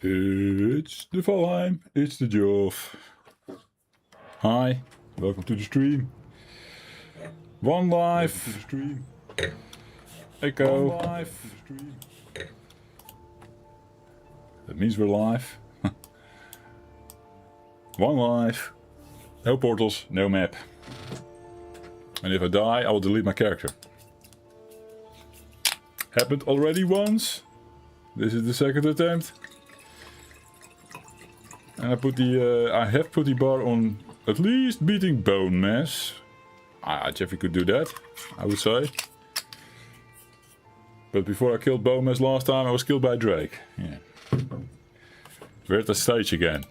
It's the Valheim, it's the Jove. Hi, welcome to the stream. One live. Welcome to the stream. Echo. One live. To the stream. That means we're live. One live. No portals, no map. And if I die, I will delete my character. Happened already once. This is the second attempt. And I have put the bar on at least beating Bone Mass. Jeffrey could do that, I would say. But before I killed Bone Mass last time, I was killed by Drake. Yeah. We're at the stage again.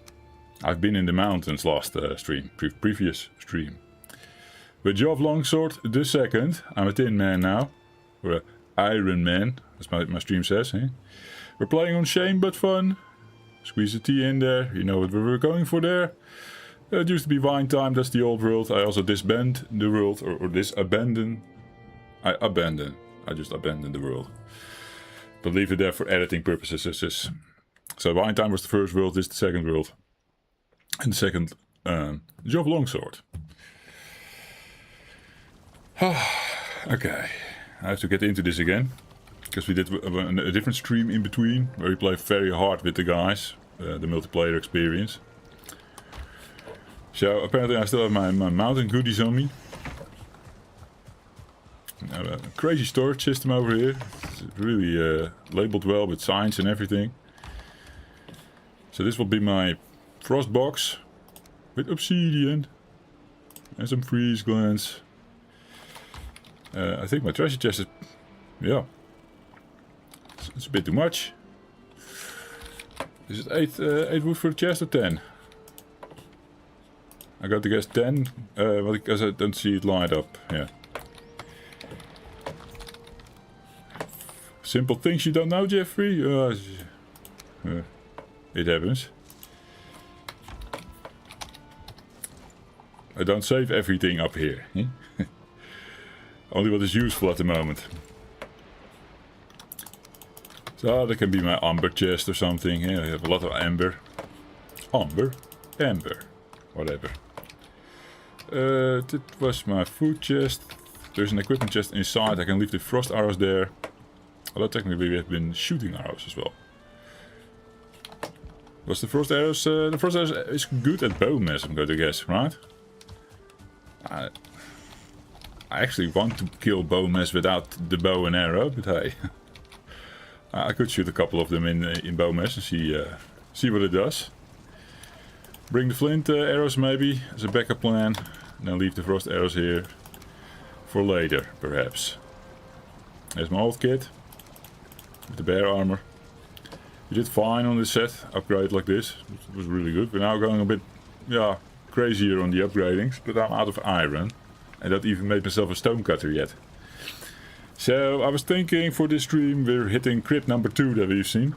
I've been in the mountains last stream, previous stream. With Jove Longsword the second. I'm a Tin Man now. Or a Iron Man, as my stream says. Eh? We're playing on Shame but fun. Squeeze the T in there, you know what we were going for there. It used to be wine time, that's the old world. I also disband the world, or disabandon. I just abandoned the world. But leave it there for editing purposes. So wine time was the first world, this is the second world. And the second, Jove Longsword. Okay, I have to get into this again. Because we did a different stream in between, where we play very hard with the guys, the multiplayer experience. So apparently I still have my mountain goodies on me. A crazy storage system over here. It's really labeled well with signs and everything. So this will be my frost box with obsidian and some freeze glands. I think my treasure chest is, yeah. It's a bit too much. Is it 8 wood for the chest or 10? I got to guess 10, because I don't see it light up. Yeah. Simple things you don't know, Jeffrey? It happens. I don't save everything up here. Only what is useful at the moment. So that can be my amber chest or something. Yeah, I have a lot of amber. Amber? Whatever. That was my food chest. There's an equipment chest inside. I can leave the frost arrows there. Although technically we have been shooting arrows as well. Was the frost arrows... the frost arrows is good at bone mass, I'm going to guess, right? I actually want to kill bone mass without the bow and arrow, but hey... I could shoot a couple of them in bow mass and see what it does. Bring the flint arrows maybe as a backup plan. And then leave the frost arrows here for later, perhaps. There's my old kit. With the bear armor. We did fine on this set. Upgrade like this. It was really good. We're now going a bit, yeah, crazier on the upgradings. But I'm out of iron. And don't even made myself a stone cutter yet. So, I was thinking for this stream we're hitting Crypt number 2 that we've seen.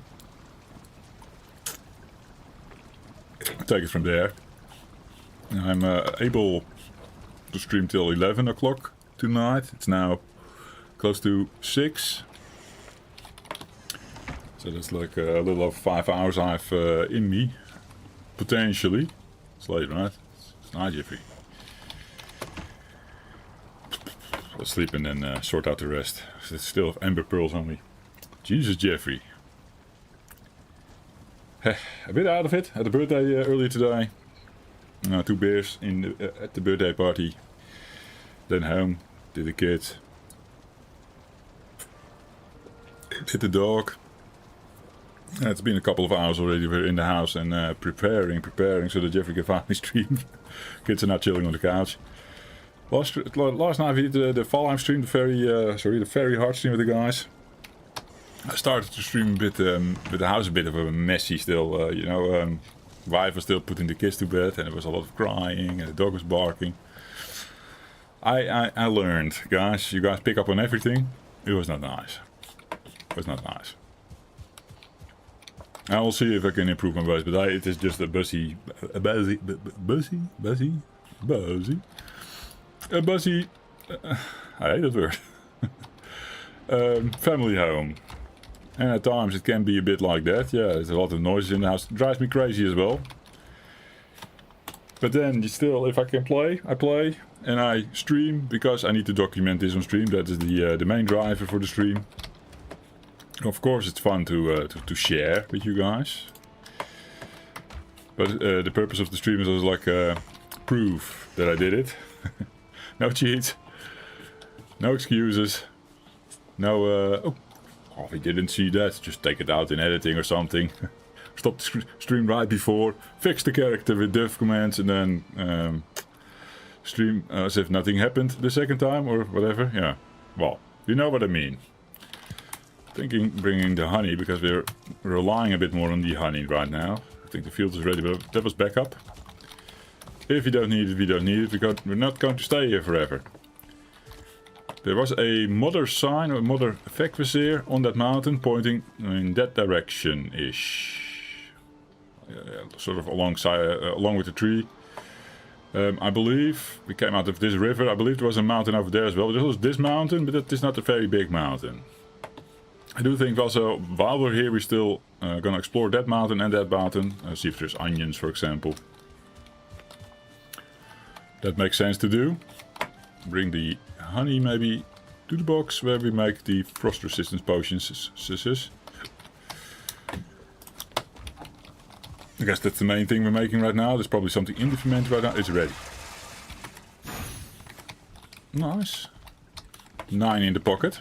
Take it from there. I'm able to stream till 11 o'clock tonight. It's now close to 6. So that's like a little over 5 hours I've in me. Potentially. It's late, right? It's night, Jeffrey. Let's sleep and then sort out the rest. I still have amber pearls on me. Jesus, Jeffrey. A bit out of it. Had a birthday earlier today. 2 beers at the birthday party. Then home. Did the kids. Did the dog. It's been a couple of hours already. We're in the house and preparing so that Jeffrey can finally stream. Kids are now chilling on the couch. Last night we did the Valheim stream, the very hard stream with the guys. I started to stream a bit with the house a bit of a messy still, you know. Wife was still putting the kids to bed and there was a lot of crying and the dog was barking. I learned, guys, you guys pick up on everything. It was not nice. It was not nice. I will see if I can improve my voice, but it is just a buzzy, I hate that word. Family home. And at times it can be a bit like that. Yeah, there's a lot of noises in the house. It drives me crazy as well. But then you still, if I can play, I play. And I stream because I need to document this on stream. That is the main driver for the stream. Of course it's fun to share with you guys. But the purpose of the stream is also like proof that I did it. No cheats. No excuses. No, oh, we didn't see that. Just take it out in editing or something. Stop the stream right before. Fix the character with dev commands and then stream as if nothing happened the second time or whatever. Yeah, well, you know what I mean. Thinking bringing the honey because we're relying a bit more on the honey right now. I think the field is ready, but that was backup. If you don't need it, we don't need it because we're not going to stay here forever. There was a mother sign or mother effect on that mountain pointing in that direction-ish. Sort of alongside, along with the tree. I believe we came out of this river. I believe there was a mountain over there as well. There was this mountain, but that is not a very big mountain. I do think also, while we're here, we're still gonna explore that mountain and that mountain. See if there's onions, for example. That makes sense to do. Bring the honey maybe to the box where we make the frost resistance potions. I guess that's the main thing we're making right now. There's probably something in the ferment right now. It's ready. Nice. 9 in the pocket.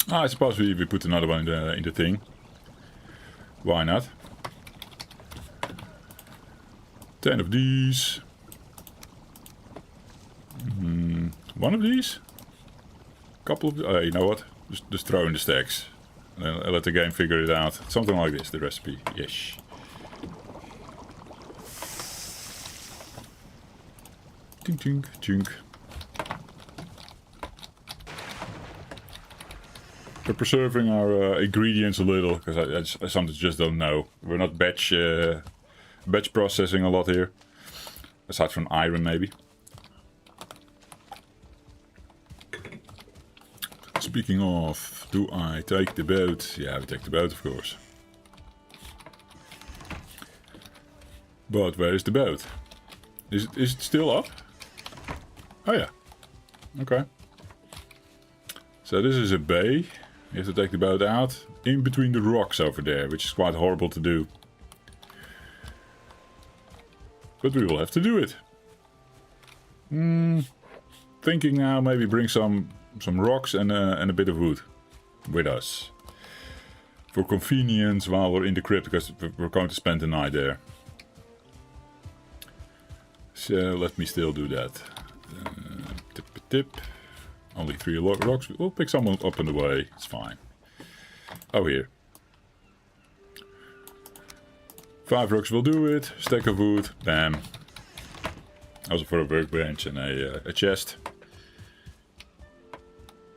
I suppose we put another one in the thing. Why not? 10 of these. One of these? Couple of... you know what? Just throw in the stacks. And let the game figure it out. Something like this, the recipe. Yes. Tink, tink, tink. We're preserving our ingredients a little, because I sometimes just don't know. We're not batch processing a lot here. Aside from iron, maybe. Speaking of, do I take the boat? Yeah, we take the boat, of course. But where is the boat? Is it still up? Oh yeah. Okay. So this is a bay. You have to take the boat out in between the rocks over there, which is quite horrible to do. But we will have to do it. Thinking now, maybe bring some rocks and a bit of wood with us. For convenience while we're in the crypt, because we're going to spend the night there. So let me still do that. Tip. Only 3 rocks. We'll pick someone up on the way. It's fine. Oh, here. 5 rocks will do it. Stack of wood. Bam. Also for a workbench and a chest.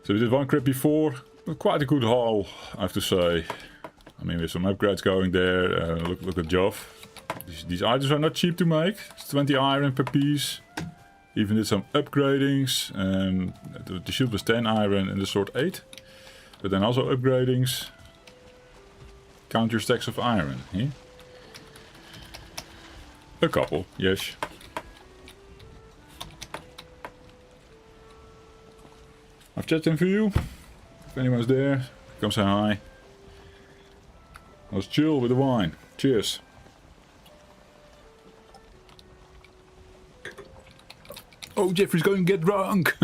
So we did one crypt before. Quite a good haul, I have to say. I mean, with some upgrades going there. Look at Joff. These items are not cheap to make. It's 20 iron per piece. Even did some upgradings. The shield was 10 iron and the sword 8. But then also upgradings. Count your stacks of iron. Yeah? A couple, yes. I've checked in for you. If anyone's there, come say hi. Let's chill with the wine. Cheers. Oh, Jeffrey's going to get drunk.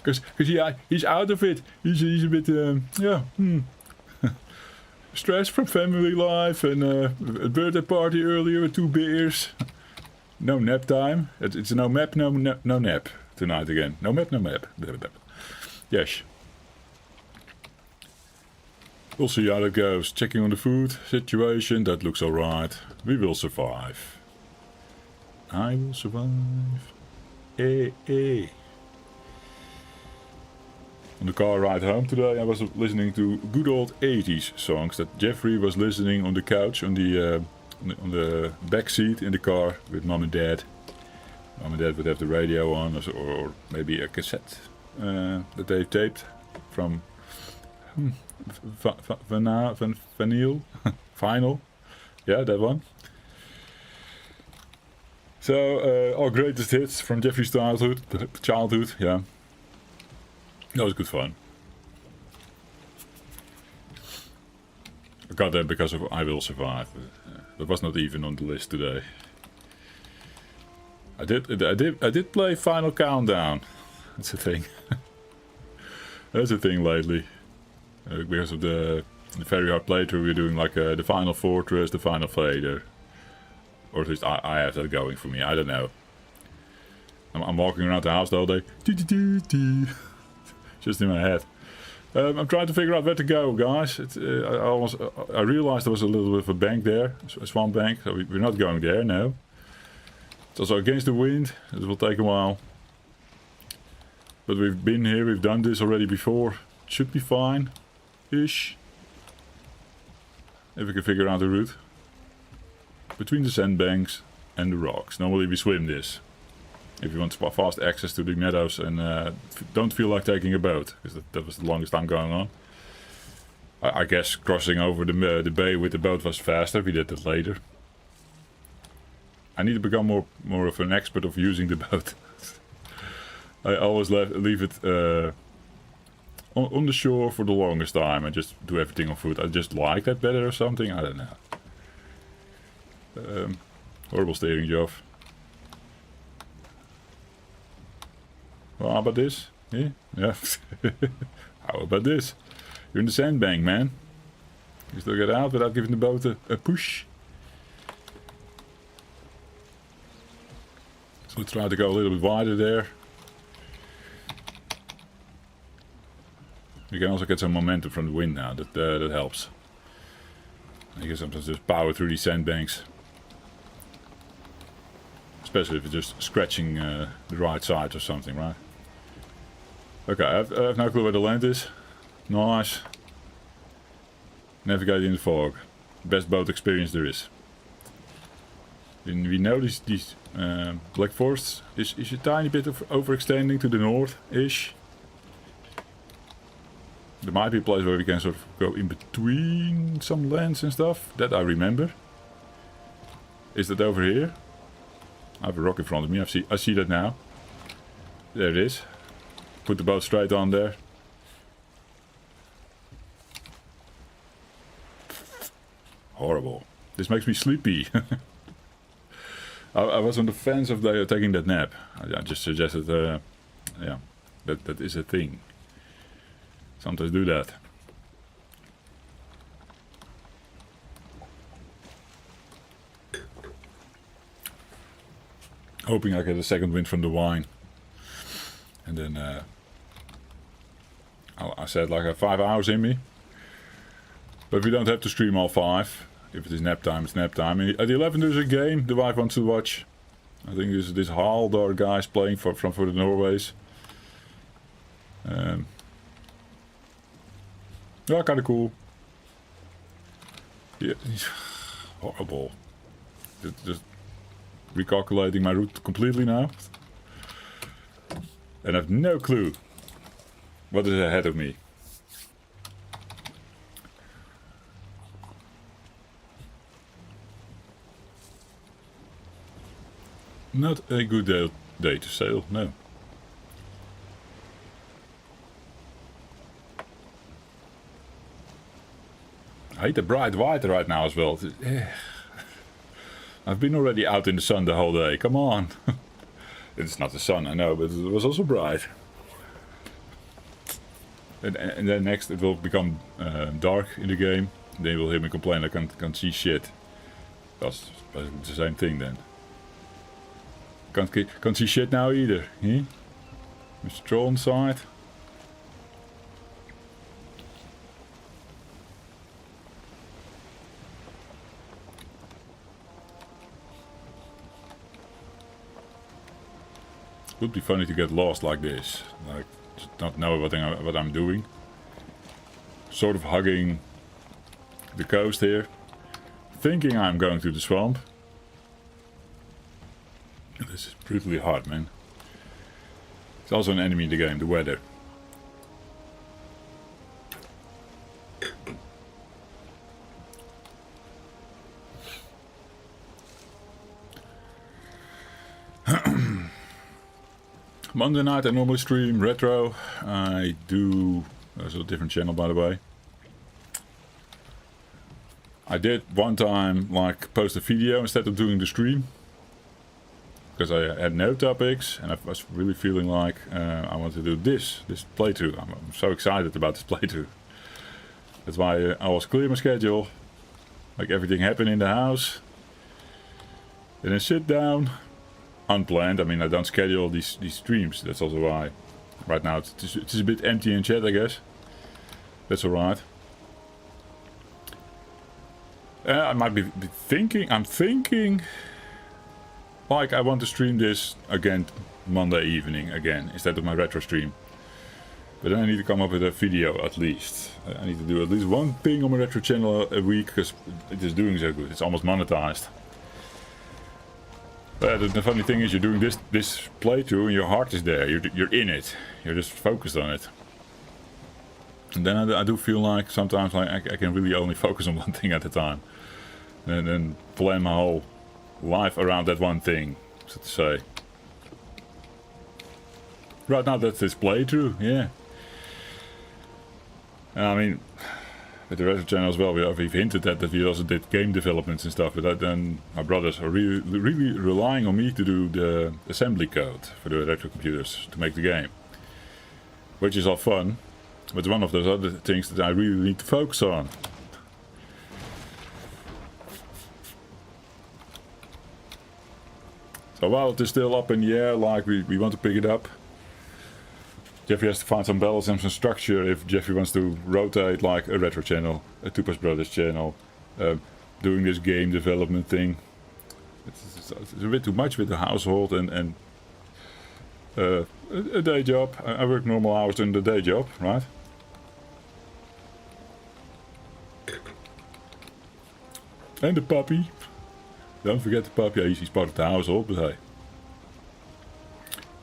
Because yeah, he's out of it. He's a bit, stressed from family life and a birthday party earlier with 2 beers. No nap time. It's no map, no nap tonight again. No map, no map. Yes. We'll see how that goes. Checking on the food situation. That looks alright. We will survive. I will survive. On the car ride home today, I was listening to good old 80s songs that Jeffrey was listening on the couch on the back seat in the car with mom and dad. Mom and dad would have the radio on or maybe a cassette that they taped from Vanille? Final? Yeah, that one. So, our greatest hits from Jeffrey's childhood, yeah. That was good fun. I got that because of I Will Survive. That was not even on the list today. I did play Final Countdown. That's a thing. That's a thing lately. Because of the very hard playthrough, we're doing like the Final Fortress, the Final Fader. Or at least I have that going for me. I don't know. I'm walking around the house the whole day. Just in my head. I'm trying to figure out where to go, guys. I realized there was a little bit of a bank there. A swamp bank. So we're not going there, no. It's also against the wind. It will take a while. But we've been here. We've done this already before. It should be fine. Ish. If we can figure out the route. Between the sandbanks and the rocks. Normally we swim this. If you want fast access to the meadows and don't feel like taking a boat. Because that was the longest time going on. I guess crossing over the bay with the boat was faster. We did that later. I need to become more of an expert of using the boat. I always leave it on the shore for the longest time. I just do everything on foot. I just like that better or something. I don't know. Horrible steering job. Well, how about this? Yeah. How about this? You're in the sandbank, man. You still get out without giving the boat a push. So let's try to go a little bit wider there. You can also get some momentum from the wind now. That helps. You can sometimes just power through these sandbanks. Especially if you're just scratching the right side or something, right? Okay, I have no clue where the land is. Nice. Navigate in the fog. Best boat experience there is. And we know these Black Forests is a tiny bit of overextending to the north-ish. There might be a place where we can sort of go in between some lands and stuff. That I remember. Is that over here? I have a rock in front of me. I see that now. There it is. Put the boat straight on there. Horrible. This makes me sleepy. I was on the fence of taking that nap. I just suggested, yeah, that is a thing. Sometimes do that. Hoping I get a second wind from the wine. And then I said like I have 5 hours in me. But we don't have to stream all 5. If it is nap time, it's nap time. At 11 there's a game the wife wants to watch. I think this Haldor guy's playing for the Norways. Yeah, kind of cool. Yeah, horrible. Just recalculating my route completely now. And I have no clue what is ahead of me. Not a good day to sail, no. I hate the bright white right now as well. I've been already out in the sun the whole day, come on. It's not the sun, I know, but it was also bright. And then next it will become dark in the game. Then you will hear me complain I can't see shit. That's basically the same thing then. Can't see shit now either, eh? Mr. Troll on side. Would be funny to get lost like this, like just not know what I'm doing. Sort of hugging the coast here, thinking I'm going to the swamp. This is brutally hard, man. It's also an enemy in the game, the weather. Monday night I normally stream retro. I do... There's a different channel, by the way. I did one time like post a video instead of doing the stream. Because I had no topics and I was really feeling like I want to do this playthrough. I'm so excited about this playthrough. That's why I was clear my schedule. Like everything happened in the house. Then I sit down. Unplanned. I mean, I don't schedule these streams. That's also why. Right now it's a bit empty in chat, I guess. That's alright. I might be thinking... I'm thinking... Like, I want to stream this again Monday evening again, instead of my retro stream. But then I need to come up with a video at least. I need to do at least one thing on my retro channel a week, because it is doing so good. It's almost monetized. But the funny thing is, you're doing this playthrough and your heart is there. You're in it. You're just focused on it. And then I do feel like sometimes like I can really only focus on one thing at a time. And then plan my whole life around that one thing, so to say. Right now that's this playthrough, yeah. I mean, with the retro channel as well, we've hinted at that we also did game developments and stuff, but then my brothers are really relying on me to do the assembly code for the retro computers to make the game. Which is all fun, but it's one of those other things that I really need to focus on. So while it is still up in the air, like we want to pick it up, Jeffrey has to find some balance and some structure if Jeffrey wants to rotate like a retro channel, a Tupas Brothers channel, doing this game development thing. It's a bit too much with the household and a day job. I work normal hours in the day job, right? And the puppy. Don't forget the puppy. Yeah, he's part of the household, but hey.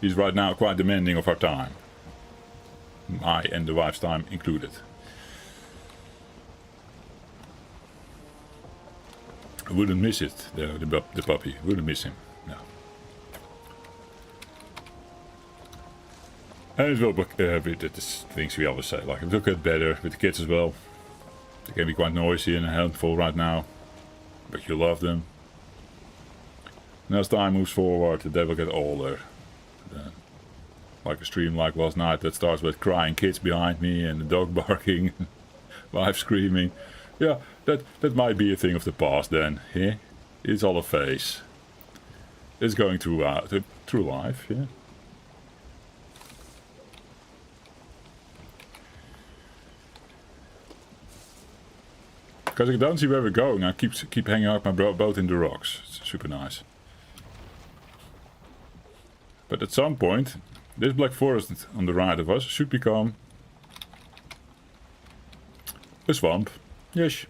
He's right now quite demanding of our time. My and the wife's time included. I wouldn't miss it, the puppy. Wouldn't miss him. No. And it will look, it's things we always say, like it will get better with the kids as well. They can be quite noisy and a handful right now, but you love them. And as time moves forward, they will get older. Like a stream like last night that starts with crying kids behind me and the dog barking, wife screaming. Yeah, that might be a thing of the past then. Yeah, it's all a phase. It's going through life. Yeah. Because I don't see where we're going, I keep hanging out my boat in the rocks. It's super nice. But at some point, this black forest on the right of us should become a swamp. Yes.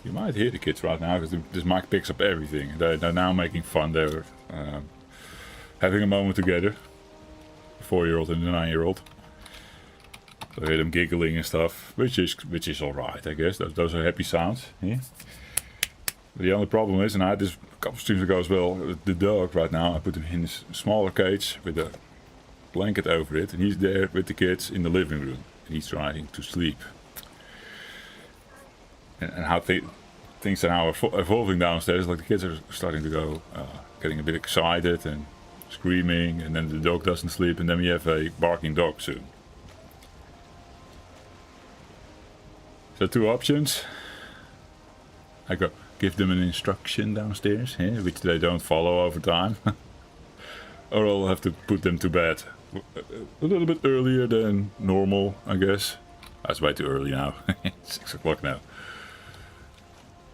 You might hear the kids right now because this mic picks up everything. They're now making fun. They're having a moment together. 4-year-old and a 9-year-old. So I hear them giggling and stuff, which is alright, I guess. Those are happy sounds. Yeah. But the only problem is, and I had this a couple of streams ago as well, the dog right now, I put him in this smaller cage with a blanket over it, and he's there with the kids in the living room, and he's trying to sleep. And how things are now evolving downstairs, like the kids are starting to go, getting a bit excited and screaming, and then the dog doesn't sleep, and then we have a barking dog soon. So 2 options. I go give them an instruction downstairs, yeah, which they don't follow over time. Or I'll have to put them to bed a little bit earlier than normal, I guess. That's way too early now. 6 o'clock now.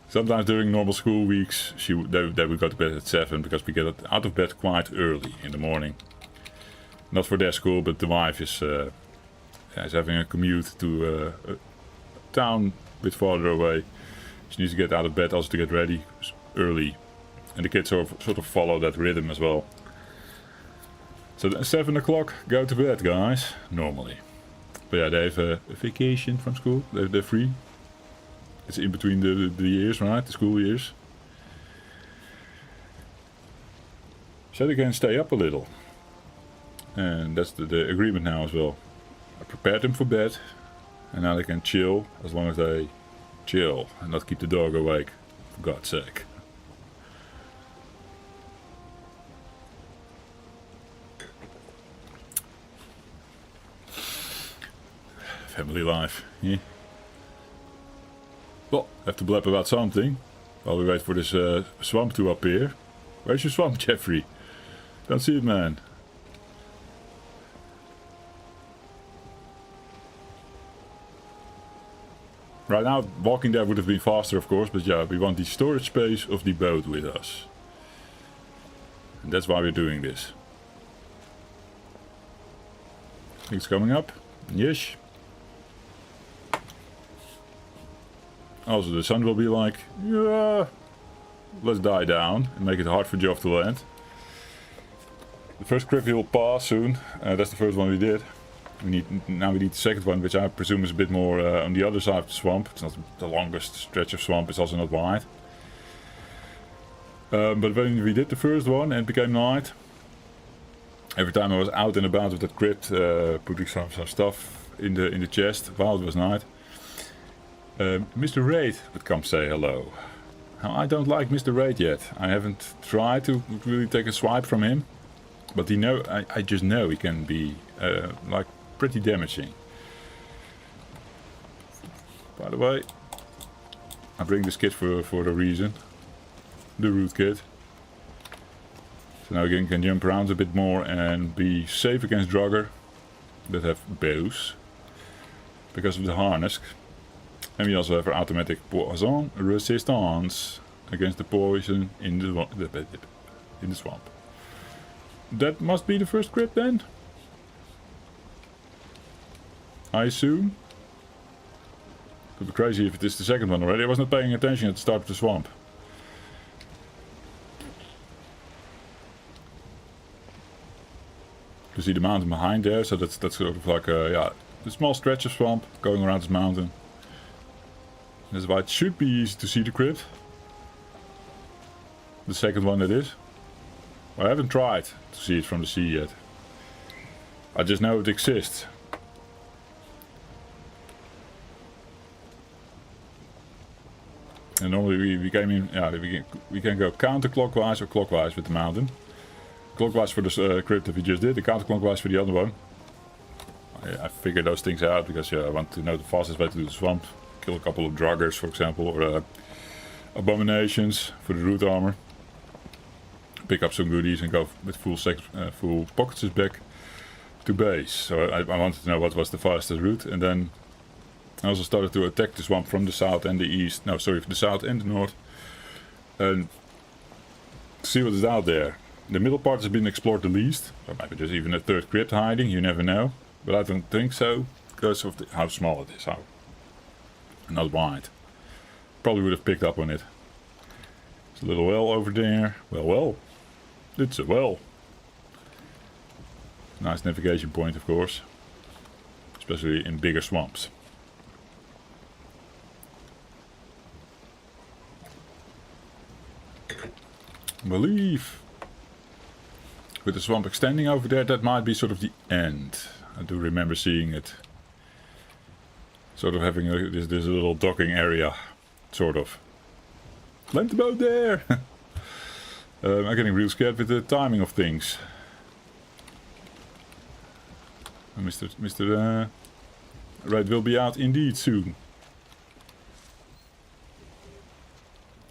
Sometimes during normal school weeks, they would go to bed at 7 because we get out of bed quite early in the morning. Not for their school, but the wife is having a commute to a town a bit farther away. She needs to get out of bed also to get ready early. And the kids sort of follow that rhythm as well. So then 7 o'clock, go to bed, guys. Normally. But yeah, they have a vacation from school. They're free. It's in between the years, right? The school years. So they can stay up a little. And that's the agreement now as well. I prepared them for bed. And now they can chill as long as they chill and not keep the dog awake. For God's sake. Family life, yeah. Well, have to blab about something while we wait for this swamp to appear. Where's your swamp, Jeffrey? Don't see it, man. Right now, walking there would have been faster, of course, but yeah, we want the storage space of the boat with us. And that's why we're doing this. It's coming up. Yes. Also, the sun will be like, yeah, let's die down and make it hard for Geoff to land. The first crypt will pass soon. That's the first one we did. Now we need the second one, which I presume is a bit more on the other side of the swamp. It's not the longest stretch of swamp. It's also not wide. But when we did the first one and it became night, every time I was out and about with that crypt, putting some stuff in the chest while it was night. Mr. Raid would come say hello. Now, I don't like Mr. Raid yet. I haven't tried to really take a swipe from him. But I just know he can be like pretty damaging. By the way, I bring this kit for a reason. The root kit. So now we can jump around a bit more and be safe against Drugger that have bows. Because of the harness. And we also have our automatic poison resistance against the poison in the swamp. That must be the first crypt then? I assume. Could be crazy if it is the second one already. I was not paying attention at the start of the swamp. You see the mountain behind there, so that's sort of like a small stretch of swamp going around this mountain. That's why it should be easy to see the crypt. The second one, that is. I haven't tried to see it from the sea yet. I just know it exists. And normally we came in, we can go counterclockwise or clockwise with the mountain. Clockwise for the crypt that we just did, the counterclockwise for the other one. I figured those things out because I want to know the fastest way to do the swamp. Kill a couple of druggers, for example, or abominations for the root armor. Pick up some goodies and go with full pockets back to base. So I wanted to know what was the fastest route, and then I also started to attack the swamp from the south and the east. No, sorry, from the south and the north, and see what is out there. The middle part has been explored the least. Or maybe there's even a third crypt hiding. You never know, but I don't think so because of how small it is. How not wide. Probably would have picked up on it. There's a little well over there. Well. It's a well. Nice navigation point, of course. Especially in bigger swamps. I believe with the swamp extending over there, that might be sort of the end. I do remember seeing it. Sort of having this little docking area, sort of. Land the boat there! I'm getting real scared with the timing of things. Mr. Raid will be out indeed soon.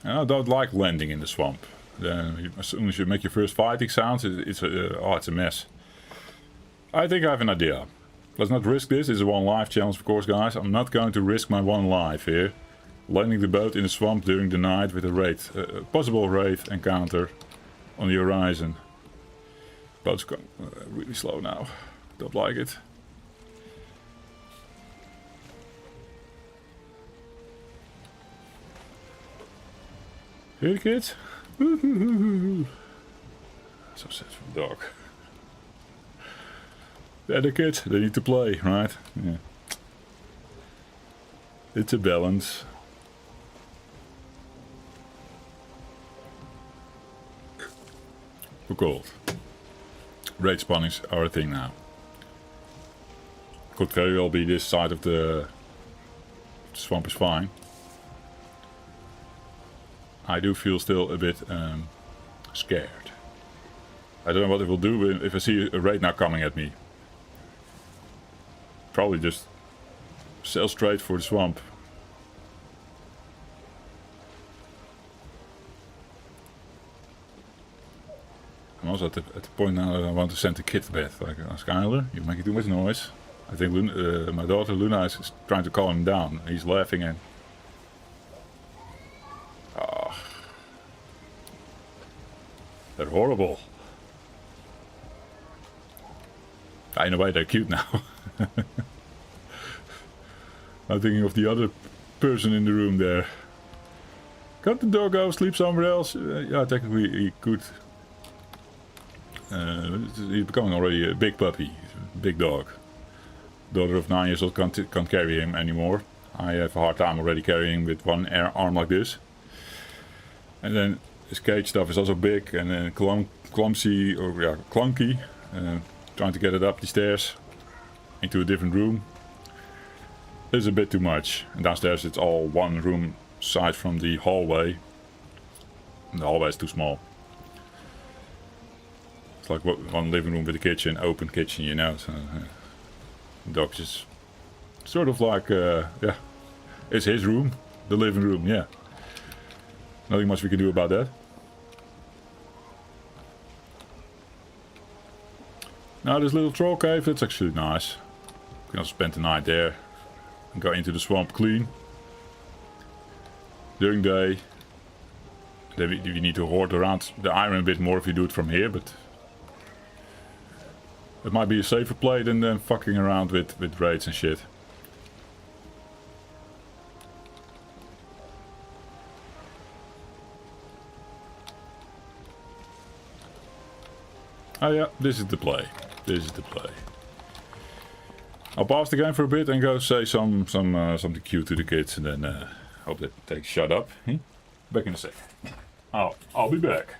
And I don't like landing in the swamp. As soon as you make your first fighting sounds, it's a mess. I think I have an idea. Let's not risk this. It's a one life challenge, of course, guys. I'm not going to risk my one life here. Landing the boat in the swamp during the night with a possible raid encounter on the horizon. Boat's going really slow now. Don't like it. Here, kids. So sad for the dog. They're the kids, they need to play, right? Yeah. It's a balance. We're cold. Raid spawnings are a thing now. Could very well be this side of the swamp is fine. I do feel still a bit scared. I don't know what it will do if I see a raid now coming at me. Probably just sail straight for the swamp. I'm also at the point now that I want to send the kid to bed. Like, Skyler, you're making too much noise. I think my daughter Luna is trying to calm him down. He's laughing and... Oh. They're horrible. In a way, they're cute now. I'm thinking of the other person in the room there. Can't the dog go sleep somewhere else? Yeah, technically he could. He's becoming already a big puppy, big dog. Daughter of 9 years old can't carry him anymore. I have a hard time already carrying him with one arm like this. And then his cage stuff is also big and then clumsy or yeah, clunky. Trying to get it up the stairs into a different room is a bit too much. And downstairs it's all one room side from the hallway. And the hallway is too small. It's like one living room with a kitchen, open kitchen, you know. So, the dog's just sort of like, yeah, it's his room, the living room, yeah. Nothing much we can do about that. Now this little troll cave, that's actually nice. We can also spend the night there and go into the swamp clean. During the day, then we need to hoard around the iron a bit more if you do it from here, but it might be a safer play than fucking around with raids and shit. Oh yeah, this is the play. This is the play. I'll pause the game for a bit and go say something cute to the kids, and then hope that they shut up. Back in a sec. I'll be back.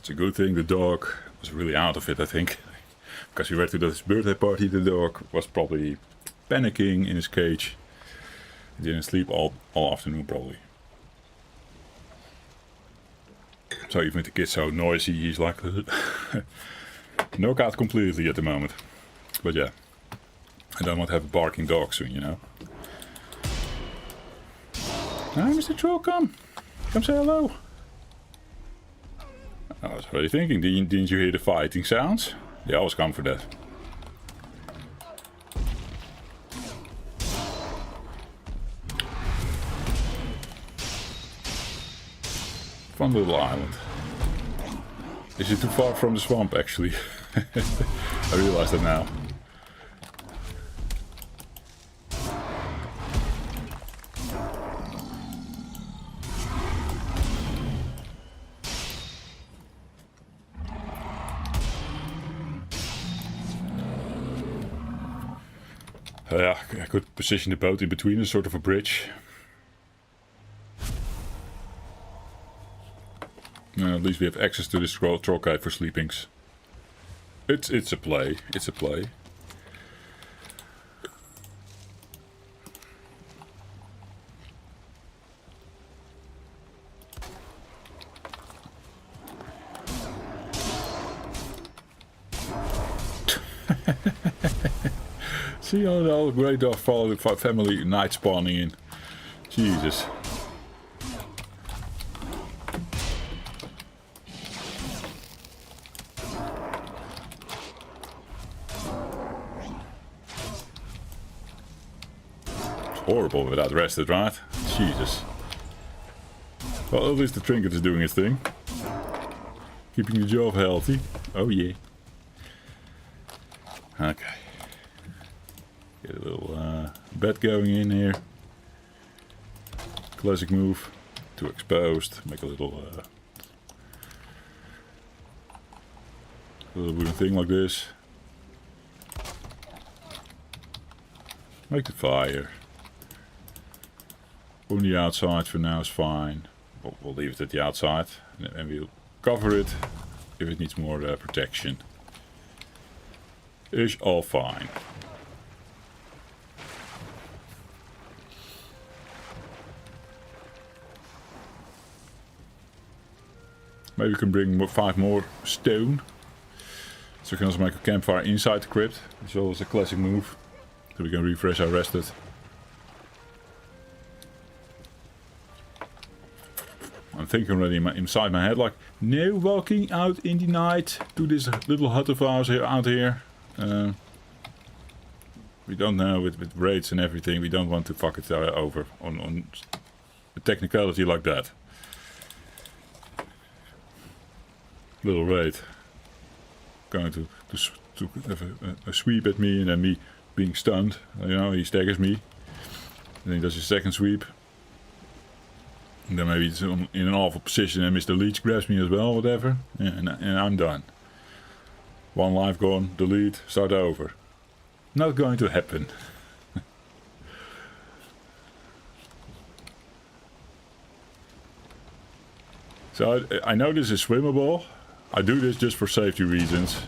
It's a good thing the dog was really out of it, I think. Because we went to this birthday party, the dog was probably panicking in his cage. He didn't sleep all afternoon, probably. So even with the kids so noisy, he's like knocked out completely at the moment. But yeah, I don't want to have a barking dog soon, you know. Hi, Mr. Troll, come say hello. I was already thinking, didn't you hear the fighting sounds? They always come for that. Fun little island. Is it too far from the swamp, actually? I realize that now. Yeah, I could position the boat in between as sort of a bridge. At least we have access to this troll cave for sleepings. It's a play. It's a play. See all the great dog family night spawning in. Jesus. It's horrible without rested, right? Jesus. Well, at least the trinket is doing its thing. Keeping the jaw healthy. Oh yeah. Okay. Get a little bed going in here. Classic move. Too exposed. Make a little wooden thing like this. Make the fire. On the outside for now is fine. We'll leave it at the outside and we'll cover it if it needs more protection. Is all fine. Maybe we can bring 5 more stone. So we can also make a campfire inside the crypt. It's always a classic move. So we can refresh our rested. I'm thinking already inside my head like, no walking out in the night to this little hut of ours here out here. We don't know with raids and everything. We don't want to fuck it over on a technicality like that. Little raid going to have a sweep at me and then me being stunned. You know, he staggers me. And then he does his second sweep. And then maybe it's in an awful position and Mr. Leech grabs me as well, whatever. Yeah, and I'm done. 1 life gone, delete, start over. Not going to happen. So I know this is swimmable. I do this just for safety reasons.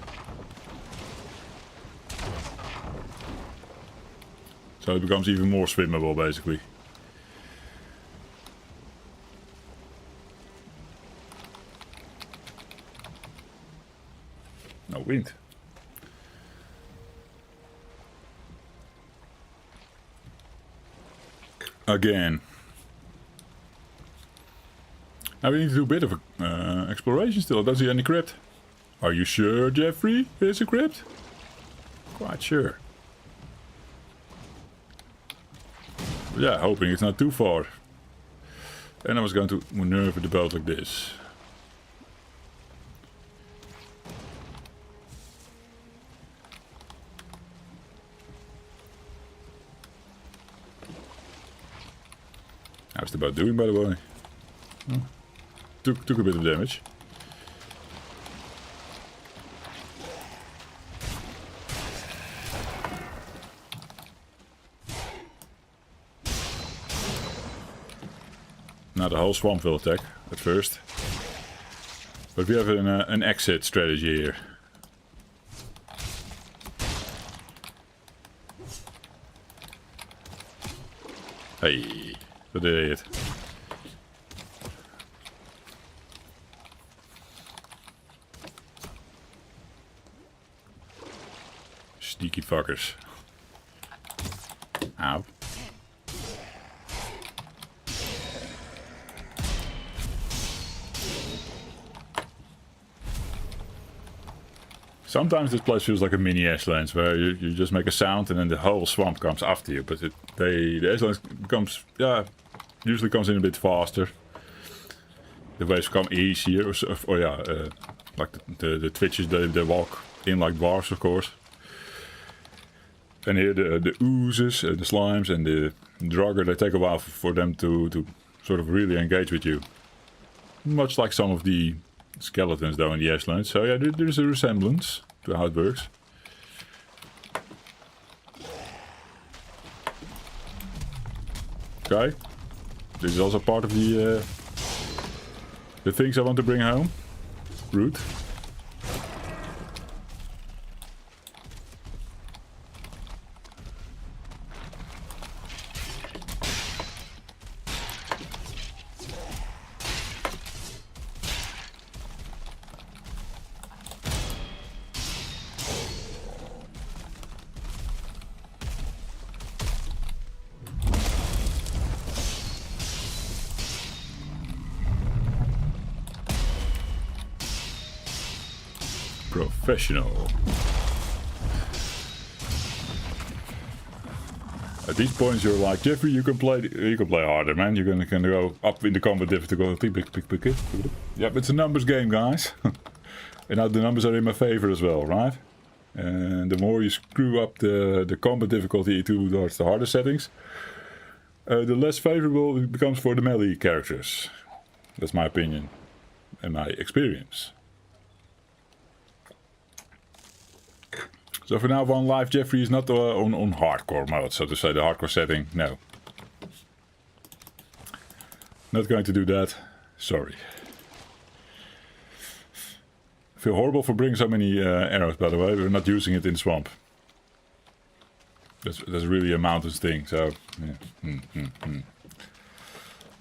So it becomes even more swimmable, basically. No wind. Again. Now we need to do a bit of exploration still. I don't see any crypt. Are you sure, Jeffrey? There's a crypt? Quite sure. But yeah, hoping it's not too far. And I was going to maneuver the boat like this. How's the boat doing, by the way? Oh. Took a bit of damage. Now the whole swamp will attack at first. But we have an exit strategy here. Hey, dat deed het. Sneaky fuckers. Ow. Sometimes this place feels like a mini Ashlands where you just make a sound and then the whole swamp comes after you. But the Ashlands becomes, yeah, usually comes in a bit faster. The waves come easier, or yeah, like the twitches, they walk in like dwarves, of course. And here the oozes, the slimes, and the Draugr, they take a while for them to sort of really engage with you. Much like some of the skeletons, though, in the Ashlands. So yeah, there's a resemblance to how it works. Okay, this is also part of the things I want to bring home. Root. Professional. At these points, you're like, Jeffrey, you can play harder, man. You can go up in the combat difficulty. Yep, it's a numbers game, guys. And now the numbers are in my favor as well, right? And the more you screw up the combat difficulty towards the harder settings, the less favorable it becomes for the melee characters. That's my opinion and my experience. So for now, One Life Jeffrey is not on hardcore mode, so to say, the hardcore setting. No. Not going to do that. Sorry. I feel horrible for bringing so many arrows, by the way. We're not using it in the swamp. That's really a mountains thing, so... Yeah.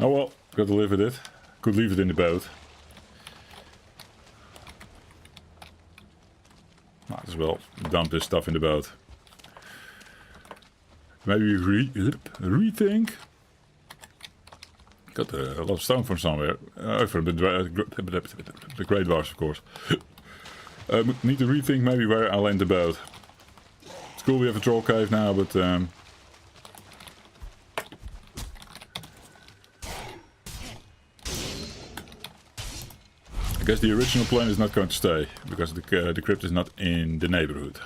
Oh well, got to live with it. Could leave it in the boat. Might as well dump this stuff in the boat. Maybe rethink. Got a lot of stone from somewhere. From the Great Dwarfs, of course. Need to rethink maybe where I land the boat. It's cool we have a troll cave now, but... I guess the original plan is not going to stay, because the crypt is not in the neighborhood.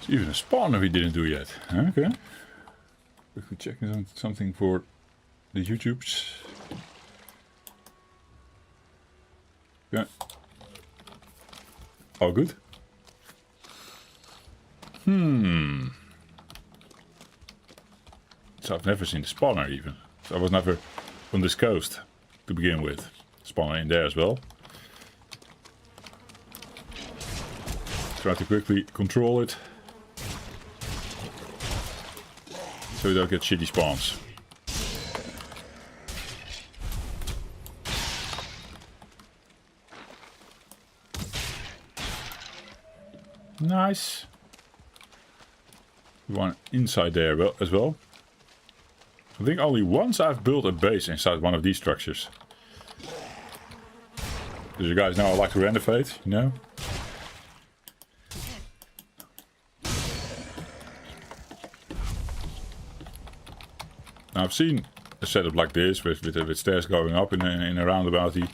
Even a spawner we didn't do yet. Okay. Quickly checking something for the YouTubes. Yeah. All good. So I've never seen the spawner even. So I was never on this coast to begin with. Spawner in there as well. Try to quickly control it. So we don't get shitty spawns. Nice. One inside there as well. I think only once I've built a base inside one of these structures. Because you guys know I like to renovate, you know? Now I've seen a setup like this with stairs going up in a roundabout, and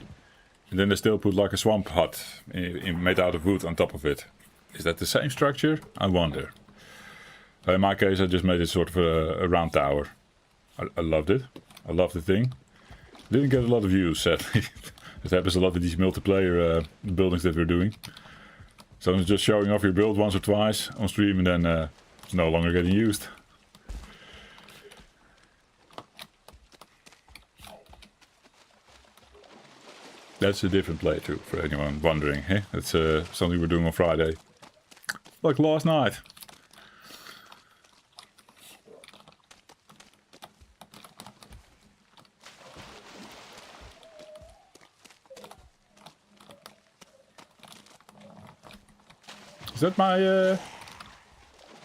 then they still put like a swamp hut made out of wood on top of it. Is that the same structure? I wonder. In my case, I just made it sort of a round tower. I loved it. I loved the thing. Didn't get a lot of views, sadly. It happens a lot with these multiplayer buildings that we're doing. So it's just showing off your build once or twice on stream, and then it's no longer getting used. That's a different playthrough for anyone wondering. Hey, that's something we're doing on Friday. Like last night. Is that my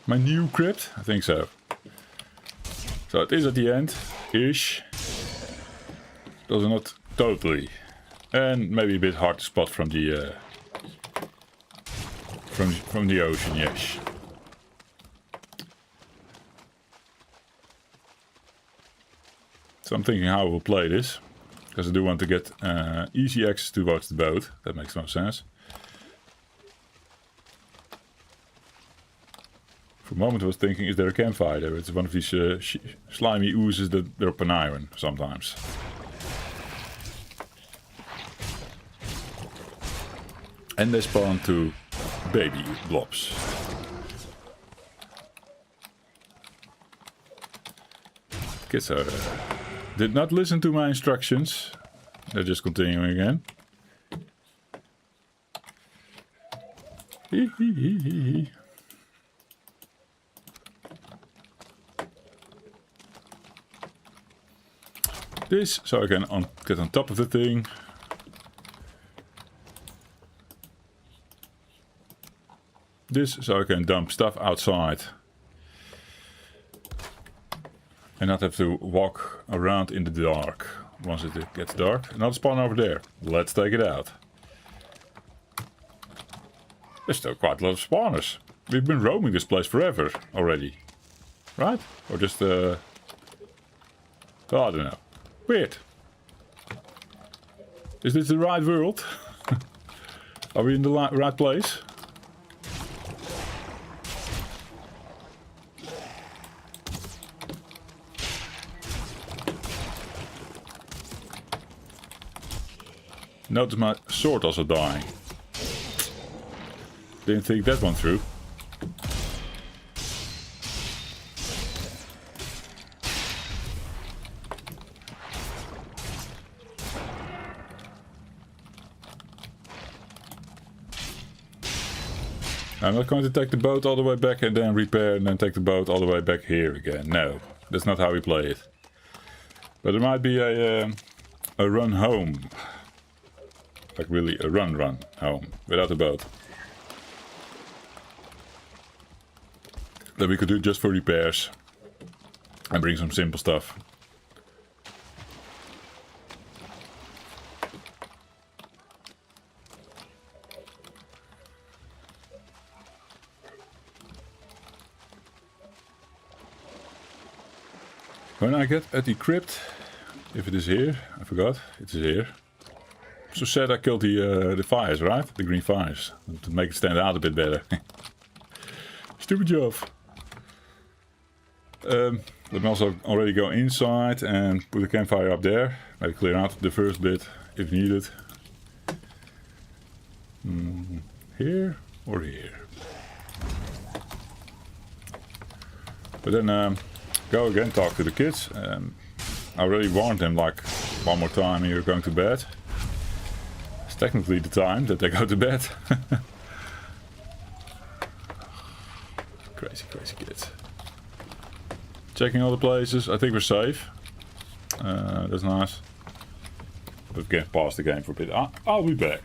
my new crypt? I think so. So it is at the end, ish. Does not totally, and maybe a bit hard to spot from the ocean. Yes. So I'm thinking how I will play this, because I do want to get easy access towards the boat. That makes no sense. For a moment I was thinking, is there a campfire there? It's one of these slimy oozes that drop an iron sometimes. And they spawn to baby blobs. Kids are, did not listen to my instructions. They're just continuing again. Hee hee hee hee hee. This so I can get on top of the thing. This so I can dump stuff outside and not have to walk around in the dark once it gets dark. Another spawn over there. Let's take it out. There's still quite a lot of spawners. We've been roaming this place forever already. Right? Or just oh, I don't know. Weird. Is this the right world? Are we in the right place? Notice my sword also dying. Didn't think that one through. I'm not going to take the boat all the way back and then repair and then take the boat all the way back here again. No, that's not how we play it. But there might be a run home. Like really a run home without a boat. That we could do just for repairs. And bring some simple stuff. When I get at the crypt, if it is here, I forgot, it is here. So sad I killed the fires, right? The green fires, to make it stand out a bit better. Stupid job. Let me also already go inside and put a campfire up there. Maybe clear out the first bit if needed. Here or here. But then go again, talk to the kids. I already warned them like one more time, you're going to bed. It's technically the time that they go to bed. Crazy, crazy kids. Checking all the places. I think we're safe. That's nice. But we can pause the game for a bit. I'll be back.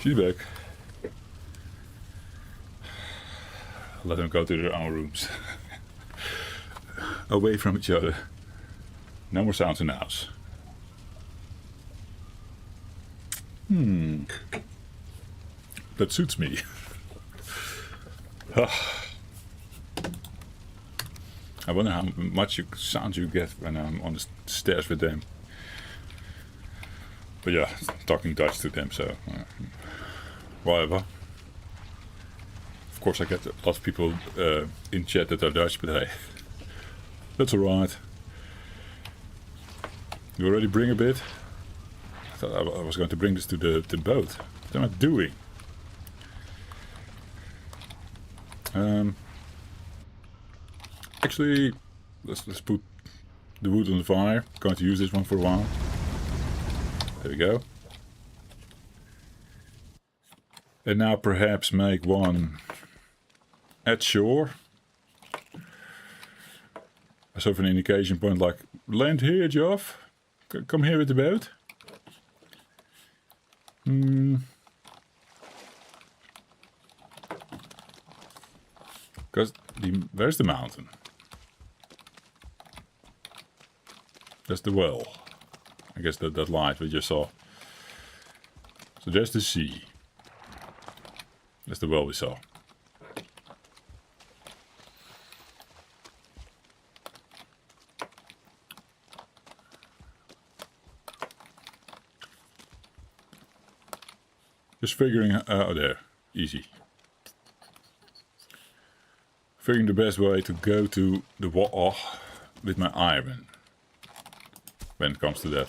She's back. Let them go to their own rooms. Away from each other. No more sounds in the house. That suits me. I wonder how much sound you get when I'm on the stairs with them. But yeah, talking Dutch to them, so whatever. Of course I get a lot of people in chat that are Dutch, but hey, that's alright. You already bring a bit? I thought I was going to bring this to the boat. What am I doing? Actually, let's put the wood on the fire. Going to use this one for a while. There we go. And now perhaps make one at shore. As sort of an indication point, like, land here, Geoff. Come here with the boat. Because where's the mountain? That's the well. I guess that light we just saw. So there's the sea. That's the well we saw. Just figuring, oh there, easy. Figuring the best way to go to the wall with my iron. When it comes to that.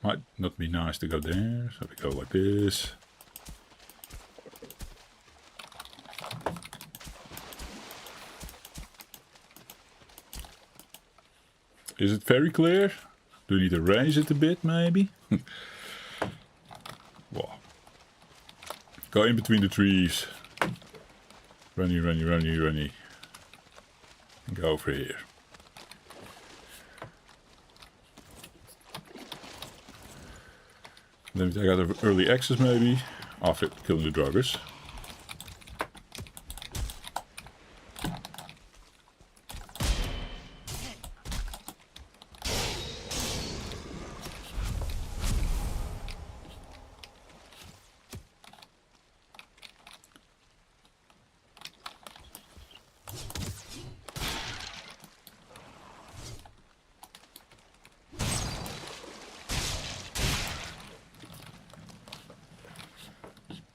Might not be nice to go there, so we go like this. Is it very clear? Do we need to raise it a bit, maybe? Wow. Go in between the trees. Runny, runny, runny, runny. And go over here. Then we take out the early access, maybe, after killing the druggers.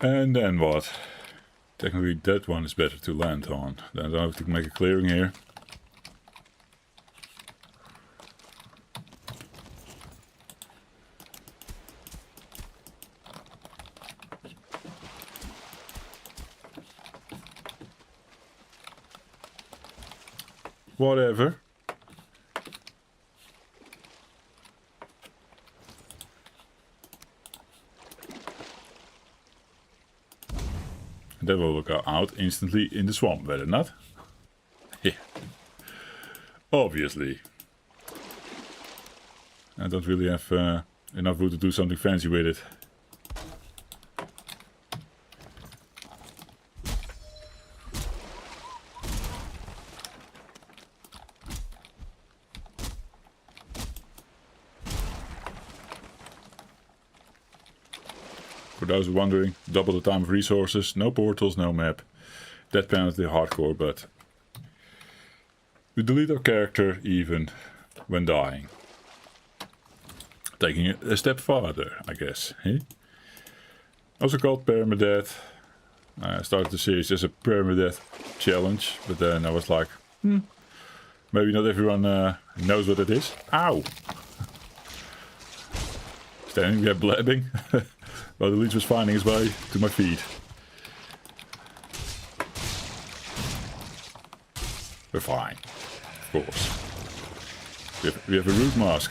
And then what? Technically that one is better to land on. Then I don't have to make a clearing here. Whatever. That will go out instantly in the swamp, will it not? Yeah. Obviously. I don't really have enough wood to do something fancy with it. For those wondering, double the time of resources, no portals, no map. That penalty hardcore, but we delete our character even when dying. Taking it a step farther, I guess. Eh? Also called permadeath. I started the series as a permadeath challenge, but then I was like, maybe not everyone knows what it is. Ow! Standing there blabbing while the leech was finding his way to my feet. We're fine, of course. We have a root mask.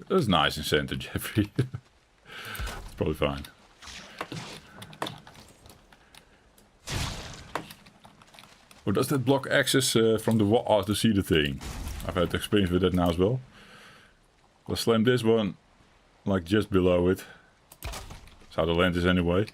That's nice and center, Jeffrey. It's probably fine. Or does that block access from the wall to see the thing? I've had experience with that now as well. Let's slam this one like just below it. That's how the land is anyway.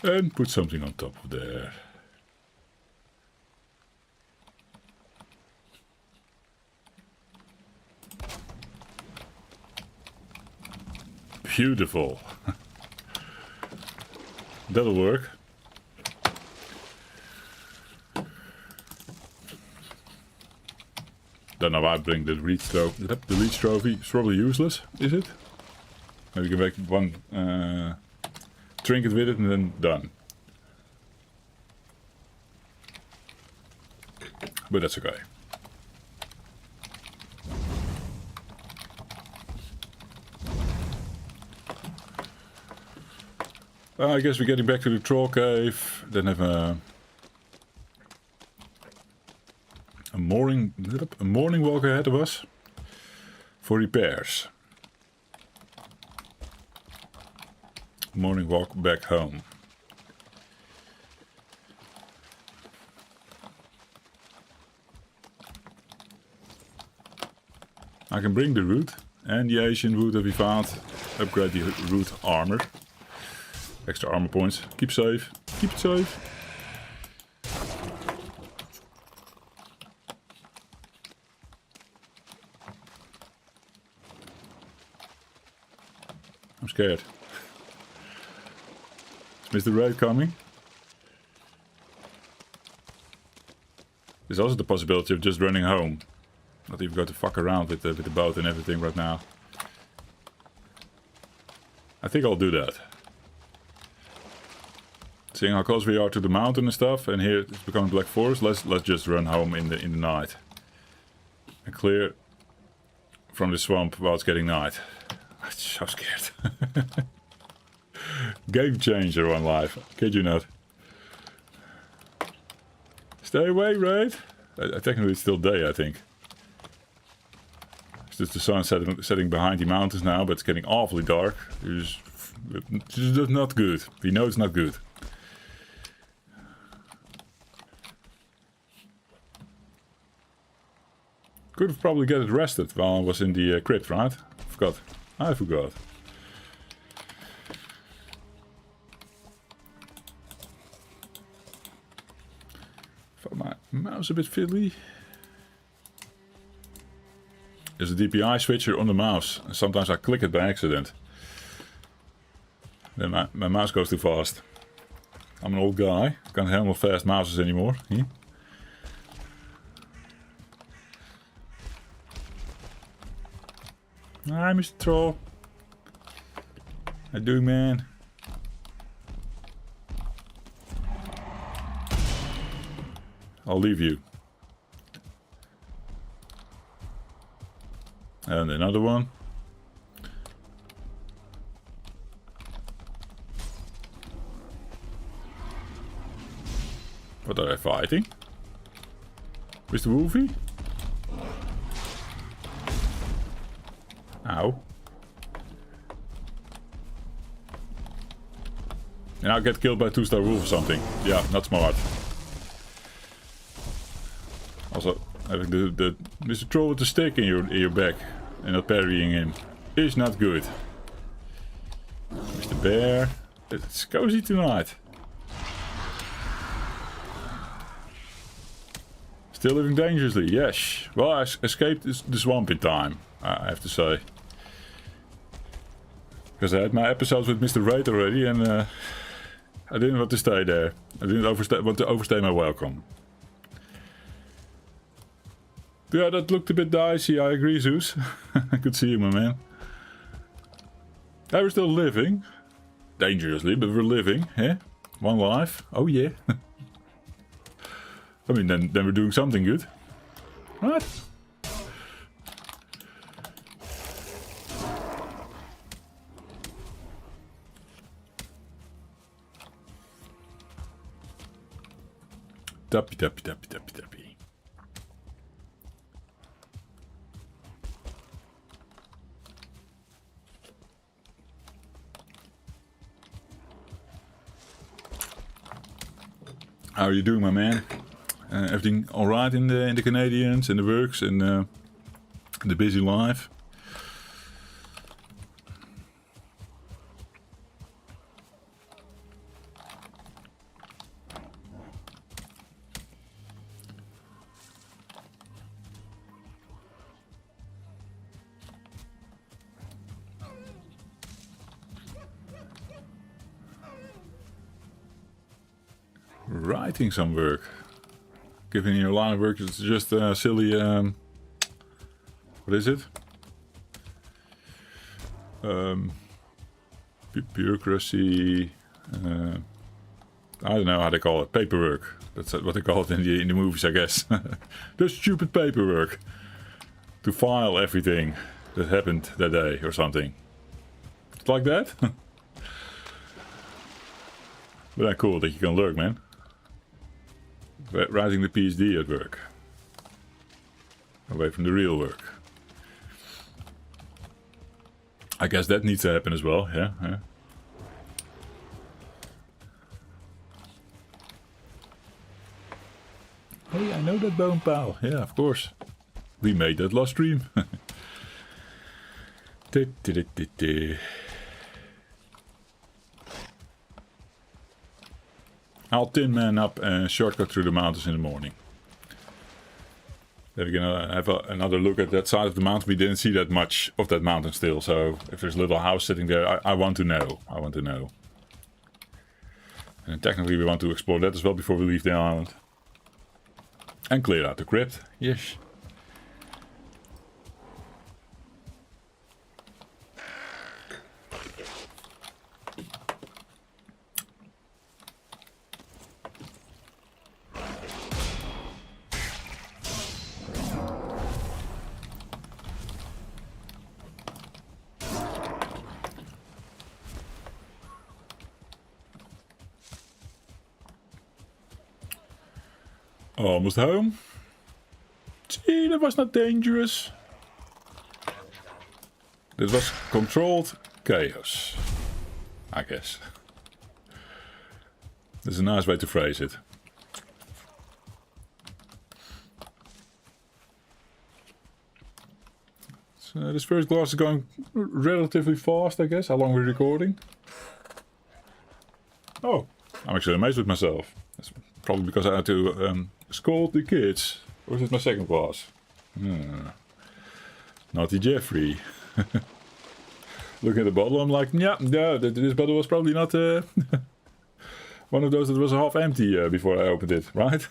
And put something on top of there. Beautiful. That'll work. Don't know why I bring the leech trophy. The leech trophy is probably useless, is it? Maybe you can make one trinket with it and then done. But that's okay. I guess we're getting back to the troll cave. Then have a morning walk ahead of us for repairs. Morning walk back home. I can bring the root and the Asian wood that we found. Upgrade the root armor. Extra armor points. Keep safe. Keep it safe. I'm scared. Is Mr. Raid coming? There's also the possibility of just running home. Not even going to fuck around with the boat and everything right now. I think I'll do that. Seeing how close we are to the mountain and stuff, and here it's becoming Black Forest, let's just run home in the night. And clear from the swamp while it's getting night. I'm so scared. Game changer on live. Kid you not. Stay away, right? Technically it's still day, I think. It's just the sun setting behind the mountains now, but it's getting awfully dark. It's just not good. We know it's not good. Could have probably got it rested while I was in the crypt, right? I forgot. My mouse a bit fiddly. There's a DPI switcher on the mouse. Sometimes I click it by accident. Then my mouse goes too fast. I'm an old guy. Can't handle fast mouses anymore. Hi, Mr. Troll. How you doing, man? I'll leave you. And another one. What are they fighting? Mr. Wolfie? Ow. And I'll get killed by a 2-star wolf or something. Yeah, not smart. Also, having the Mr. Troll with the stick in your back and not parrying him is not good. Mr. Bear, it's cozy tonight. Still living dangerously, yes. Well, I escaped the swamp in time, I have to say. Because I had my episodes with Mr. Raid already and I didn't want to stay there. I didn't want to overstay my welcome. Yeah, that looked a bit dicey, I agree, Zeus. I could see you, my man. We're still living. Dangerously, but we're living, eh? One life. Oh yeah. I mean, then we're doing something good. Right? Tappy, tappy, tappy, tappy, tappy. How are you doing, my man? Everything all right in the Canadians, in the works, in the busy life? Writing some work. Giving you a line of work is just silly, what is it? Bureaucracy, I don't know how they call it, paperwork. That's what they call it in the movies, I guess. The stupid paperwork. To file everything that happened that day or something. It's like that? But cool that you can lurk, man. Writing the PhD at work. Away from the real work. I guess that needs to happen as well, yeah. Hey, I know that bone pal. Yeah, of course. We made that last stream. I'll tin man up and shortcut through the mountains in the morning. Then we're gonna have another look at that side of the mountain. We didn't see that much of that mountain still, so if there's a little house sitting there, I want to know. I want to know. And technically we want to explore that as well before we leave the island. And clear out the crypt, yes. Almost home. See, that was not dangerous. That was controlled chaos, I guess. That's a nice way to phrase it. So this first glass is going relatively fast, I guess. How long we're recording? Oh, I'm actually amazed with myself. That's probably because I had to Scold the kids. Or is it my second boss? Naughty Jeffrey. Looking at the bottle, I'm like, yeah, no, this bottle was probably not one of those that was half empty before I opened it, right?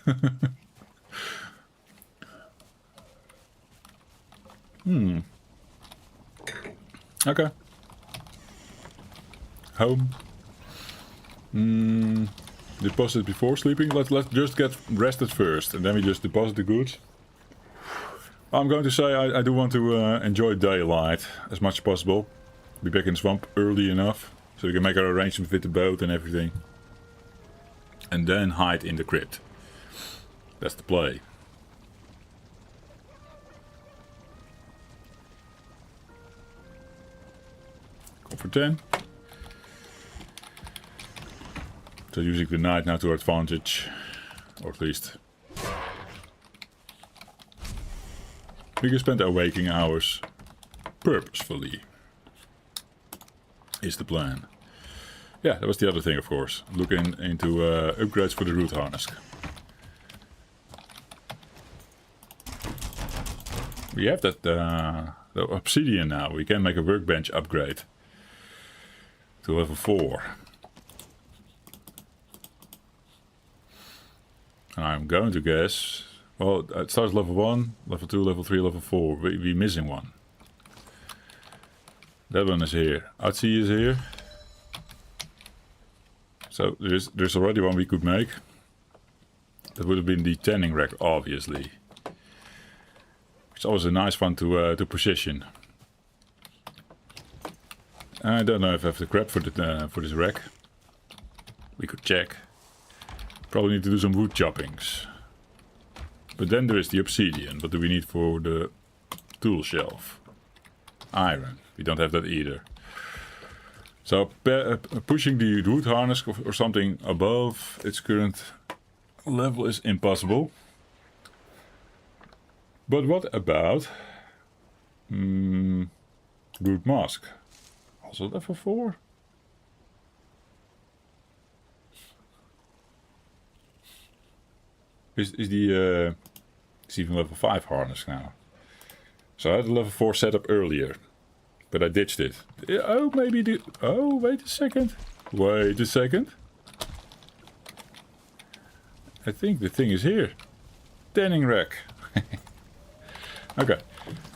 Okay. Home. Deposit before sleeping. Let's just get rested first, and then we just deposit the goods. I'm going to say I do want to enjoy daylight as much as possible. Be back in the swamp early enough so we can make our arrangements with the boat and everything. And then hide in the crypt. That's the play. Go for 10. So using the night now to our advantage. Or at least we can spend our waking hours purposefully. Is the plan. Yeah, that was the other thing, of course. Looking into upgrades for the root harness. We have that the obsidian now. We can make a workbench upgrade to level 4. I'm going to guess. Well, it starts level 1, level 2, level 3, level 4. We're missing one. That one is here. Atsi is here. So there's already one we could make. That would have been the tanning rack, obviously. It's always a nice one to position. I don't know if I have the crap for this rack. We could check. Probably need to do some wood choppings. But then there is the obsidian. What do we need for the tool shelf? Iron. We don't have that either. So pushing the wood harness or something above its current level is impossible. But what about root mask? Also level 4? Is the it's even level 5 harness now. So I had the level 4 set up earlier. But I ditched it. Oh, maybe the... Oh, wait a second. Wait a second. I think the thing is here. Tanning rack. Okay.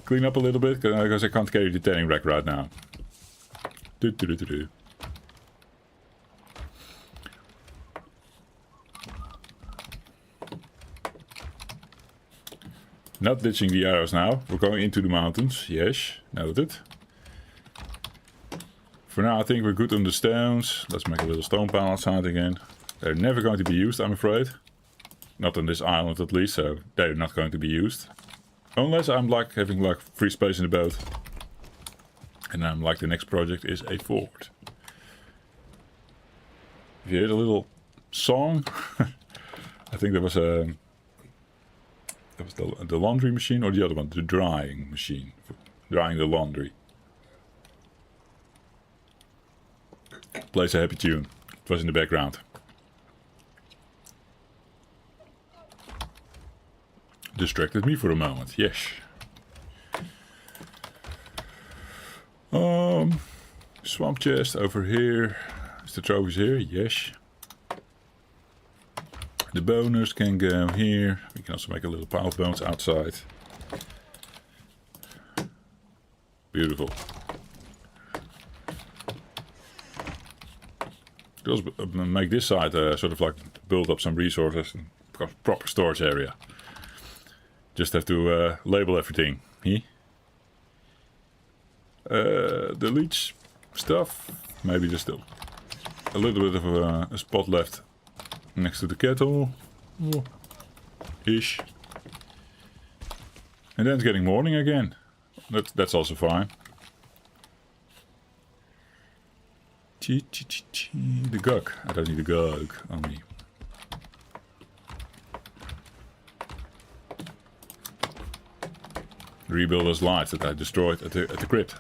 Clean up a little bit, because I can't carry the tanning rack right now. Not ditching the arrows now. We're going into the mountains. Yes, noted. For now, I think we're good on the stones. Let's make a little stone pile outside again. They're never going to be used, I'm afraid. Not on this island, at least, so they're not going to be used. Unless I'm like having like free space in the boat. And I'm like the next project is a fort. If you hear a little song, I think there was a... That was the laundry machine, or the other one, the drying machine. Drying the laundry. Plays a happy tune. It was in the background. Distracted me for a moment, yes. Swamp chest over here. Is the trophies here? Yes. The boners can go here. We can also make a little pile of bones outside. Beautiful. We also make this side sort of like build up some resources and proper storage area. Just have to label everything. The leech stuff. Maybe just a little bit of a spot left next to the kettle. Ish. And then it's getting morning again. That's also fine. The gug. I don't need the gug on me. Rebuild those lights that I destroyed at the crypt.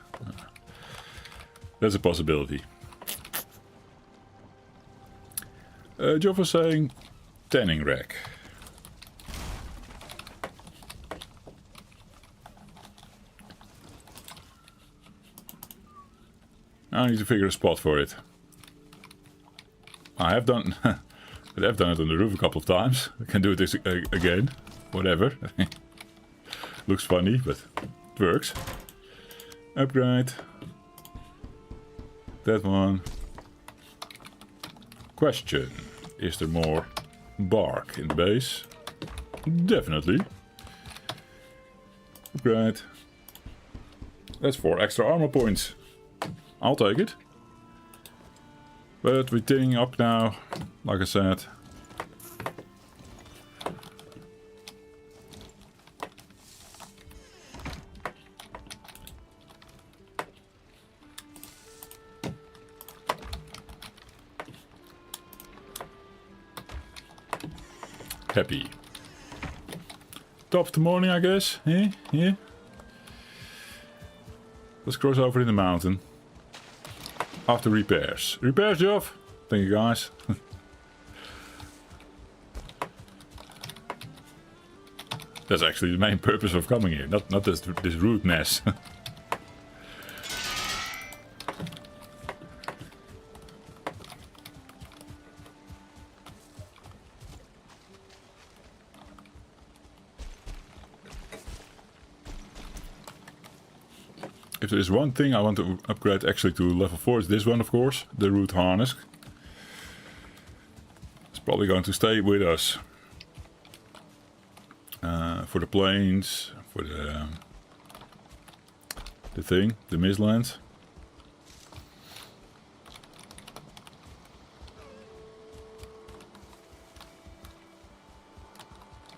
That's a possibility. Joff was saying tanning rack. I need to figure a spot for it. I have done... But I've done it on the roof a couple of times. I can do it again. Whatever. Looks funny, but it works. Upgrade. That one. Question. Is there more bark in the base? Definitely. Upgrade. That's 4 extra armor points. I'll take it. But we're tearing up now, like I said. Happy. Top of the morning, I guess. Yeah. Let's cross over in the mountain. After repairs. Repairs, Geoff. Thank you, guys. That's actually the main purpose of coming here. Not this rude mess. If there is one thing I want to upgrade actually to level 4, it's this one, of course, the root harness. It's probably going to stay with us for the plains, for the mistlands.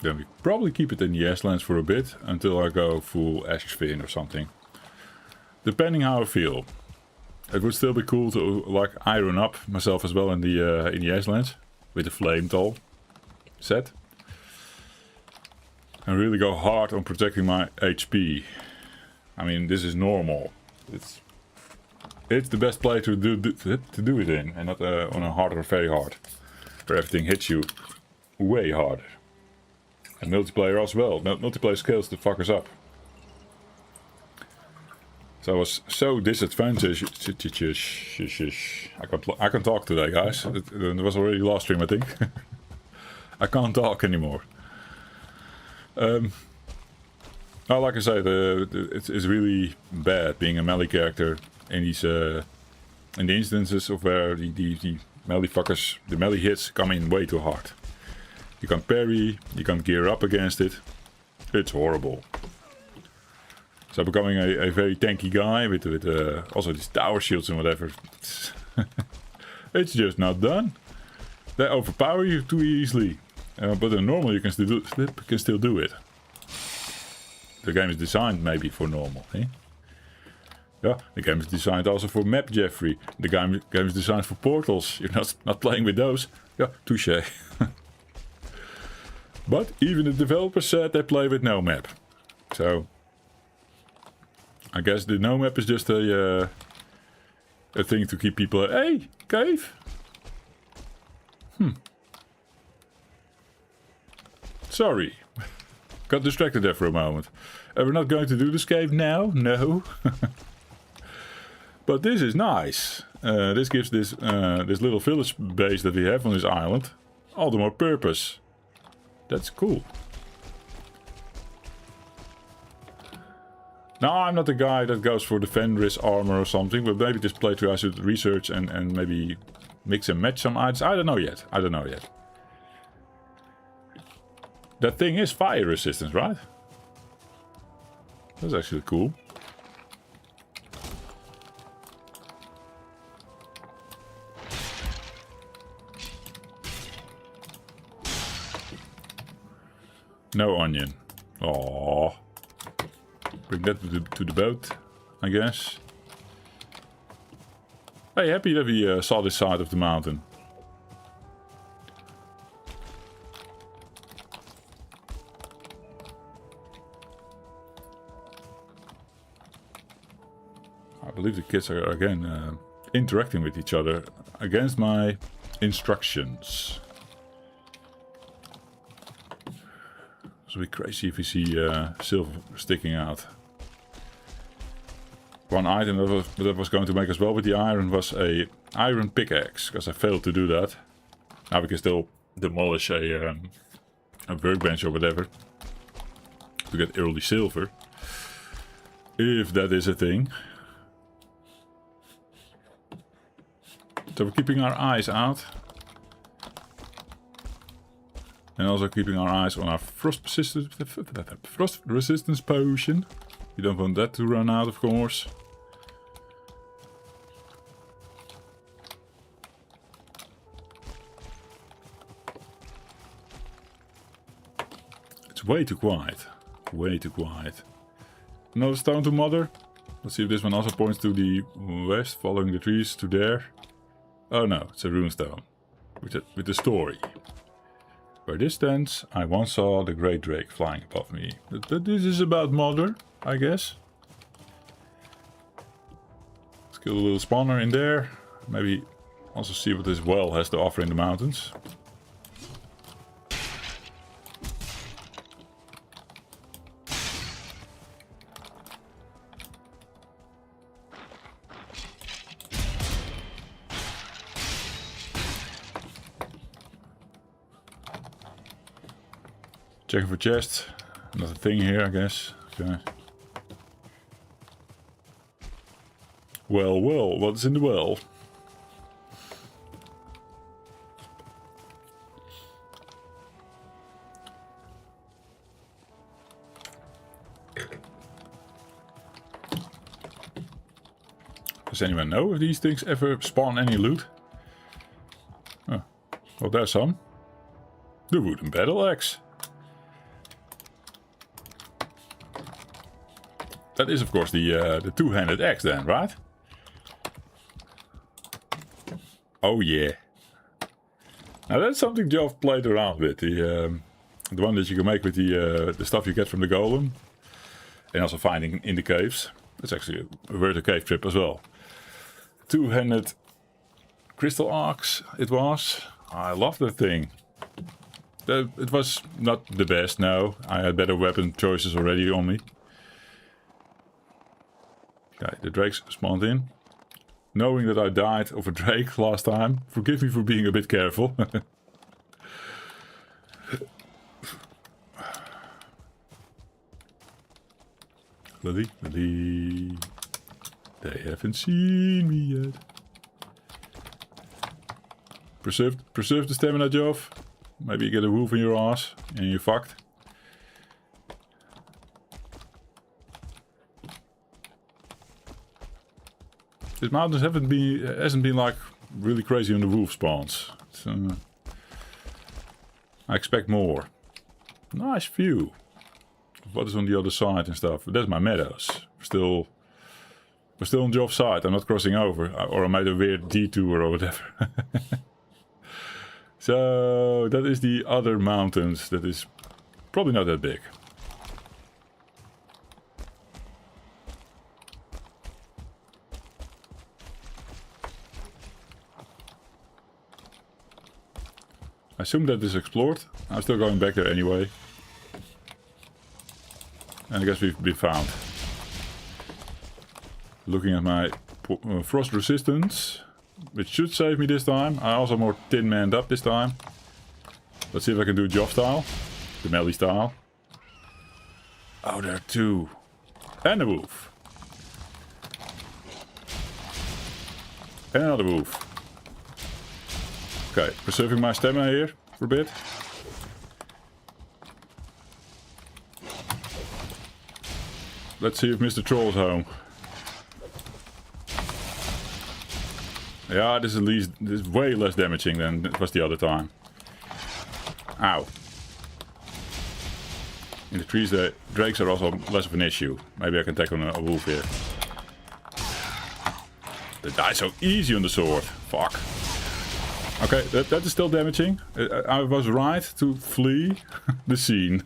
Then we probably keep it in the ashlands for a bit until I go full ashfin or something. Depending how I feel. It would still be cool to like iron up myself as well in the ashlands with the flame toll set. And really go hard on protecting my HP. I mean, this is normal. It's the best play to do it in, and not on a hard or very hard, where everything hits you way harder. And multiplayer as well. Multiplayer scales the fuckers up. So I was so disadvantaged. I can talk today, guys. It was already last stream, I think. I can't talk anymore. Like I said, it's really bad being a melee character in these in the instances of where the melee fuckers, the melee hits come in way too hard. You can't parry, you can't gear up against it. It's horrible. So becoming a very tanky guy with also these tower shields and whatever. It's just not done. They overpower you too easily. But in normal you can still do it. The game is designed maybe for normal, eh? Yeah, the game is designed also for map Jeffrey. The game is designed for portals. You're not playing with those. Yeah, touche. But even the developers said they play with no map. So I guess the no map is just a thing to keep people. Hey, cave. Sorry. Got distracted there for a moment. We're not going to do this cave now. No. But this is nice. This gives this little village base that we have on this island all the more purpose. That's cool. Now, I'm not the guy that goes for the Fenris armor or something, but maybe this playthrough I should research and maybe mix and match some items. I don't know yet. That thing is fire resistance, right? That's actually cool. No onion. Aww. Bring that to the boat, I guess. Hey, happy that we saw this side of the mountain. I believe the kids are again interacting with each other against my instructions. It's a bit crazy if you see silver sticking out. One item that was going to make us well with the iron was a iron pickaxe, because I failed to do that. Now we can still demolish a workbench or whatever to get early silver, if that is a thing. So we're keeping our eyes out, and also keeping our eyes on our frost resistance potion. We don't want that to run out, of course. It's way too quiet. Way too quiet. Another stone to mother. Let's see if this one also points to the west, following the trees to there. Oh no, it's a runestone. With the story. Where this stands, I once saw the great drake flying above me. But this is about mother, I guess. Let's kill a little spawner in there. Maybe also see what this well has to offer in the mountains. Checking for chests. Another thing here, I guess. Okay. Well, what's in the well? Does anyone know if these things ever spawn any loot? Oh, well, there's some. The wooden battle axe. That is, of course, the two-handed axe then, right? Oh yeah. Now that's something Geoff played around with. The one that you can make with the stuff you get from the golem, and also finding in the caves. That's actually worth a cave trip as well. Two-handed crystal axe it was. I love that thing. It was not the best. No, I had better weapon choices already on me. Okay, the drakes spawned in. Knowing that I died of a drake last time, forgive me for being a bit careful. Lily, they haven't seen me yet. Preserve the stamina, Geoff. Maybe you get a wolf in your ass and you're fucked. This mountains hasn't been like really crazy on the wolf spawns. I expect more. Nice view. What is on the other side and stuff. That's my meadows. We're still on Geoff's side. I'm not crossing over, or I made a weird detour or whatever. So that is the other mountains. That is probably not that big. I assume that is explored. I'm still going back there anyway. And I guess we've been found. Looking at my frost resistance, which should save me this time. I also more tin manned up this time. Let's see if I can do Geoff style. The melee style. Oh, there are two. And a wolf. And another wolf. Okay, preserving my stamina here for a bit. Let's see if Mr. Troll is home. Yeah, this is way less damaging than it was the other time. Ow. In the trees, the drakes are also less of an issue. Maybe I can take on a wolf here. They die so easy on the sword. Fuck. Okay, that is still damaging. I was right to flee the scene.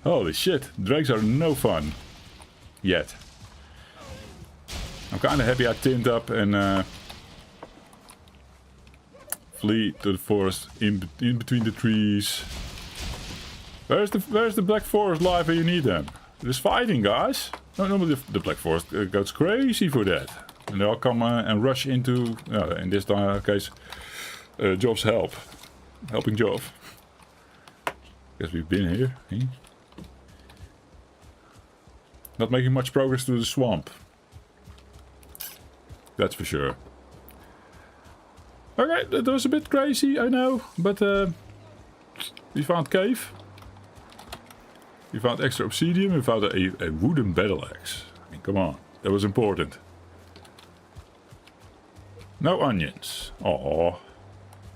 Holy shit, drakes are no fun. Yet. I'm kinda happy I tinned up and flee to the forest in between the trees. Where's the Black Forest life where you need them? There's fighting, guys. No, normally the Black Forest goes crazy for that. And they all come and rush into, in this case, Job's help. Helping Job. Guess we've been here. Eh? Not making much progress through the swamp. That's for sure. Okay, that was a bit crazy, I know. But we found cave. We found extra obsidian. We found a wooden battle axe. I mean, come on. That was important. No onions. Aww.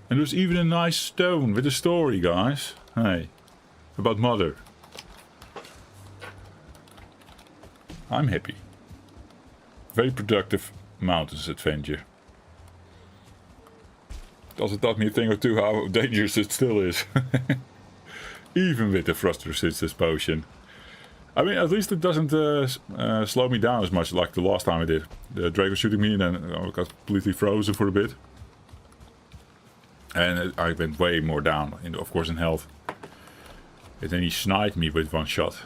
And there's even a nice stone with a story, guys. Hey. About mother. I'm happy. Very productive mountains adventure. It also taught me a thing or two how dangerous it still is. Even with the frost resistance potion. I mean, at least it doesn't slow me down as much like the last time I did. The Drake was shooting me and then I got completely frozen for a bit. And I went way more down, of course, in health. And then he sniped me with one shot.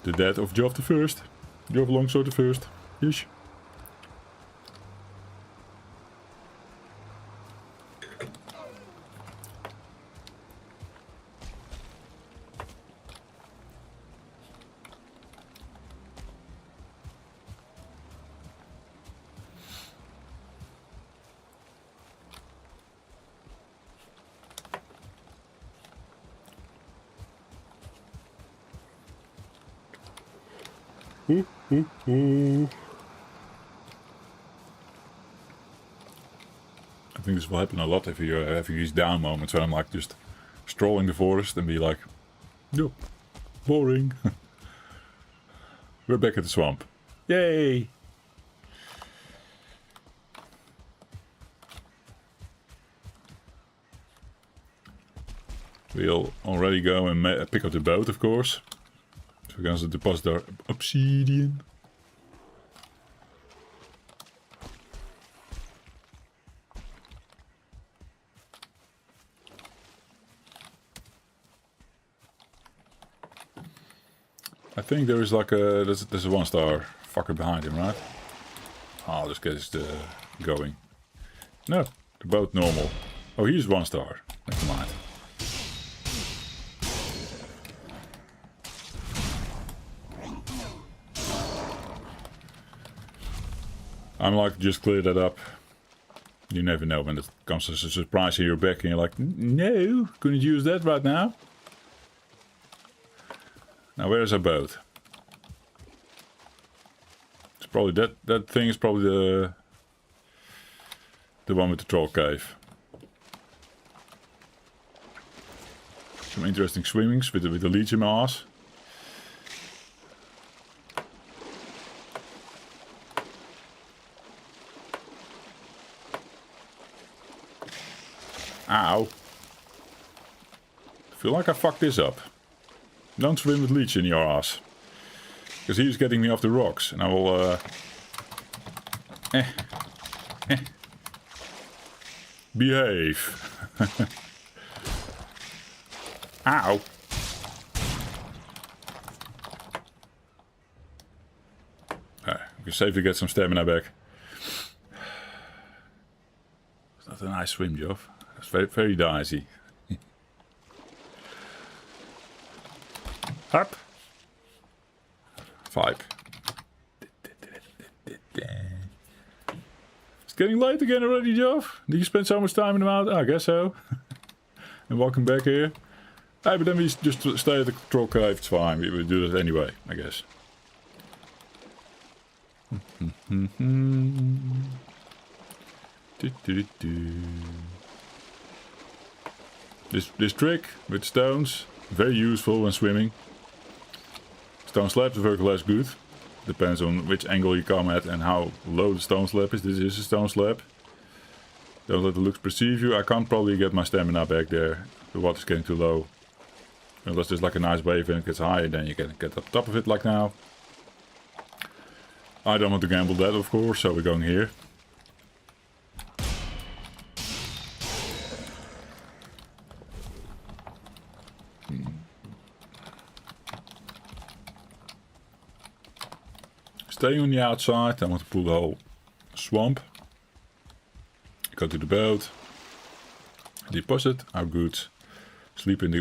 The death of Job the First. Job Longsword the First. Yes. I think this will happen a lot if you're having these down moments when I'm like just strolling the forest and be like, yo, boring. We're back at the swamp. Yay! We'll already go and pick up the boat, of course. So we're going to deposit our obsidian. I think there is like a... There's a one-star fucker behind him, right? Oh, this guy's going. No, the boat normal. Oh, he's one star. Never mind. I'm like, just clear that up. You never know when it comes as a surprise in your back and you're like, no, couldn't use that right now. Now where is our boat? It's probably that thing is probably the one with the troll cave. Some interesting swimmings with the leech in my ass. Ow. I feel like I fucked this up. Don't swim with leech in your ass. Because he's getting me off the rocks. And I will... Behave. Ow. We can safely get some stamina back. It's not a nice swim job. It's very, very dicey. Up. 5. It's getting late again already, Joe. Did you spend so much time in the mountain? I guess so. And welcome back here. Hey, but then we just stay at the control cave. It's fine. We will do that anyway, I guess. This trick with stones, very useful when swimming. Stone slabs work less good. Depends on which angle you come at and how low the stone slab is. This is a stone slab. Don't let the looks perceive you. I can't probably get my stamina back there. The water's getting too low. Unless there's like a nice wave and it gets higher, then you can get up top of it like now. I don't want to gamble that, of course, so we're going here. stay on the outside. I want to pull the whole swamp. Go to the boat. Deposit our goods. Sleep in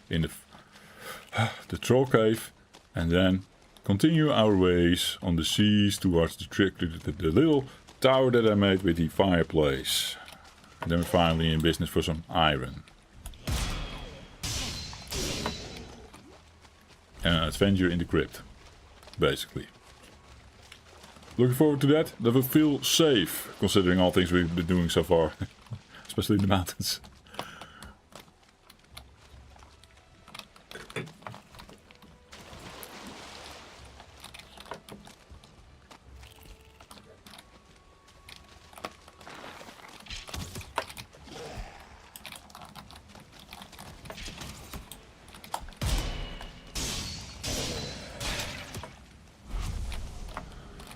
the troll cave. And then continue our ways on the seas towards the little tower that I made with the fireplace. And then we're finally in business for some iron. And an adventure in the crypt, basically. Looking forward to that. That will feel safe, considering all things we've been doing so far. Especially in the mountains.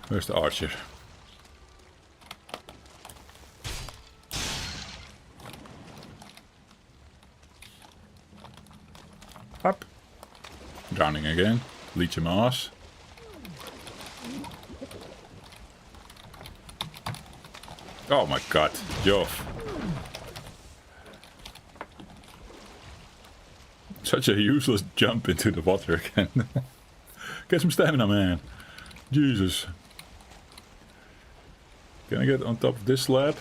Where's the archer? Up. Drowning again. Leech him ass. Oh my god, Joff. Such a useless jump into the water again. Get some stamina, man. Jesus. Can I get on top of this slab?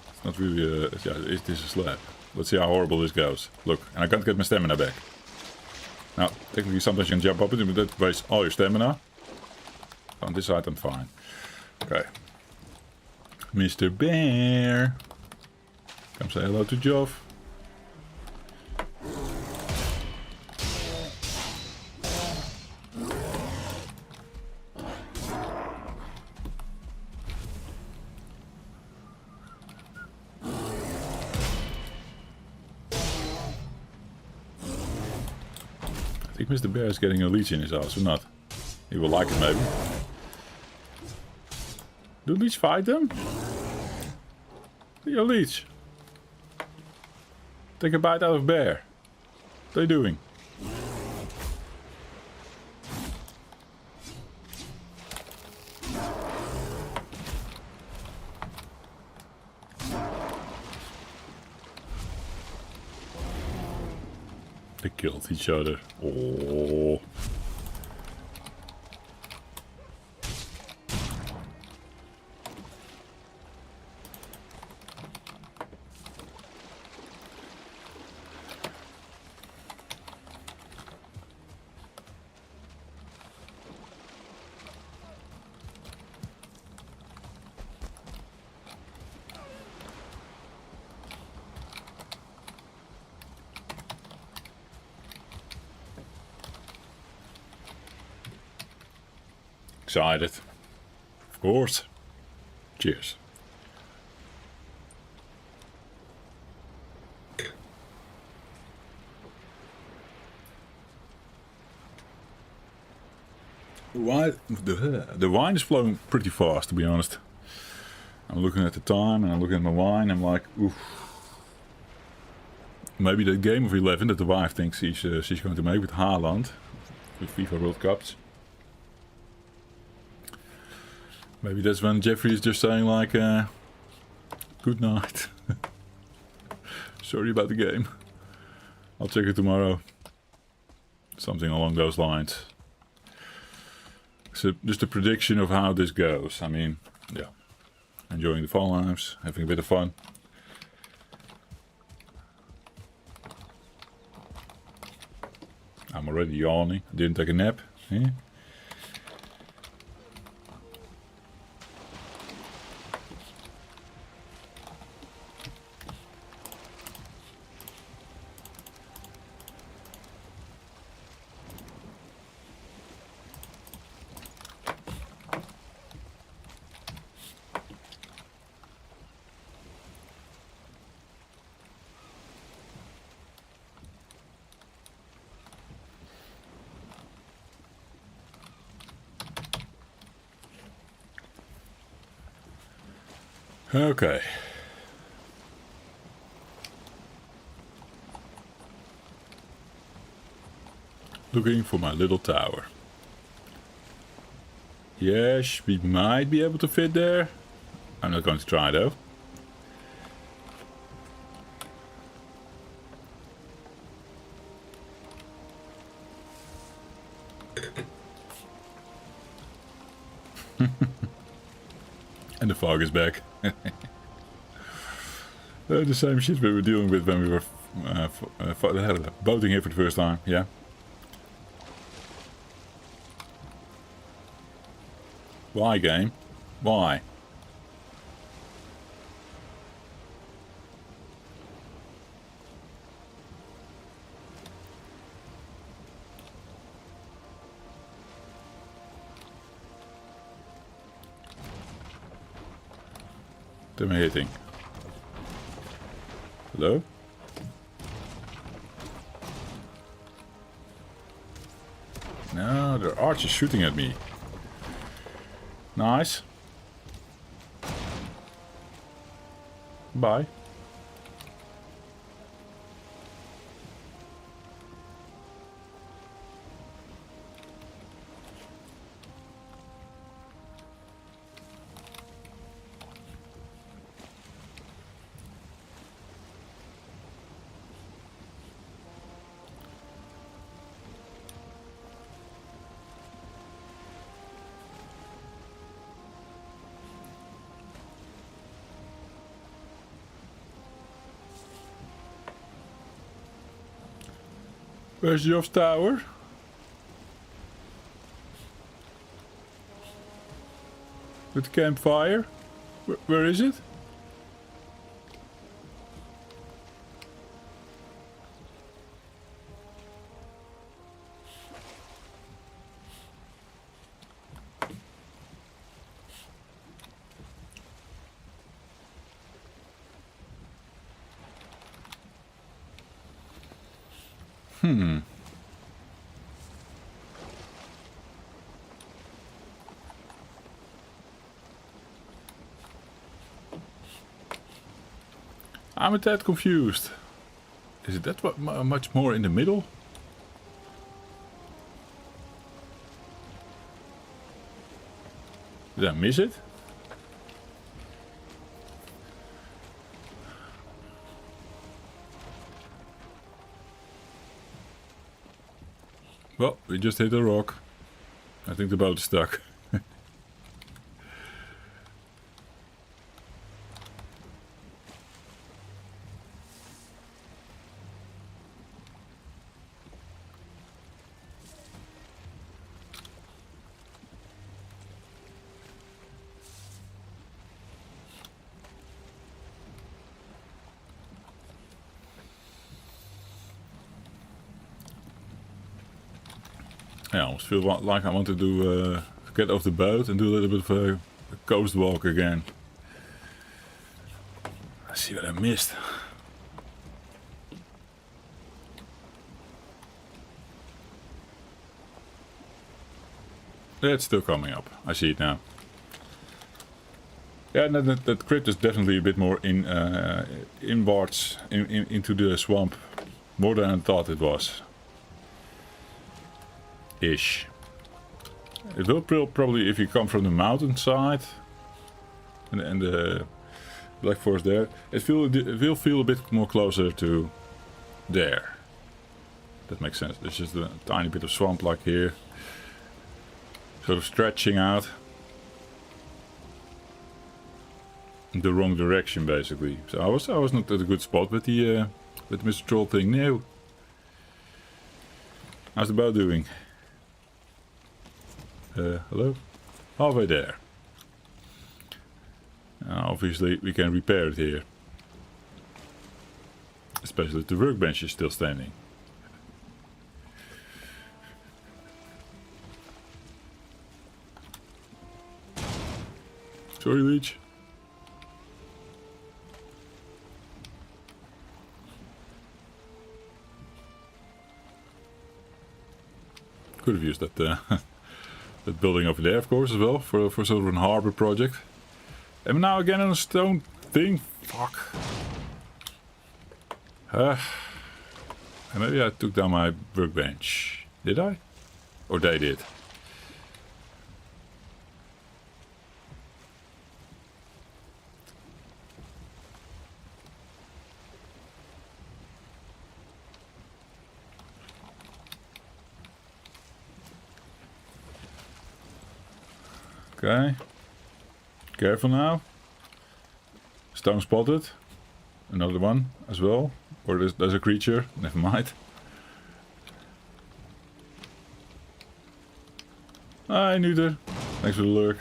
It's not really a... Yeah, it is a slab. Let's see how horrible this goes. Look, and I can't get my stamina back. Now, technically sometimes you can jump up it, but that wastes all your stamina. On this side I'm fine. Okay. Mr. Bear. Come say hello to Joff. I think Mr. Bear is getting a leech in his house, or not? He will like it, maybe. Do leech fight them? Yo, leech. Take a bite out of bear. What are you doing? They killed each other. Oh. Excited. Of course. Cheers. The wine is flowing pretty fast, to be honest. I'm looking at the time and I'm looking at my wine. I'm like, oof. Maybe that game of 11 that the wife thinks she's going to make with Haaland, with FIFA World Cups. Maybe that's when Jeffrey is just saying like, good night. Sorry about the game. I'll check it tomorrow. Something along those lines. So just a prediction of how this goes. I mean, yeah. Enjoying the Valheims, having a bit of fun. I'm already yawning. I didn't take a nap. Yeah. Okay. Looking for my little tower. Yes, we might be able to fit there. I'm not going to try though. And the fog is back. The same shit we were dealing with when we were boating here for the first time, yeah. Why, game? Why? What am I hitting? Hello? No, there are archers shooting at me. Nice. Bye. Where's your tower? With the campfire? Where is it? I'm a tad confused. Is it that much more in the middle? Did I miss it? Well, we just hit a rock. I think the boat is stuck. I almost feel like I want to do get off the boat and do a little bit of a coast walk again. Let's see what I missed. It's still coming up. I see it now. Yeah, that crypt is definitely a bit more inwards into the swamp, more than I thought it was. Ish. It will probably, if you come from the mountainside and the Black Forest there, it will feel a bit more closer to there. That makes sense. There's just a tiny bit of swamp like here, sort of stretching out in the wrong direction, basically. So I was not at a good spot with the Mr. Troll thing. No. How's the boat doing? Hello? Halfway there. Obviously we can repair it here. Especially if the workbench is still standing. Sorry, Leech. Could have used that that building over there, of course, as well, for sort of an harbor project. And now again on a stone thing. Fuck. And maybe I took down my workbench. Did I? Or they did? Okay. Careful now. Stone spotted. Another one as well. Or there's a creature. Never mind. Hi, Neuter. Thanks for the lurk.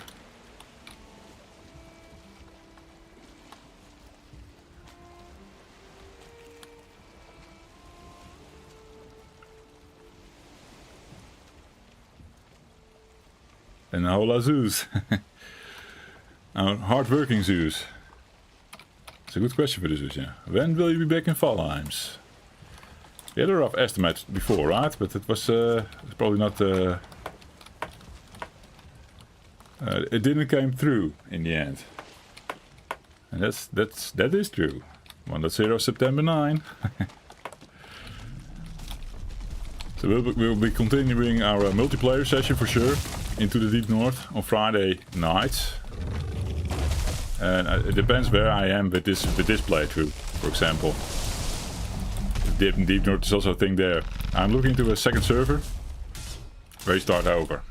And hola Zeus. Hard-working Zeus. It's a good question for the Zeus, yeah. When will you be back in Valheims? We had a rough estimate before, right? But it was probably not... it didn't come through in the end. And that is true. 1.0 September 9. So we'll be continuing our multiplayer session for sure. Into the Deep North on Friday nights. And it depends where I am with this playthrough, for example. Deep North is also a thing there. I'm looking to a second server where you start over.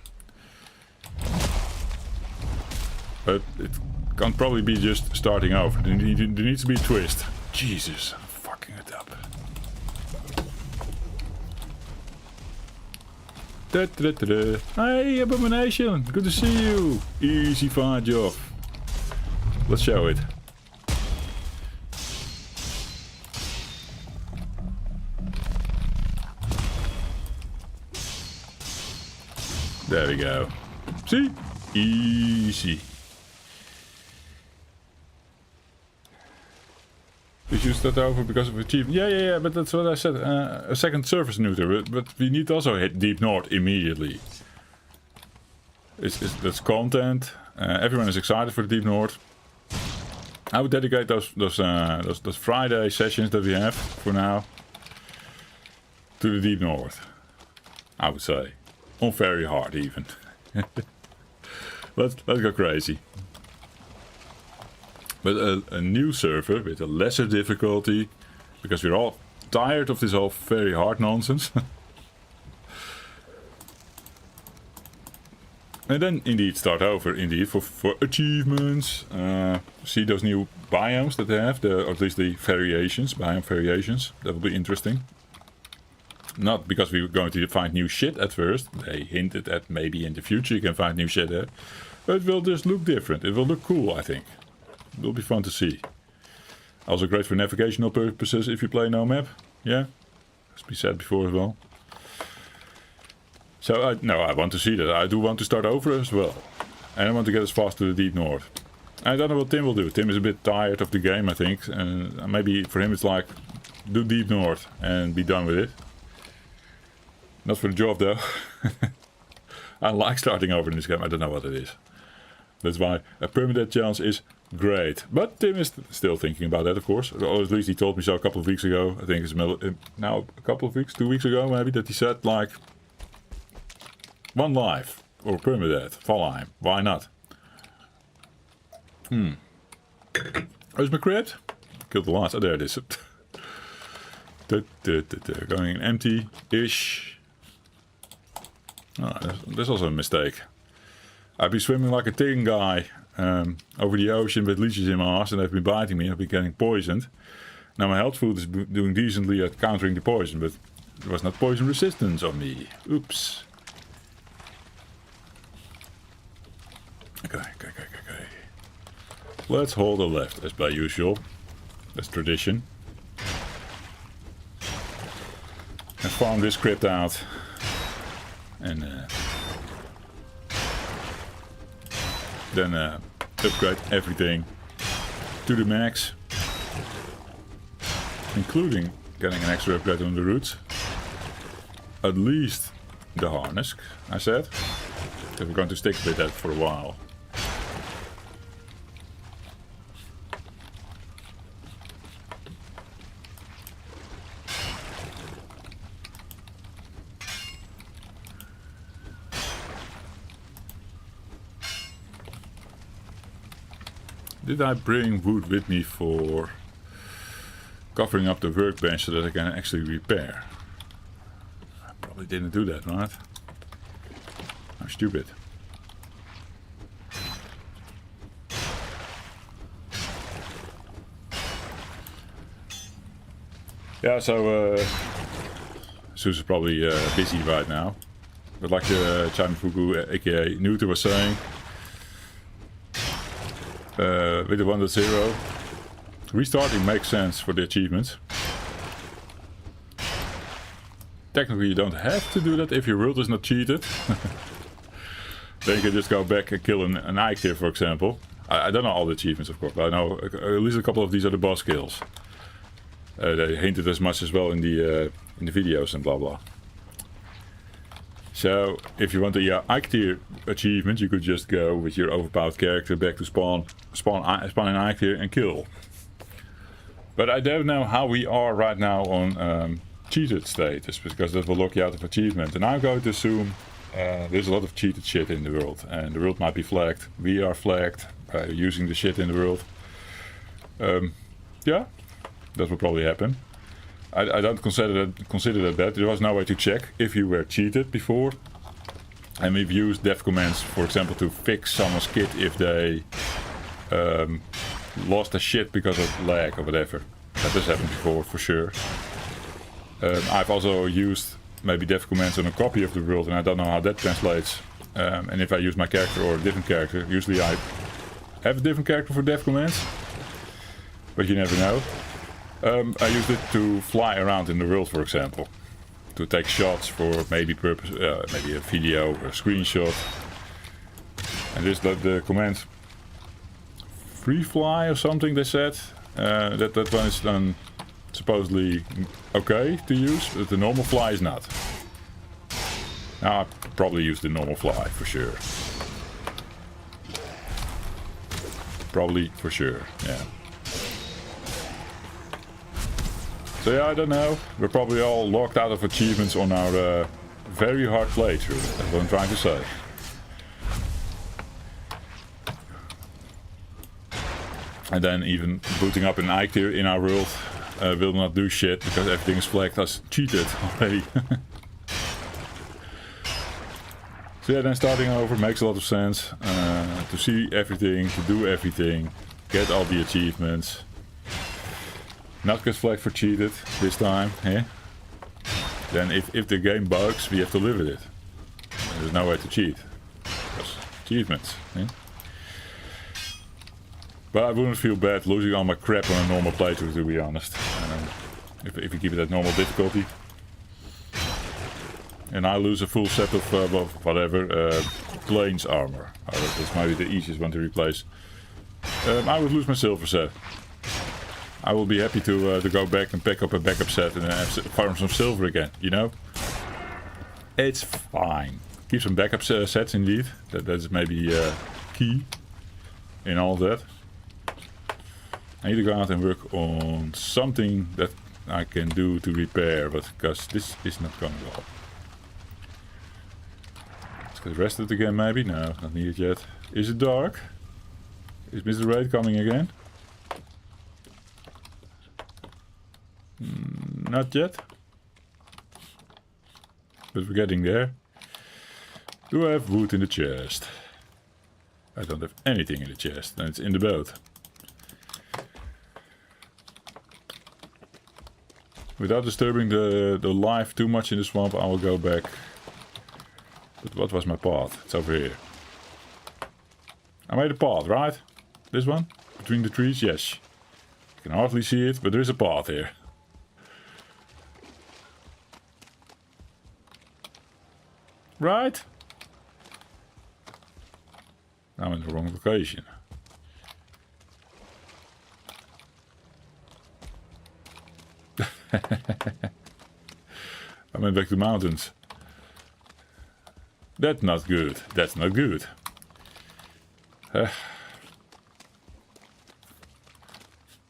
But it can't probably be just starting over. There needs to be a twist. Jesus, I'm fucking it up. Hey, Abomination! Good to see you! Easy fine job. Let's show it. There we go. See? Easy. We should start over because of achievement. Yeah, but that's what I said. A second service neuter, but we need to also hit Deep North immediately. That's content. Everyone is excited for the Deep North. I would dedicate those Friday sessions that we have for now to the Deep North. I would say, on very hard even. let's go crazy. But a new server with a lesser difficulty, because we're all tired of this whole very hard nonsense. And then indeed start over for achievements. See those new biomes that they have, or at least the variations, biome variations. That will be interesting. Not because we were going to find new shit at first. They hinted at maybe in the future you can find new shit there. But it will just look different. It will look cool, I think. It will be fun to see. Also great for navigational purposes if you play no map. Yeah, as we said before as well. So I want to see that. I do want to start over as well. And I want to get as fast to the Deep North. I don't know what Tim will do. Tim is a bit tired of the game, I think. And maybe for him it's like, do Deep North and be done with it. Not for the job though. I like starting over in this game. I don't know what it is. That's why a permadeath challenge is great. But Tim is still thinking about that, of course. Or at least he told me so a couple of weeks ago. I think it's now a couple of weeks, 2 weeks ago maybe, that he said like, one life, or permadeath, Valheim, why not? Where's my crypt? Killed the last, oh there it is. Going in empty-ish. Oh, there's also a mistake. I've been swimming like a tin guy over the ocean with leeches in my ass and they've been biting me and I've been getting poisoned. Now my health food is doing decently at countering the poison, but there was not poison resistance on me. Oops. Okay. Let's hold a left as by usual. That's tradition. And farm this crypt out. And then upgrade everything to the max. Including getting an extra upgrade on the roots. At least the harness, I said. That we're going to stick with that for a while. Did I bring wood with me for covering up the workbench so that I can actually repair? I probably didn't do that, right? I'm stupid. Yeah, so Zeus is probably busy right now. But like Chimifuku, aka Nuter, was saying, with the 1.0, restarting makes sense for the achievements. Technically you don't have to do that if your world is not cheated. Then you can just go back and kill an Ike here, for example. I don't know all the achievements, of course, but I know at least a couple of these are the boss kills. They hinted as much as well in the videos and blah blah. So if you want the Ike tier achievement, you could just go with your overpowered character back to spawn an Ike tier and kill. But I don't know how we are right now on cheated status, because that will lock you out of achievement. And I'm going to assume there's a lot of cheated shit in the world, and the world might be flagged. We are flagged by using the shit in the world. Yeah, that will probably happen. I don't consider that bad. There was no way to check if you were cheated before. And we've used dev commands, for example, to fix someone's kit if they lost their shit because of lag or whatever. That has happened before, for sure. I've also used maybe dev commands on a copy of the world, and I don't know how that translates. And if I use my character or a different character, usually I have a different character for dev commands, but you never know. I used it to fly around in the world, for example, to take shots for maybe purpose, maybe a video or a screenshot. And this the command free fly or something they said. That one is then supposedly okay to use, but the normal fly is not. Now I probably use the normal fly for sure. Probably for sure, yeah. So yeah, I don't know. We're probably all locked out of achievements on our very hard playthrough. That's what I'm trying to say. And then even booting up an Ike tier in our world will not do shit because everything is flagged as cheated already. So yeah, then starting over makes a lot of sense. To see everything, to do everything, get all the achievements. Not get flagged for cheated this time, eh? Then if the game bugs, we have to live with it. There's no way to cheat. Because achievements, eh? But I wouldn't feel bad losing all my crap on a normal playthrough, to be honest. If you keep it at normal difficulty. And I lose a full set of plains armor. That's maybe the easiest one to replace. I would lose my silver set. I will be happy to go back and pick up a backup set and farm some silver again, you know? It's fine. Keep some backup sets indeed. That's maybe key in all that. I need to go out and work on something that I can do to repair, but because this is not going well. Let's get rested again maybe? No, not needed yet. Is it dark? Is Mr. Raid coming again? Not yet. But we're getting there. Do I have wood in the chest? I don't have anything in the chest, and it's in the boat. Without disturbing the life too much in the swamp, I will go back. But what was my path? It's over here. I made a path, right? This one? Between the trees? Yes. You can hardly see it, but there is a path here. Right? I'm in the wrong location. I went back to the mountains. That's not good. That's not good.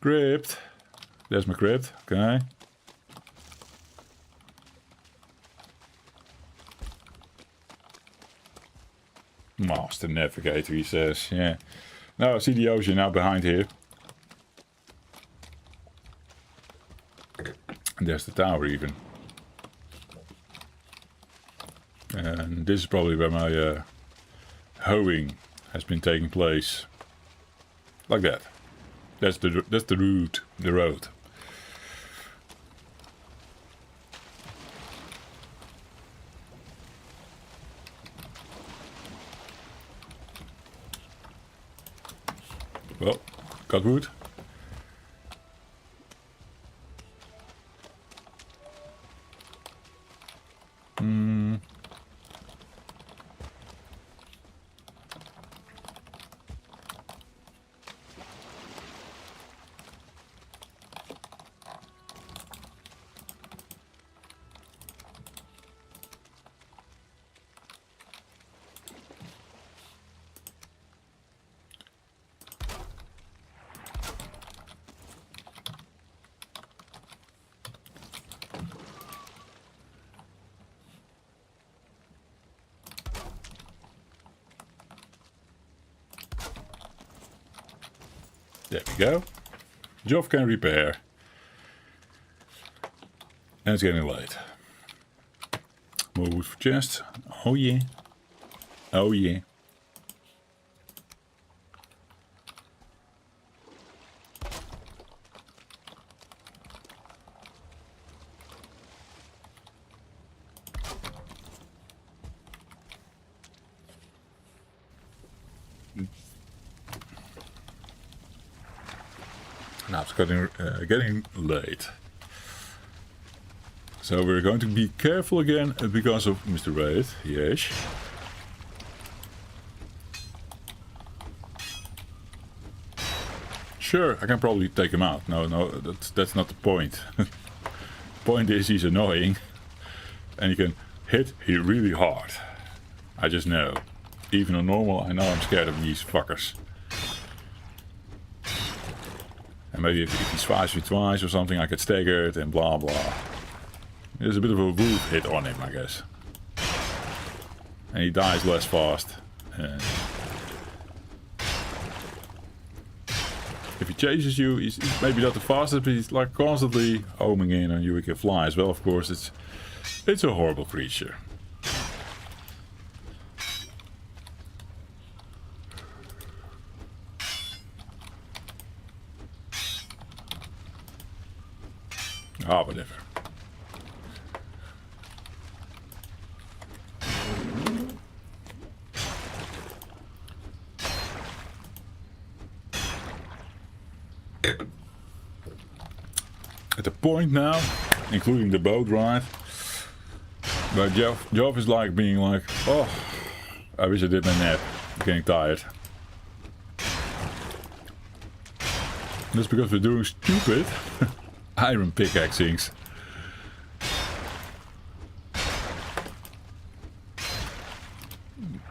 Crypt. There's my crypt. Okay. Master Navigator, he says. Yeah. Now I see the ocean now behind here. And there's the tower even. And this is probably where my hoeing has been taking place. Like that. That's the route, the road. Well, got wood. There we go. Job can repair. And it's getting late. More wood for chest. Oh yeah. Oh yeah. Now it's getting late. So we're going to be careful again because of Mr. Raid. Yes. Sure, I can probably take him out. No, that's not the point. The point is he's annoying. And you can hit him really hard. I just know. Even on normal, I know I'm scared of these fuckers. And maybe if he swipes me twice or something, I get staggered and blah blah. There's a bit of a wolf hit on him, I guess. And he dies less fast. If he chases you, he's maybe not the fastest, but he's like constantly homing in on you. He can fly as well, of course. It's a horrible creature. Ah, whatever. At the point now, including the boat ride, where Geoff is like being like, oh, I wish I did my nap. I'm getting tired. That's because we're doing stupid iron pickaxings.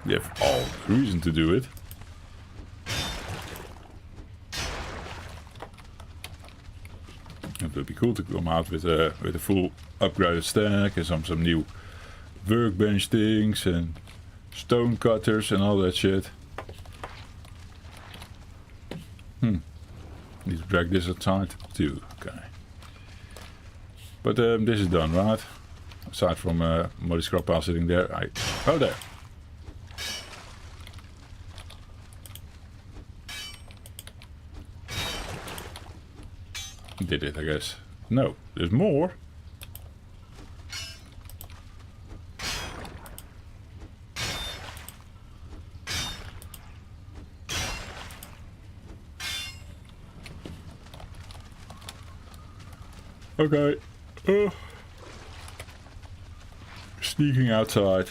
You have all reason to do it. It would be cool to come out with a full upgraded stack and some new workbench things and stone cutters and all that shit. Need to drag this outside too. Okay. But this is done, right? Aside from Muddy Scrap Pile sitting there, oh, there. Did it, I guess. No, there's more. Okay. Sneaking outside.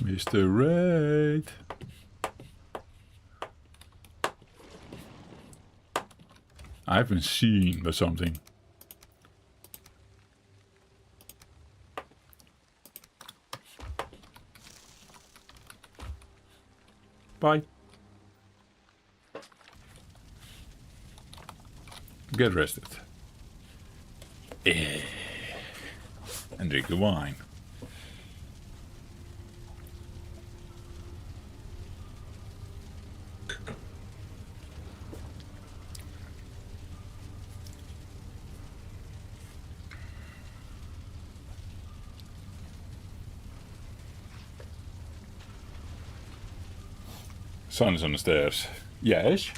Mr. Raid. I've been seen by something. Bye. Get rested. And drink the wine. Sun is on the stairs. Yes.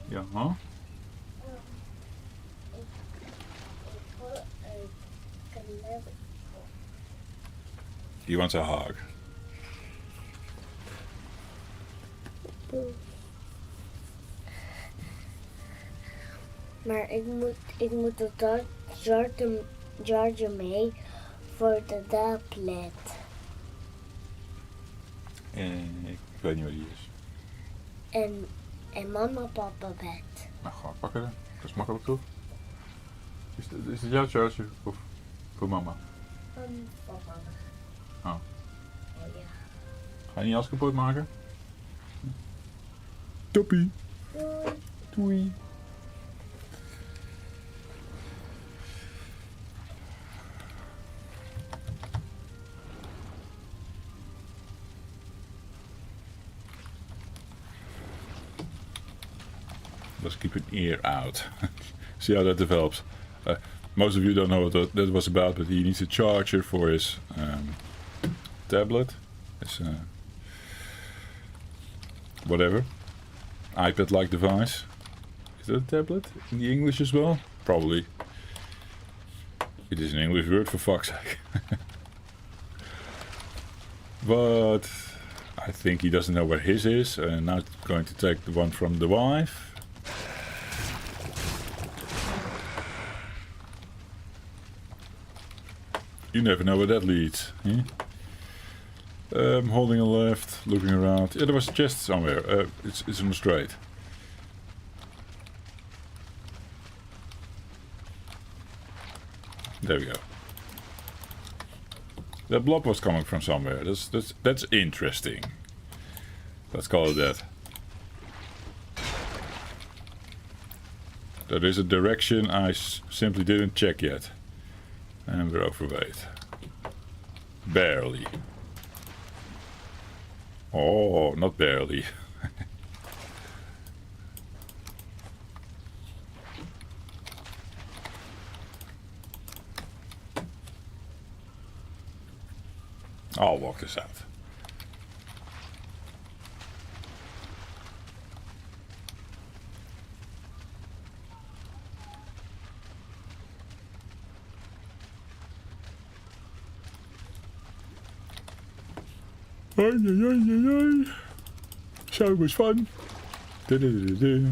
Yeah. Huh? He wants a hug. Maar ik moet de charger mee voor de tablet. Ik weet niet waar die is. En mama papa bed. Nou, ga pakken dan. Dat is makkelijk toch? Is het jouw charger of voor mama? Voor mama. Oh. Oh ja. Ga je niet alles kapot maken? Toppie. Doei. Doei. Let's keep an ear out. See how that develops. Most of you don't know what that was about, but he needs a charger for his tablet. His whatever. iPad-like device. Is that a tablet in the English as well? Probably. It is an English word, for fuck's sake. But I think he doesn't know where his is, and now going to take the one from the wife. You never know where that leads. Eh? Holding a left, looking around. Yeah, there was a chest somewhere. It's on the straight. There we go. That blob was coming from somewhere. That's interesting. Let's call it that. There is a direction I simply didn't check yet. And we're overweight. Barely. Oh, not barely. I'll walk this out. Ay, ay, ay, ay, ay. So much fun. Da, da, da, da.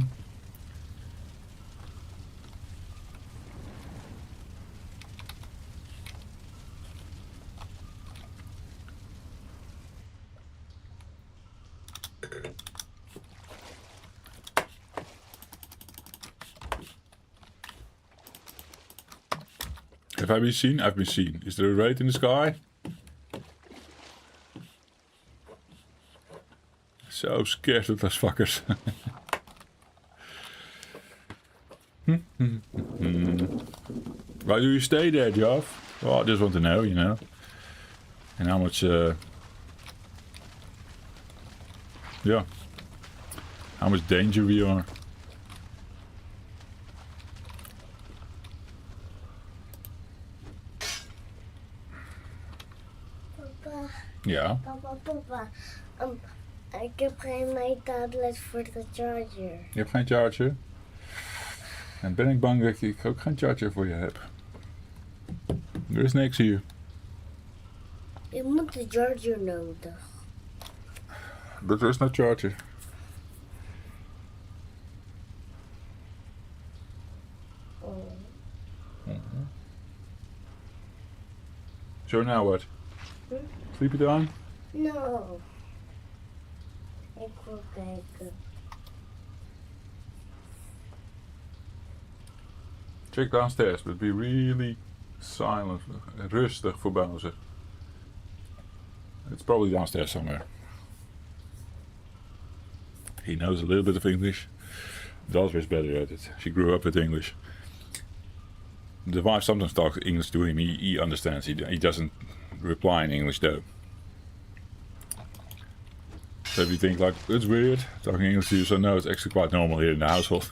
Have I been seen? I've been seen. Is there a raid in the sky? So scared of those fuckers. Why do you stay there, Geoff? Well, I just want to know, you know. And how much, yeah. How much danger we are. Papa. Ja. Papa. Ik heb geen tablet voor de charger. Je hebt geen charger? En ben ik bang dat ik ook geen charger voor je heb. Er is niks hier. Je moet de charger nodig. But there is no charger. Oh. So now what? Sleep it on? No. Ik wil kijken. Check downstairs, but be really silent. Rustig voor Bowser. It's probably downstairs somewhere. He knows a little bit of English. Daughter is better at it. She grew up with English. The wife sometimes talks English to him. He understands. He doesn't reply in English though. So if you think like, it's weird talking English to you, so no, it's actually quite normal here in the household.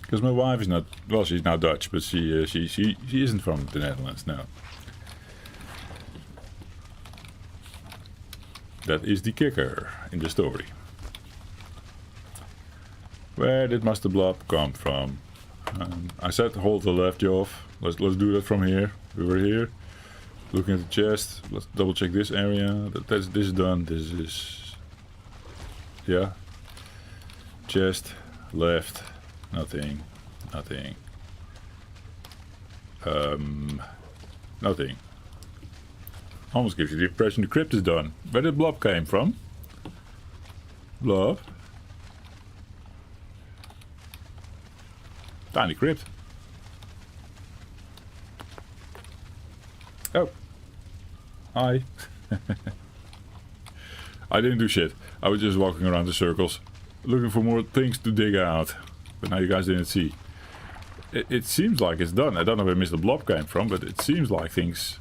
Because my wife is not, well, she's now Dutch, but she isn't from the Netherlands, no. That is the kicker in the story. Where did Master Blob come from? I said hold the left, Jov. Let's do that from here. We were here, looking at the chest. Let's double check this area. This is done. This is, yeah. Chest, left, nothing, nothing. Nothing. Almost gives you the impression the crypt is done. Where did Blob came from? Blob? Tiny crypt. Oh. Hi. I didn't do shit. I was just walking around the circles, looking for more things to dig out. But now you guys didn't see. It seems like it's done. I don't know where Mr. Blob came from, but it seems like things,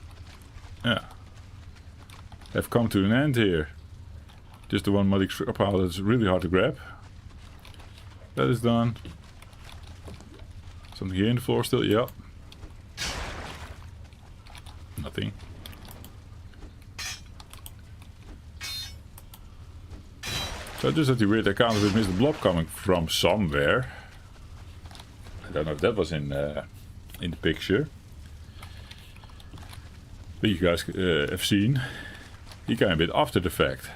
yeah, have come to an end here. Just the one muddy scrap pile that's really hard to grab. That is done. Something here in the floor still? Yeah. Nothing. So I just had the weird encounter with Mr. Blob coming from somewhere. I don't know if that was in the picture. But you guys have seen. He came a bit after the fact.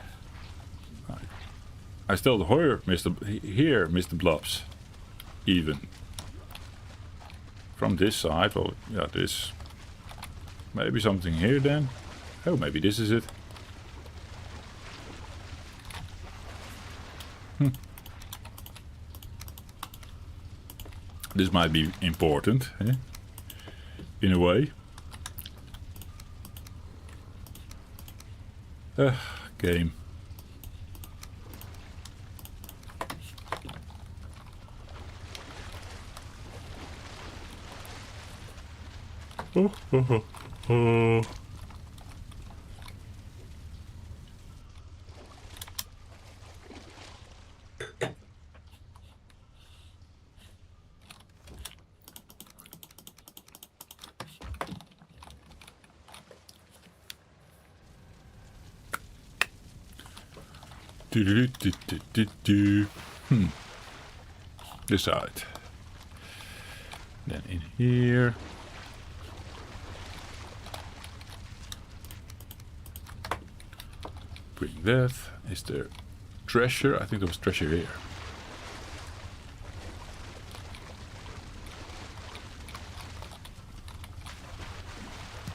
I still hear Mr. Blobs. Even. From this side, well, yeah, this. Maybe something here then. Oh, maybe this is it. This might be important, eh? In a way. Game. Oh. This side. Then in here. Bring that. Is there treasure? I think there was treasure here.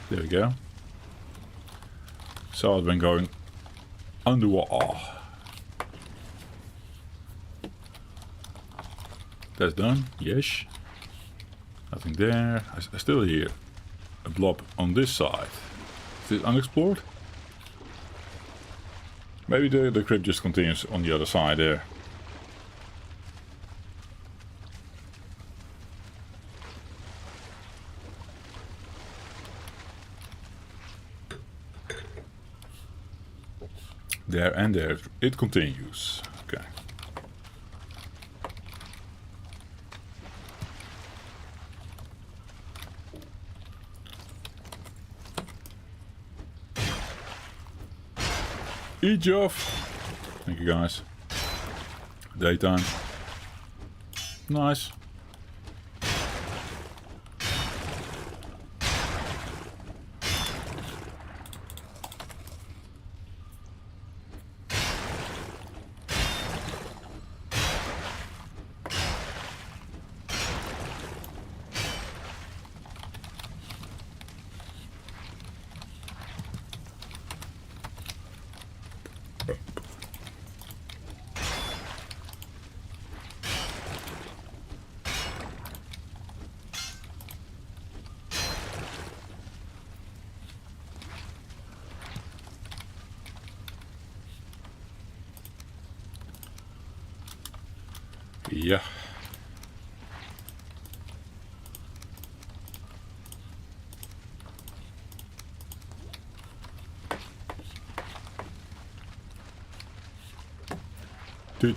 There we go. Saw it when going underwater. That's done. Yes. Nothing there. I still hear a blob on this side. Is this unexplored? Maybe the crypt just continues on the other side there. There and there. It continues. Okay. Eat you off. Thank you guys. Daytime. Nice. Ja. Do.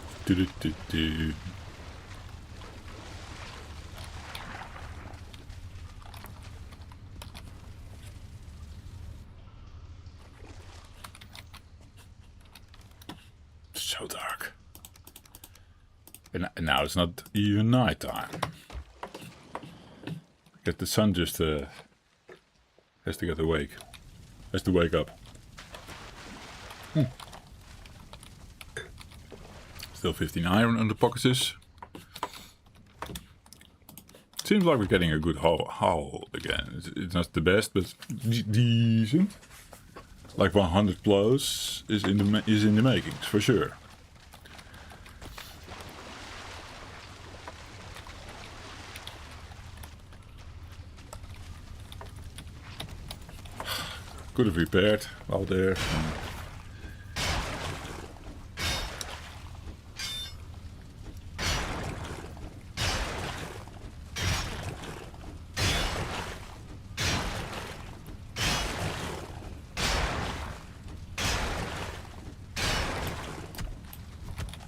So dark. And now it's not even nighttime. That the sun just has to get awake. Has to wake up. Still 15 iron on the pockets. Seems like we're getting a good haul again. It's not the best, but decent. Like 100 plus is in the makings for sure. Could have repaired out there.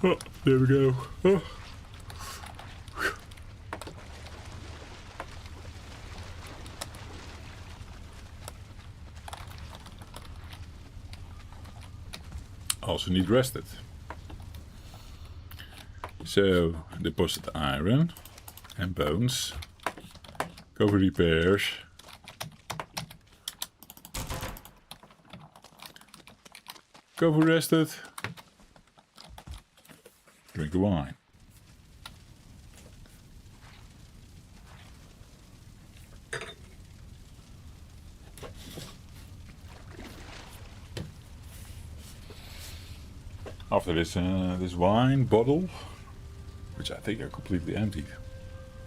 Oh, there we go. Oh. Also need rested. So deposit iron and bones. Go for repairs. Go for rested. Drink the wine. After this wine bottle, which I think I completely emptied,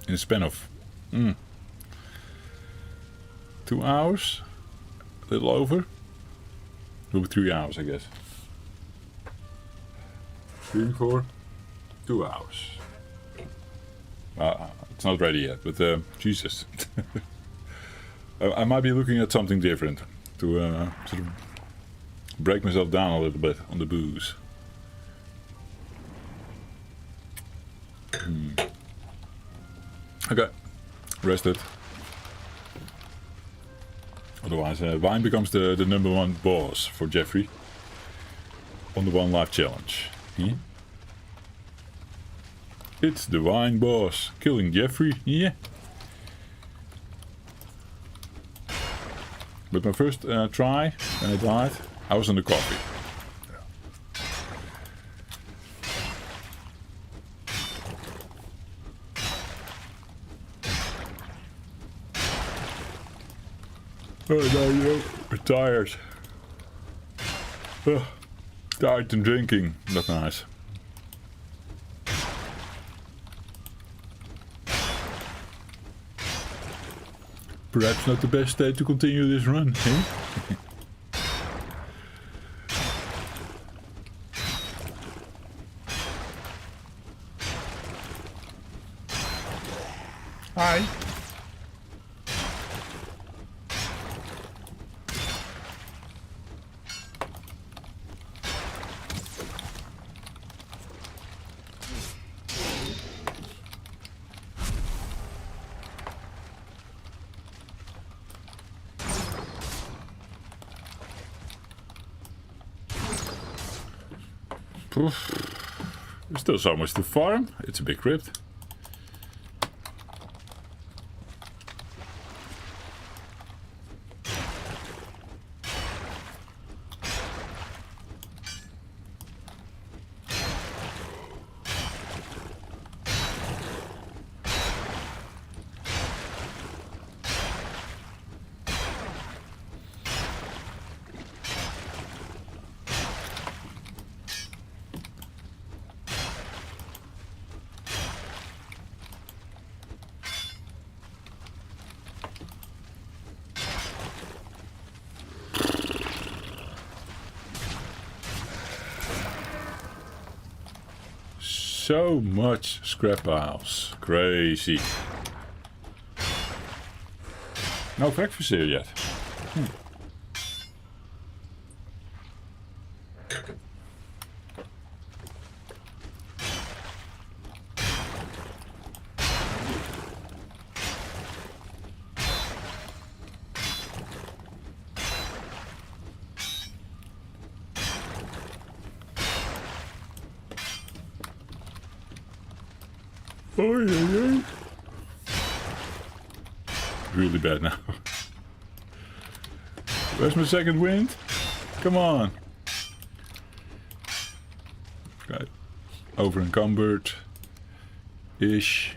in a span of 2 hours, a little over, 3 hours I guess. 3, 4, 2 hours. It's not ready yet, but Jesus. I might be looking at something different to sort of break myself down a little bit on the booze. Okay, rested. Otherwise, wine becomes the number 1 boss for Jeffrey on the One Life Challenge. It's the wine boss killing Jeffrey, yeah. But my first try, when I died, I was on the coffee. Oh, no, you know, we're tired. Tired and drinking, not nice. Perhaps not the best day to continue this run, eh? Hi. There's still so much to farm. It's a big crypt. So much scrap piles. Crazy. No breakfast here yet. Oh, yeah, yeah. really bad now. Where's my second wind? Come on. Right. Over encumbered. Ish.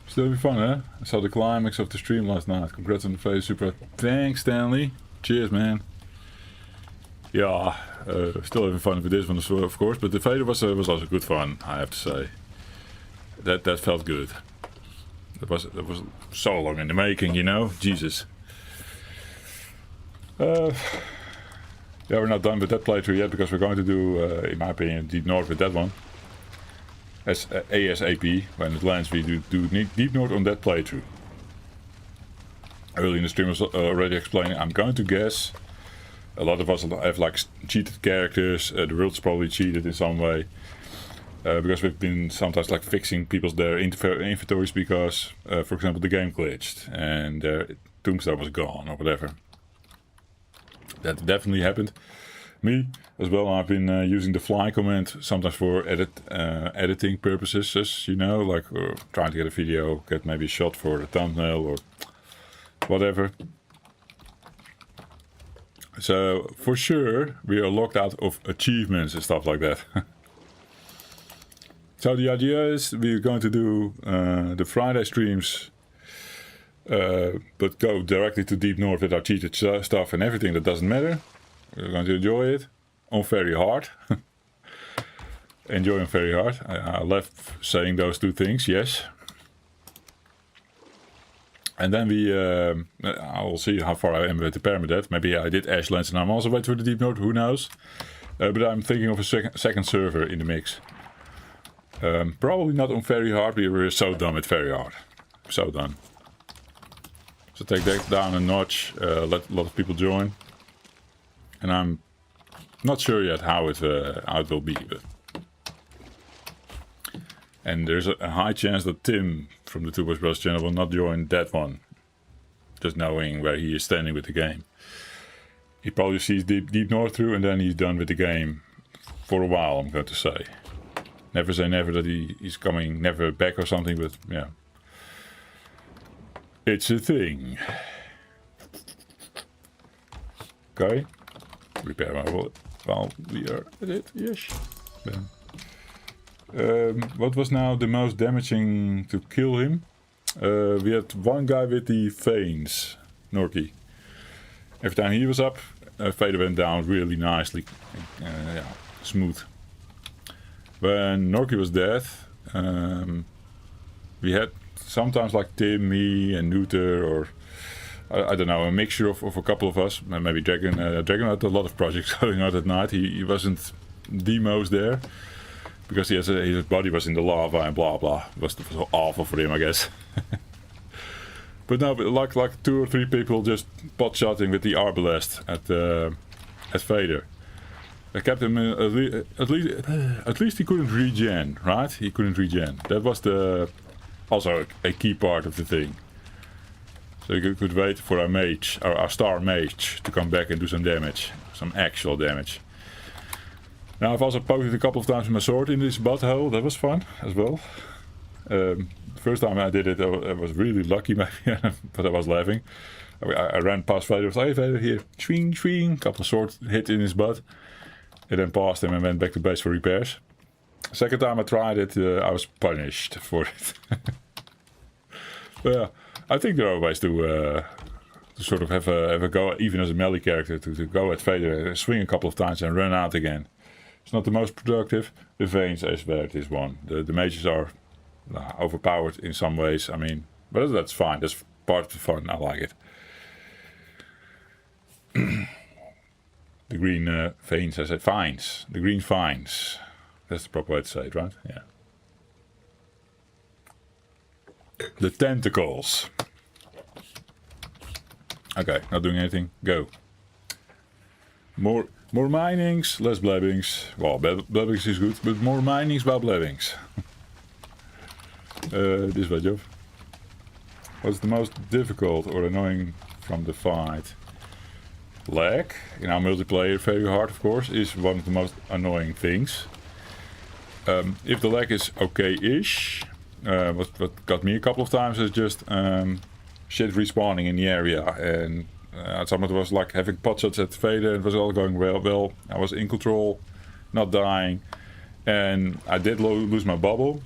Still be fun, huh? I saw the climax of the stream last night. Congrats on the phase, super. Thanks, Stanley. Cheers, man. Yeah, still having fun with this one, of course. But the fader was also good fun, I have to say. That felt good. That was so long in the making, you know. Jesus. Yeah, we're not done with that playthrough yet because we're going to do, in my opinion, Deep North with that one. As ASAP, when it lands, we do Deep North on that playthrough. Early in the stream was already explaining. I'm going to guess a lot of us have like cheated characters. The world's probably cheated in some way because we've been sometimes like fixing people's their inventories because, for example, the game glitched and their tombstone was gone or whatever. That definitely happened. Me as well, I've been using the fly command sometimes for editing purposes, you know, like trying to get a video, get maybe a shot for the thumbnail or whatever. So for sure we are locked out of achievements and stuff like that. So the idea is we're going to do the Friday streams, but go directly to Deep North with our cheated stuff and everything that doesn't matter. We're going to enjoy it on very hard. Enjoy on very hard. I left saying those two things, yes. And then I will see how far I am with the permadeath. Maybe I did Ashlands and I'm also waiting for the Deep North, who knows. But I'm thinking of a second server in the mix. Probably not on very hard, we're so done with very hard. So done. So take that down a notch, let a lot of people join. And I'm not sure yet how it will be. But and there's a high chance that Tim from the Two Boys Bros channel will not join that one. Just knowing where he is standing with the game. He probably sees Deep North through and then he's done with the game for a while, I'm going to say. Never say never that he's coming never back or something, but yeah. It's a thing. Okay. Repair my wallet while we are at it, yes. What was now the most damaging to kill him? We had one guy with the veins, Norky. Every time he was up, Fader went down really nicely, yeah, smooth. When Norky was dead, we had sometimes like Tim, me and Nuter, or I don't know, a mixture of a couple of us. Maybe Dragon. Dragon had a lot of projects going on at night. He wasn't the most there because his body was in the lava and blah blah. It was awful for him, I guess. But now, like 2 or 3 people just pot shotting with the arbalest at Vader. I kept him at least he couldn't regen, right? He couldn't regen. That was also a key part of the thing. So you could wait for our mage, our star mage, to come back and do some damage, some actual damage. Now I've also poked it a couple of times with my sword in this butthole. That was fun as well. The first time I did it, I was really lucky, maybe, but I was laughing. I ran past Vader, was like, hey Vader, here, swing, swing, couple of sword hit in his butt. It then passed him and went back to base for repairs. Second time I tried it, I was punished for it. But yeah, I think there are ways to sort of have a go, even as a melee character, to go at Vader, swing a couple of times and run out again. It's not the most productive. The veins is where it is one. The mages are overpowered in some ways. I mean, but that's fine. That's part of the fun. I like it. The green veins, I said vines. The green vines. That's the proper way to say it, right? Yeah. The tentacles. Okay, not doing anything. Go. More minings, less blabbings. Well, blabbings is good, but more minings, well blabbings. This way, Joe. What's the most difficult or annoying from the fight? Lag, in our multiplayer very hard of course, is one of the most annoying things. If the lag is okay-ish, what got me a couple of times is just shit respawning in the area, and someone was like having pot shots at Vader, it was all going well, I was in control, not dying, and I did lose my bubble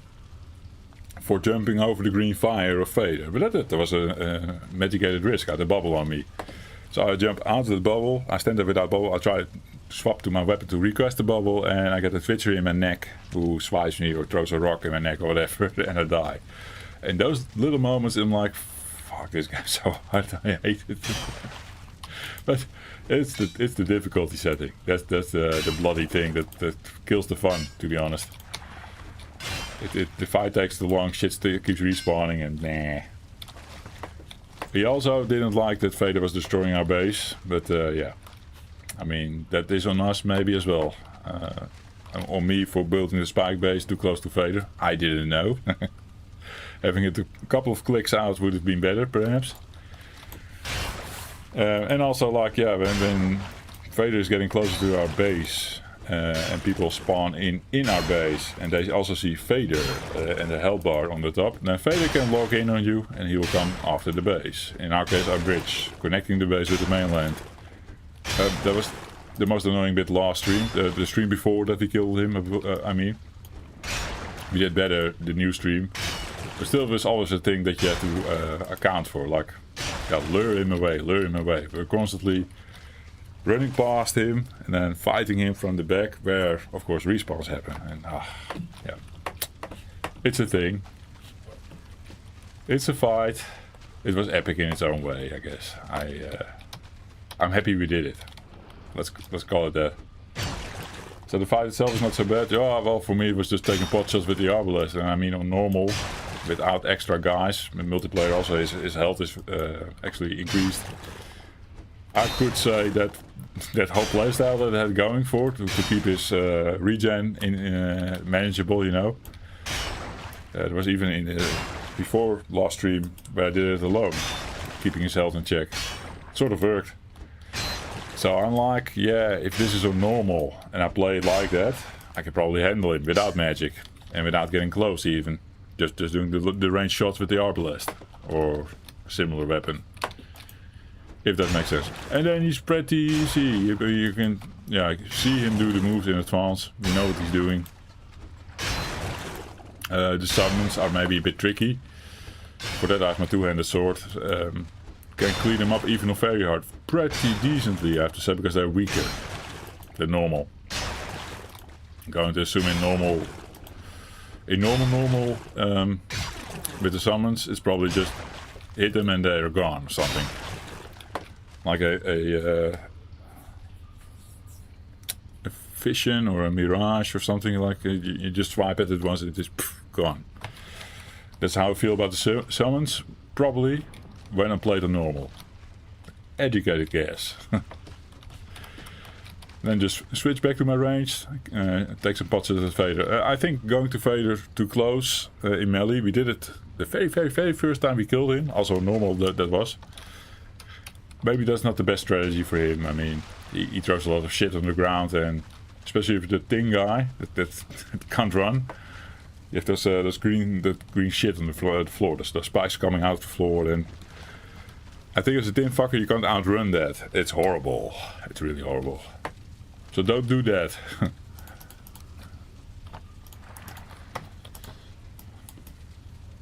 for jumping over the green fire of Vader, but that was a mitigated risk. I had a bubble on me. So I jump out of the bubble, I stand there without bubble, I try to swap to my weapon to request the bubble, and I get a twitcher in my neck who swipes me or throws a rock in my neck or whatever, and I die. And those little moments, I'm like, fuck, this guy's so hard, I hate it. But it's the difficulty setting. That's the bloody thing that kills the fun, to be honest. The fight takes too long, shit still keeps respawning, and nah. He also didn't like that Vader was destroying our base, but yeah. I mean, that is on us maybe as well. On me for building the spike base too close to Vader. I didn't know. Having it a couple of clicks out would have been better, perhaps. And also, like, yeah, when Vader is getting closer to our base, and people spawn in our base, and they also see Vader and the health bar on the top, then Vader can log in on you and he will come after the base. In our case, our bridge, connecting the base with the mainland. That was the most annoying bit last stream, the stream before that we killed him, I mean. We did better the new stream, but still there's always a thing that you have to account for, like, yeah, lure him away. We're constantly running past him and then fighting him from the back, where of course respawns happen, and yeah, it's a thing, it's a fight. It was epic in its own way, I guess. I'm happy we did it. Let's call it that. So the fight itself is not so bad. Oh, well, for me it was just taking pot shots with the arbalest, and I mean on normal without extra guys. In multiplayer also his health is actually increased. I could say that whole playstyle that I had going for to keep his regen manageable, you know. There was even in before last stream where I did it alone, keeping his health in check. It sort of worked. So I'm like, yeah, if this is on normal and I play it like that, I can probably handle it without magic and without getting close even. Just doing the range shots with the arbalest or a similar weapon. If that makes sense. And then he's pretty easy. You can, yeah, see him do the moves in advance. You know what he's doing. The summons are maybe a bit tricky. For that I have my two-handed sword. Can clean them up even on very hard. Pretty decently, I have to say, because they're weaker than normal. I'm going to assume in normal with the summons, it's probably just hit them and they're gone or something. Like a fission or a mirage or something, like you just swipe at it once and it is gone. That's how I feel about the summons, probably, when I play the normal. Educated guess. Then just switch back to my range, take some pots at Vader. I think going to Vader too close in melee, we did it the very first time we killed him, also normal that was. Maybe that's not the best strategy for him. I mean, he throws a lot of shit on the ground, and especially if the thing guy that can't run. You have those green shit on the floor, the spikes coming out of the floor, and I think as a tin fucker you can't outrun that. It's horrible. It's really horrible. So don't do that.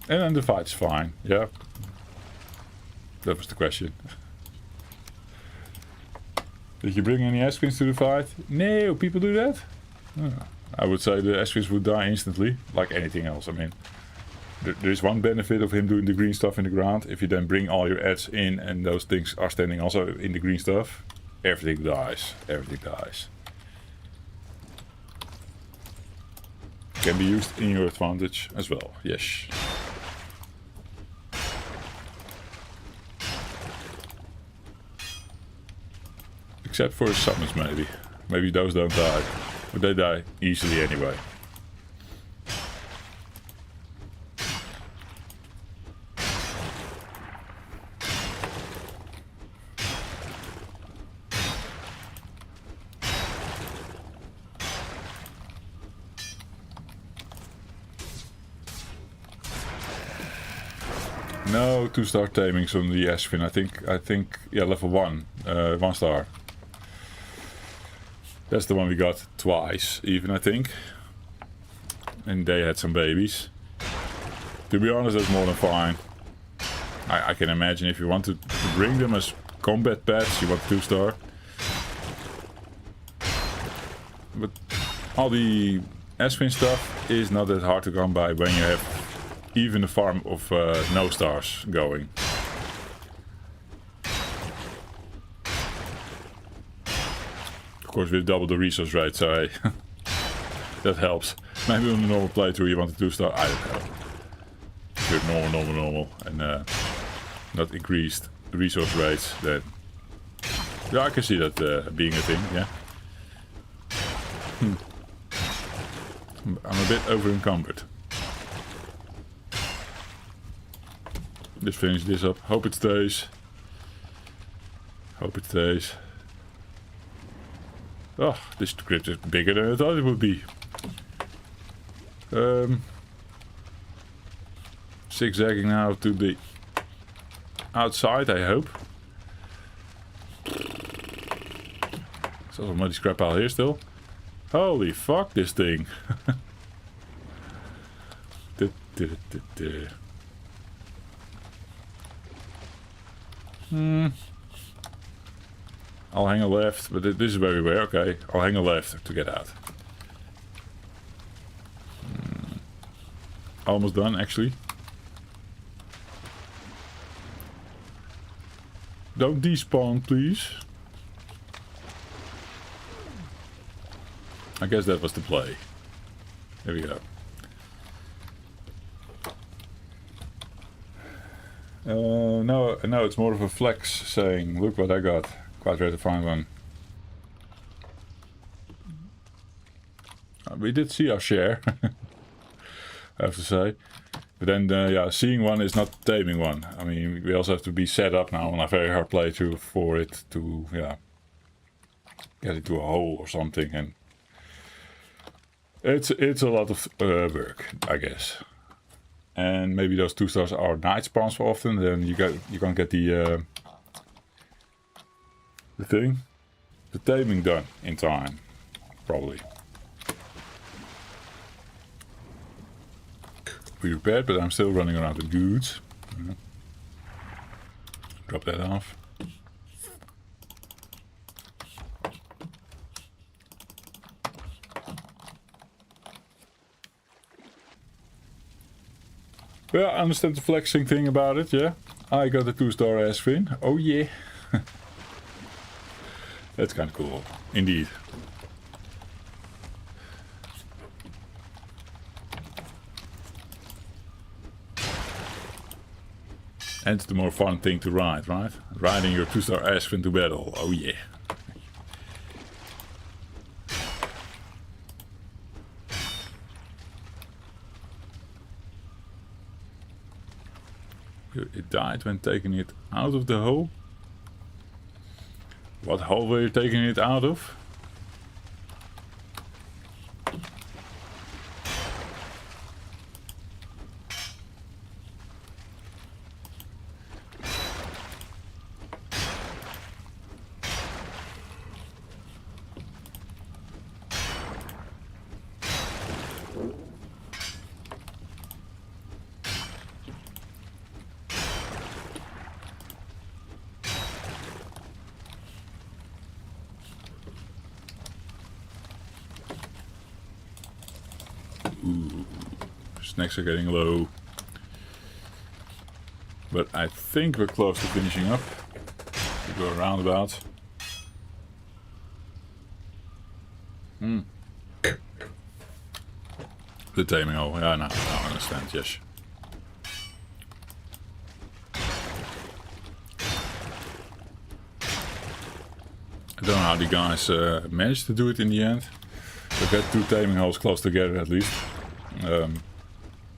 And then the fight's fine, yeah. That was the question. Did you bring any S-Queens to the fight? No, people do that? Oh, I would say the S-Queens would die instantly, like anything else. I mean, there is one benefit of him doing the green stuff in the ground. If you then bring all your ads in and those things are standing also in the green stuff, everything dies. Everything dies. Can be used in your advantage as well, yes. Except for summons maybe. Maybe those don't die. But they die easily anyway. No 2-star tamings on the Ashfin. I think, yeah, level 1. 1 star. That's the one we got twice, even, I think. And they had some babies. To be honest, that's more than fine. I can imagine if you want to bring them as combat pets, you want 2-star. But all the Ashfin stuff is not that hard to come by when you have even a farm of no stars going. Of course, we double the resource rate, so that helps. Maybe on the normal playthrough you want a 2-star, I don't know. If you're normal, and not increased resource rates, then yeah, I can see that being a thing, yeah. I'm a bit over encumbered. Just finish this up. Hope it stays. Hope it stays. Oh, this crypt is bigger than I thought it would be. Zigzagging now to the outside, I hope. There's also a muddy scrap pile here still. Holy fuck, this thing. I'll hang a left, but this is very rare. Okay, I'll hang a left to get out. Almost done, actually. Don't despawn, please. I guess that was the play. There we go. No, it's more of a flex saying, look what I got. Quite rare to find one. We did see our share, I have to say. But then, yeah, seeing one is not taming one. I mean, we also have to be set up now on a very hard playthrough for it to, yeah, get into a hole or something. And it's a lot of work, I guess. And maybe those 2 stars are night spawns for often. Then you can't get the taming done in time, probably. We repaired, but I'm still running around with goods. Drop that off. Yeah, I understand the flexing thing about it, yeah. I got a 2-star Ashfin. Oh yeah. That's kind of cool, indeed. And it's the more fun thing to ride, right? Riding your 2-star Ashfin to battle. Oh yeah. It died when taking it out of the hole. What hole were you taking it out of? Ooh, snacks are getting low. But I think we're close to finishing up. We go roundabout. The taming hole, yeah, no, I understand, yes. I don't know how the guys managed to do it in the end. But get 2 taming holes close together at least.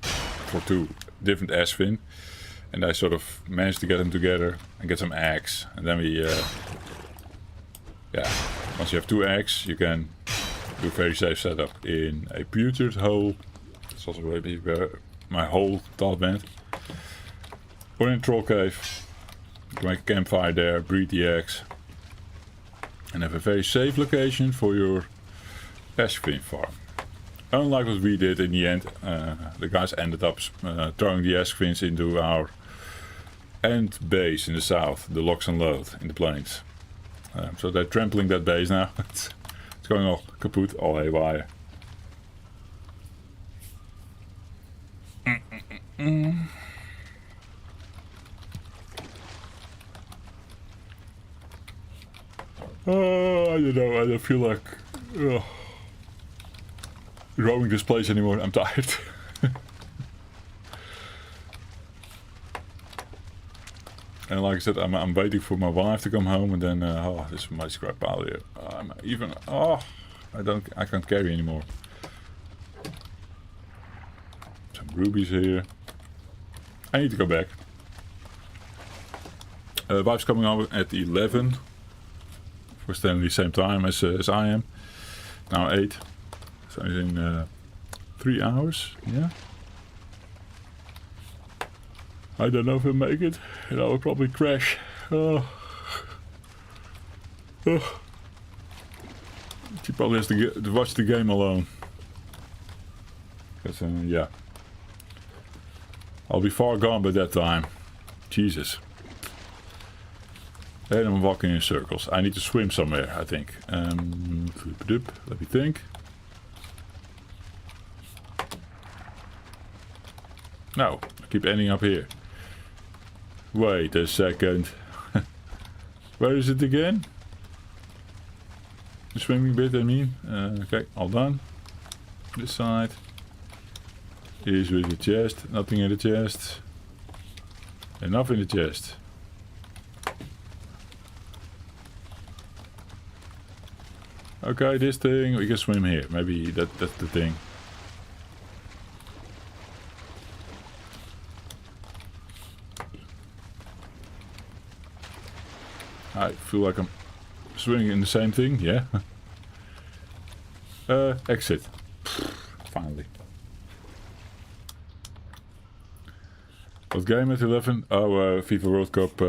For 2 different Ashfin. And I sort of managed to get them together and get some eggs. And then we, yeah, once you have 2 eggs, you can do a very safe setup in a putrid hole. That's also maybe where my whole thought went. Or in a troll cave. You can make a campfire there, breed the eggs. And have a very safe location for your ash queen farm. Unlike what we did in the end, the guys ended up throwing the ash queens into our end base in the south, the locks and load in the plains. So they're trampling that base now. It's going all kaput, all haywire. I don't know, I don't feel like roaming this place anymore. I'm tired. And like I said, I'm waiting for my wife to come home, and then oh, there's my scrap pile here. I can't carry anymore. Some rubies here. I need to go back. Wife's coming home at 11. We're standing the same time as I am. Now 8. So it's in 3 hours. Yeah. I don't know if I'll make it. And I will probably crash. She probably has to watch the game alone. Because, yeah. I'll be far gone by that time. Jesus. And I'm walking in circles. I need to swim somewhere, I think. Let me think. No, I keep ending up here. Wait a second. Where is it again? The swimming bit, I mean. Okay, all done. This side. Here's with the chest. Nothing in the chest. Enough in the chest. Okay, this thing, we can swim here. Maybe that's the thing. I feel like I'm swimming in the same thing, yeah. Exit. Finally. What game at 11? Oh, FIFA World Cup.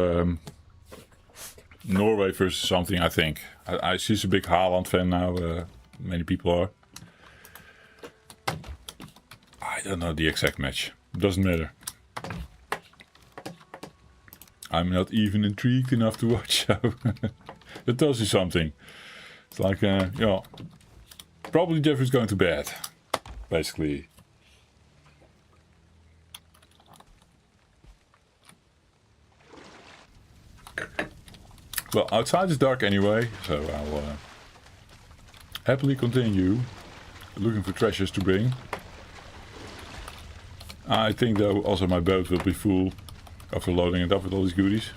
Norway versus something, I think. She's a big Haaland fan now. Many people are. I don't know the exact match. Doesn't matter. I'm not even intrigued enough to watch, so that tells you something. It's like, you know, probably Jeffrey's going to bed, basically. Well, outside is dark anyway, so I'll happily continue looking for treasures to bring. I think though also my boat will be full after loading it up with all these goodies.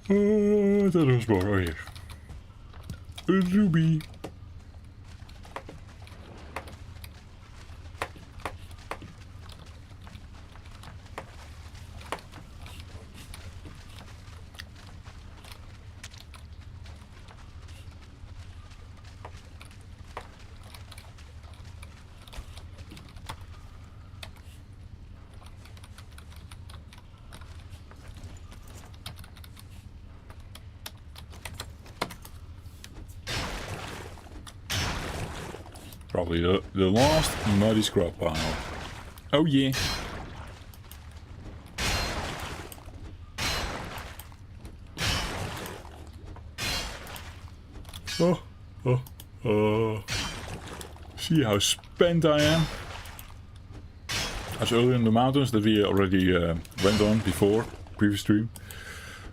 I thought it was more. Oh, here. A ruby. Probably the last muddy scrap pile. Oh yeah. See how spent I am? I was earlier in the mountains that we already went on before, previous stream.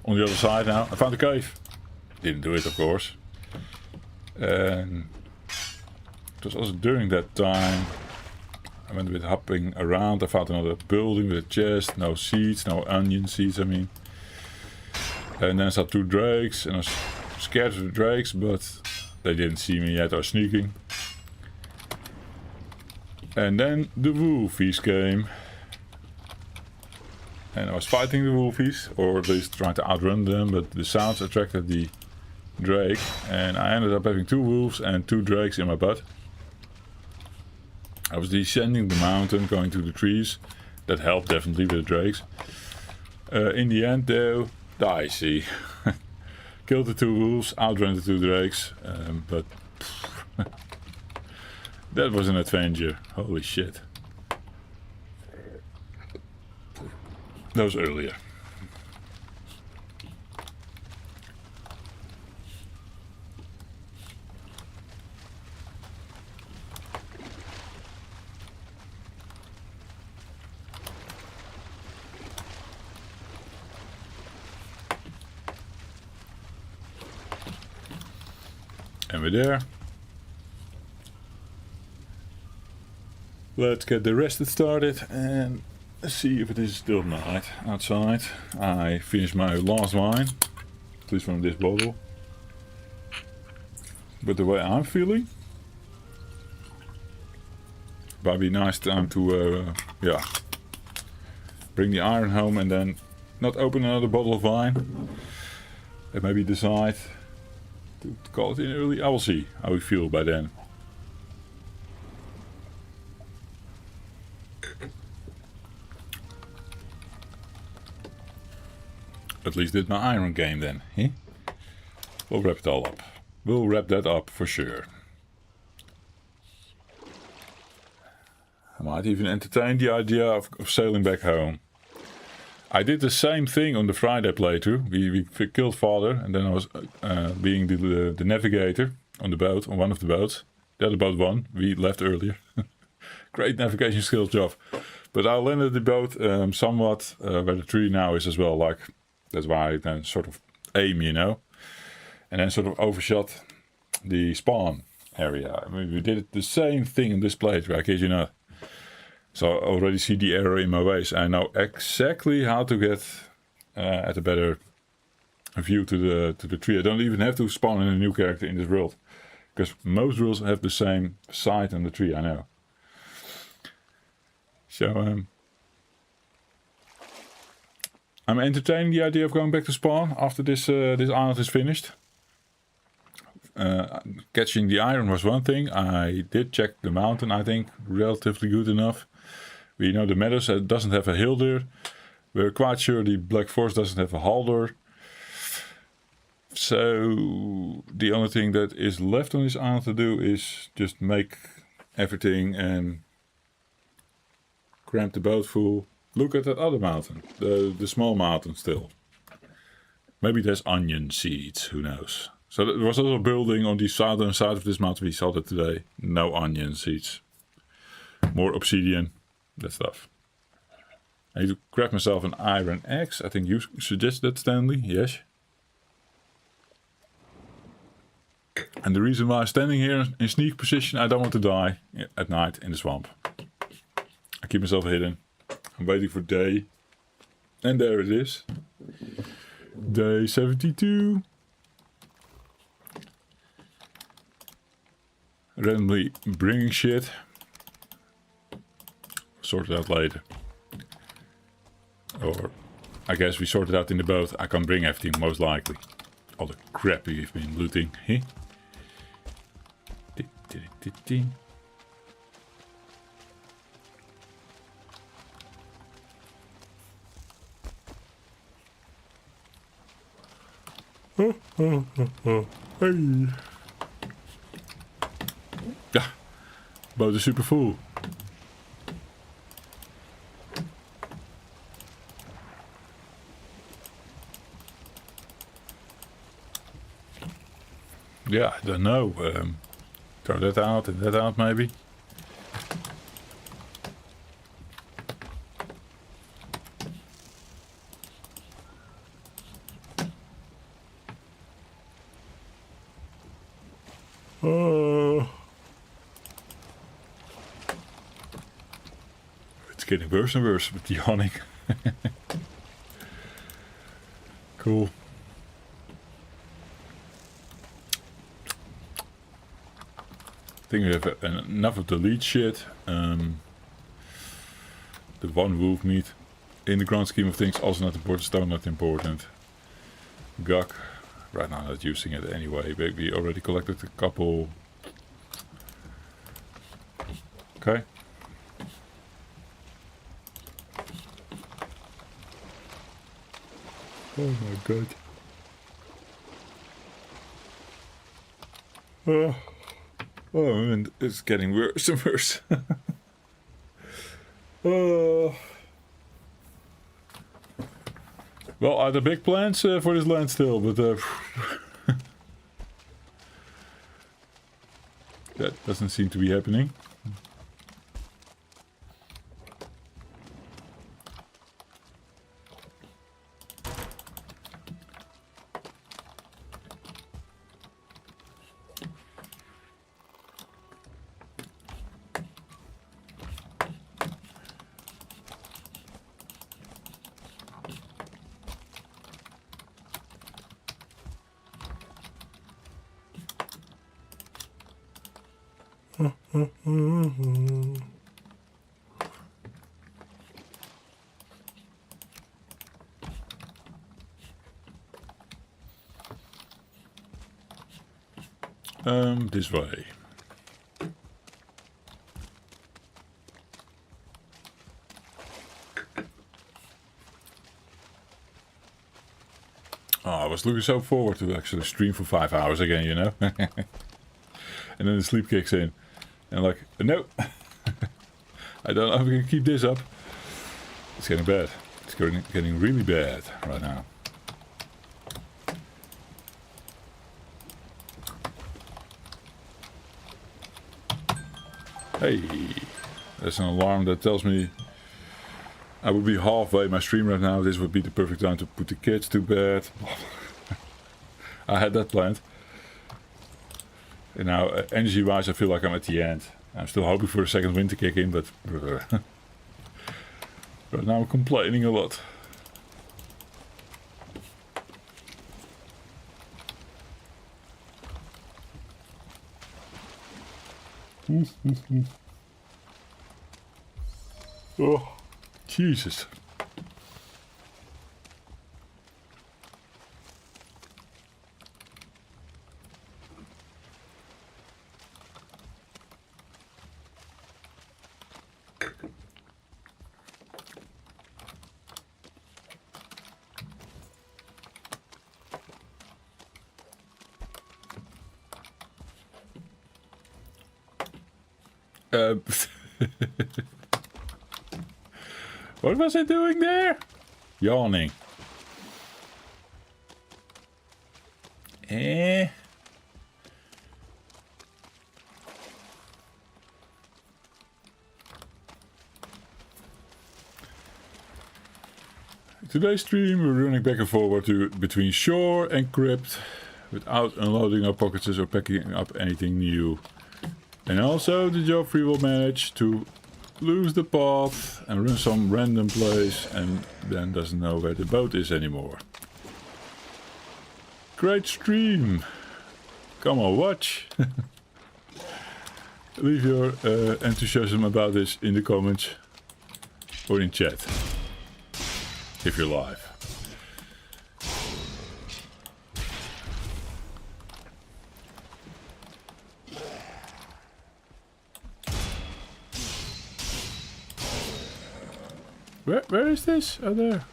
On the other side now, I found a cave. Didn't do it, of course. And it was also during that time I went a bit hopping around. I found another building with a chest, no seeds, no onion seeds, I mean. And then I saw 2 drakes, and I was scared of the drakes, but they didn't see me yet. I was sneaking. And then the wolfies came. And I was fighting the wolfies, or at least trying to outrun them, but the sounds attracted the drake, and I ended up having 2 wolves and 2 drakes in my butt. I was descending the mountain, going to the trees. That helped definitely with the drakes. In the end though, dicey. Killed the 2 wolves, outran the 2 drakes, but that was an adventure. Holy shit. That was earlier. And we're there. Let's get the rest started and see if it is still night outside. I finished my last wine, at least from this bottle. But the way I'm feeling, might be nice time to, yeah, bring the iron home and then not open another bottle of wine. And maybe decide to call it in early. I will see how we feel by then. At least did my iron game then, eh? We'll wrap it all up. We'll wrap that up for sure. I might even entertain the idea of sailing back home. I did the same thing on the Friday playthrough. We killed father, and then I was being the navigator on the boat, on one of the boats. The other boat won. We left earlier. Great navigation skills job. But I landed the boat somewhat where the tree now is as well. Like, that's why I then sort of aim, you know. And then sort of overshot the spawn area. I mean, we did the same thing in this playthrough, I kid you not. So I already see the error in my ways. I know exactly how to get at a better view to the tree. I don't even have to spawn in a new character in this world. Because most worlds have the same sight on the tree, I know. So I'm entertaining the idea of going back to spawn after this island is finished. Catching the iron was one thing. I did check the mountain, I think, relatively good enough. We know the meadows doesn't have a hill there. We're quite sure the Black Forest doesn't have a halder. So the only thing that is left on this island to do is just make everything and cramp the boat full. Look at that other mountain, the small mountain still. Maybe there's onion seeds, who knows. So there was also a building on the southern side of this mountain. We saw that today. No onion seeds. More obsidian, that stuff. I need to grab myself an iron axe. I think you suggest that, Stanley. Yes. And the reason why I'm standing here in sneak position, I don't want to die at night in the swamp. I keep myself hidden. I'm waiting for day. And there it is. Day 72. Randomly bringing shit. Sort it out later. Or I guess we sort it out in the boat. I can bring everything, most likely. All the crap we've been looting. Huh? Hey. Ja, boot is super full. Yeah, I don't know. Throw that out and that out maybe. It's getting worse and worse with the yawning. Cool. I think we have enough of the lead shit. The one wolf meat in the grand scheme of things, also not important. Stone not important. Gug, right now not using it anyway, but we already collected a couple. Okay. Oh my god. And it's getting worse and worse. Well, I had big plans for this land still, but that doesn't seem to be happening. This way. Oh, I was looking so forward to actually stream for 5 hours again, you know? And then the sleep kicks in. And like, no. I don't know if we can keep this up. It's getting bad. It's getting really bad right now. Hey, there's an alarm that tells me I would be halfway my stream right now. This would be the perfect time to put the kids to bed. I had that planned. And now, energy-wise, I feel like I'm at the end. I'm still hoping for a second wind to kick in, but right now I'm complaining a lot. Oh, Jesus. What was I doing there? Yawning. Today's stream we're running back and forward between shore and crypt without unloading our pockets or packing up anything new. And also the Joffrey will manage to lose the path and run some random place and then doesn't know where the boat is anymore. Great stream! Come on, watch! Leave your enthusiasm about this in the comments or in chat if you're live. Where is this? Oh, there.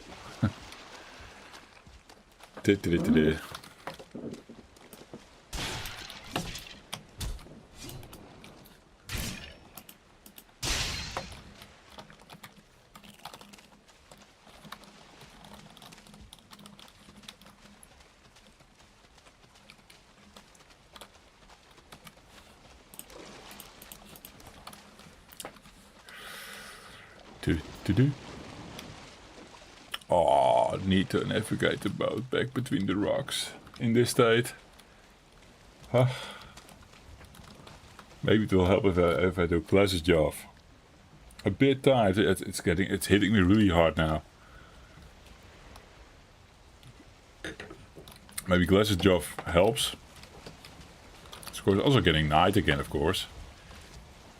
Oh, need to navigate the boat back between the rocks in this state. Huh. Maybe it will help if I do Glass's job. A bit tired. It's hitting me really hard now. Maybe Glass's job helps. It's of course also getting night again, of course.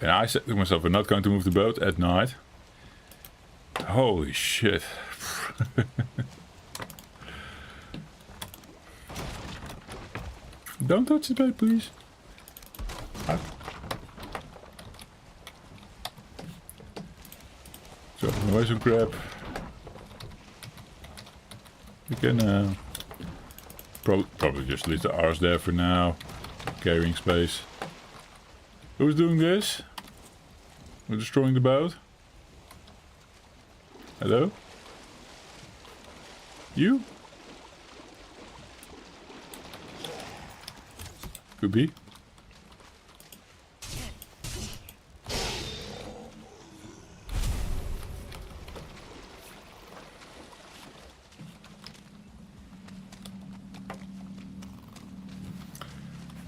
And I said to myself, we're not going to move the boat at night. Holy shit. Don't touch the bed, please. Ah. So, away some crap. We can probably just leave the R's there for now. Carrying space. Who's doing this? We're destroying the boat? Hello? You? Could be.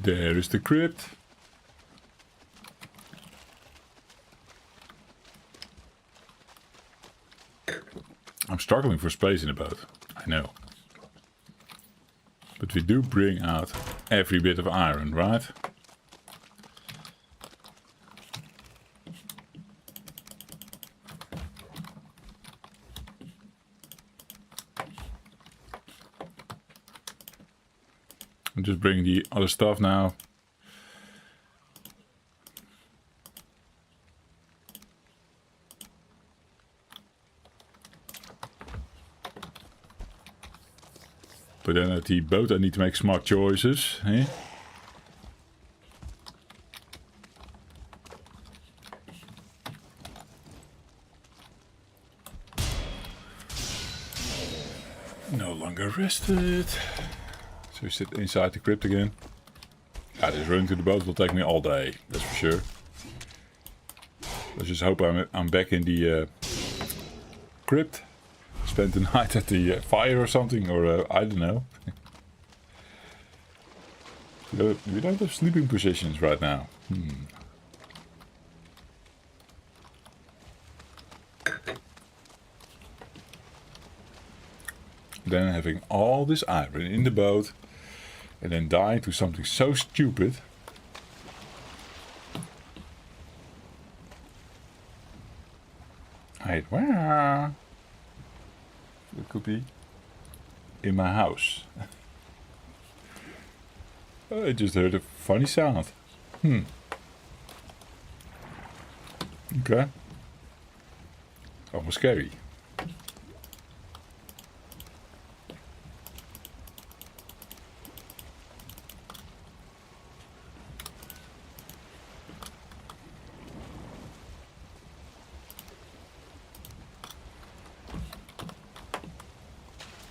There is the crypt. I'm struggling for space in the boat. I know. But we do bring out every bit of iron, right? I'm just bringing the other stuff now. But then at the boat I need to make smart choices, eh? No longer rested. So we sit inside the crypt again. Yeah, this running to the boat will take me all day, that's for sure. Let's just hope I'm back in the crypt. Spend the night at the fire or something, or I don't know. We don't have sleeping positions right now. Then having all this iron in the boat and then dying to something so stupid. Hide where? It could be in my house. I just heard a funny sound. Okay. Almost scary.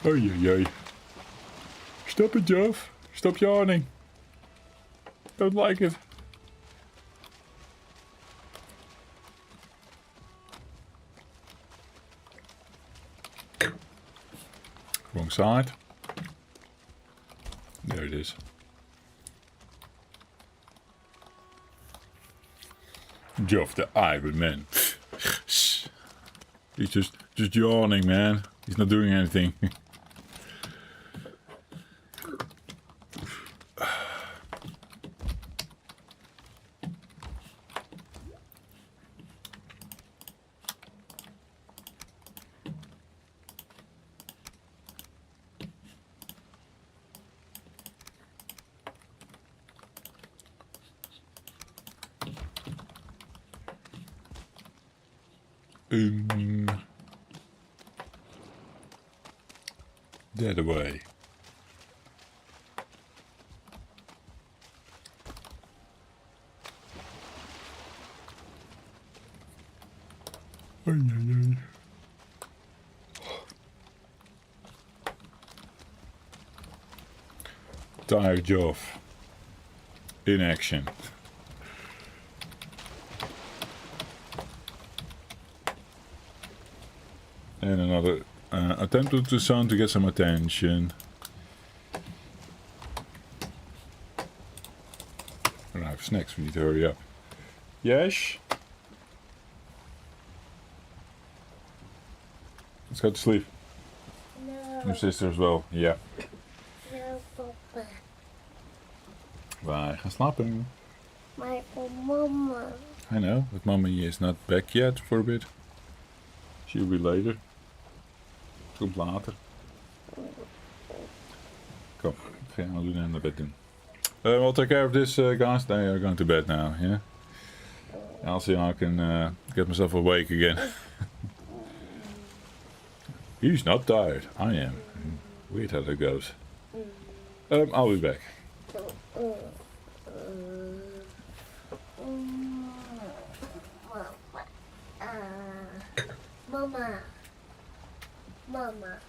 Oei, oei, oei. Stop it, Jove. Stop yawning. Don't like it. Wrong side. There it is. Jove, the Iron Man. He's just yawning, man. He's not doing anything. That away. Ay, ay, ay. Tired Jove. In action. And another attempt with the sun to get some attention. I don't have snacks, we need to hurry up. Yes? Let's go to sleep. No. Your sister as well, yeah. No, Papa. Wij gaan slapen. My mama. I know, but mommy is not back yet for a bit. See you later. Tot later. Kom, ik ga jou naar bed doen. We'll take care of this, guys. They are going to bed now, yeah? I'll see how I can get myself awake again. He's not tired. I am. Weird how that goes. I'll be back. Mama. Mama.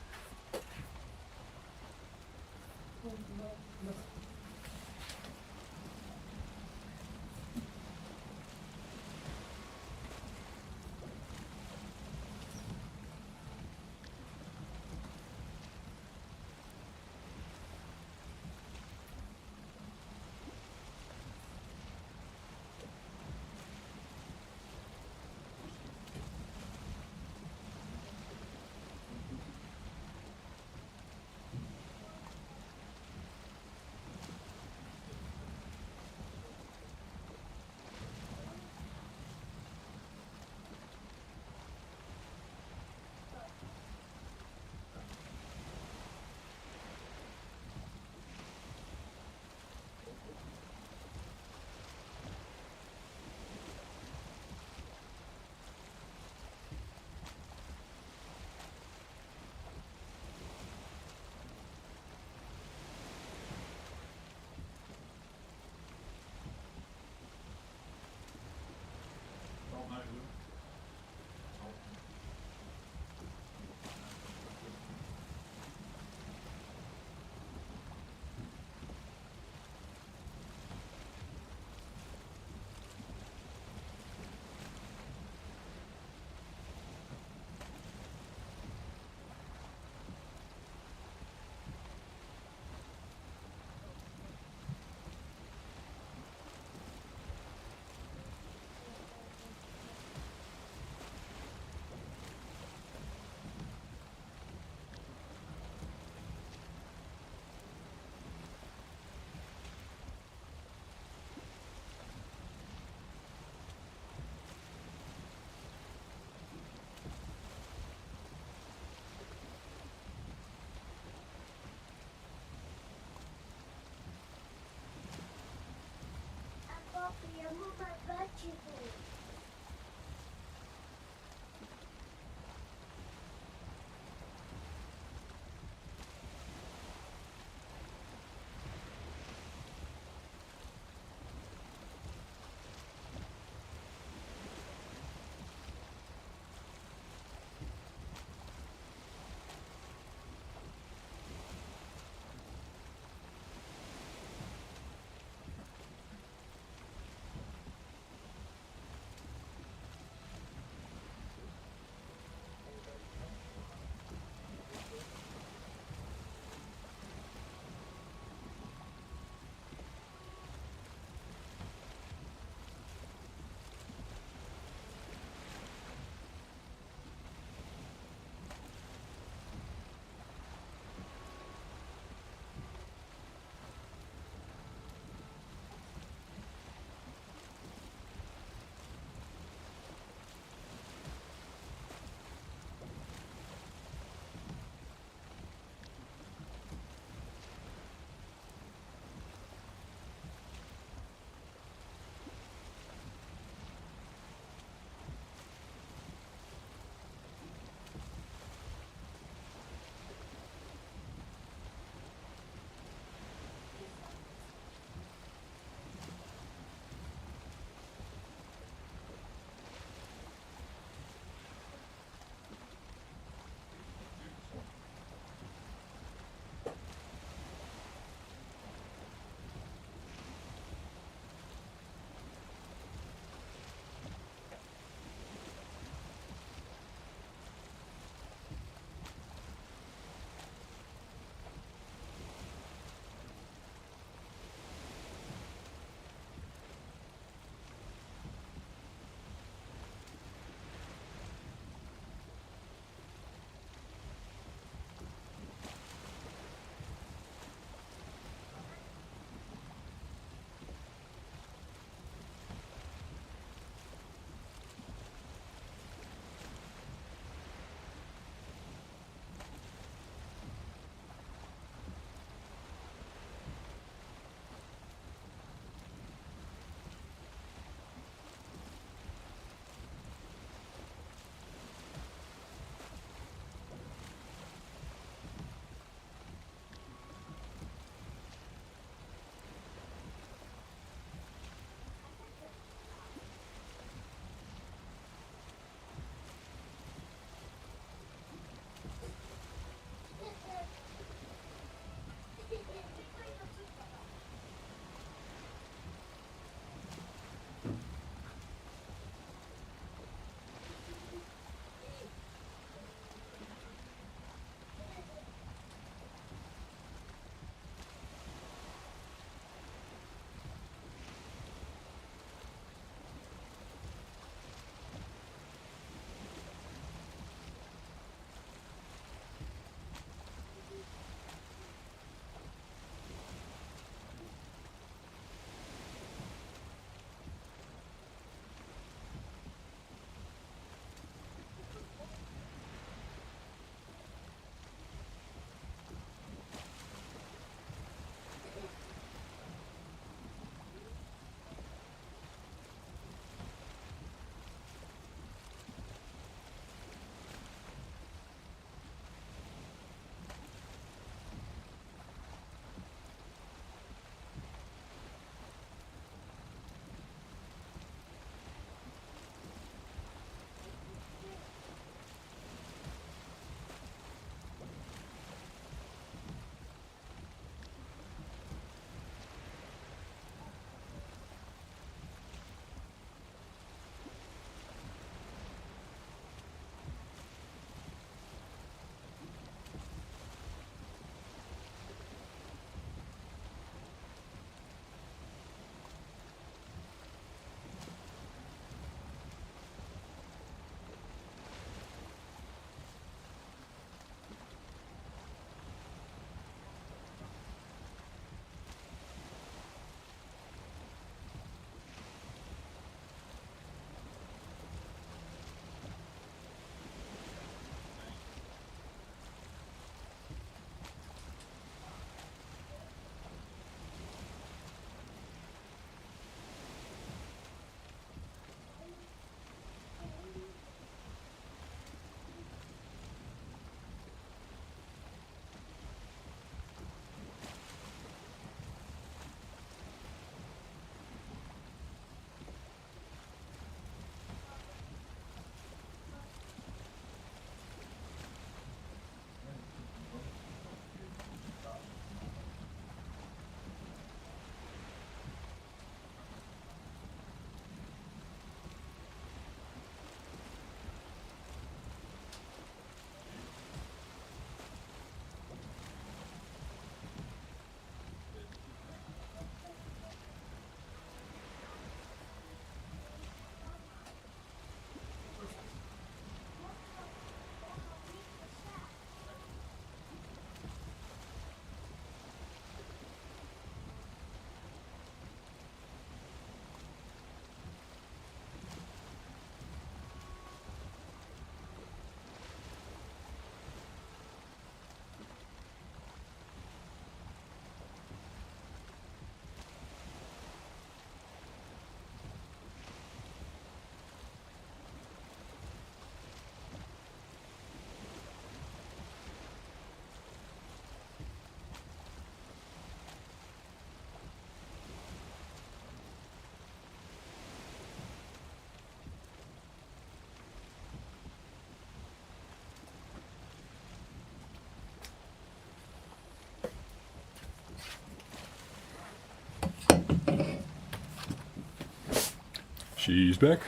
She's back.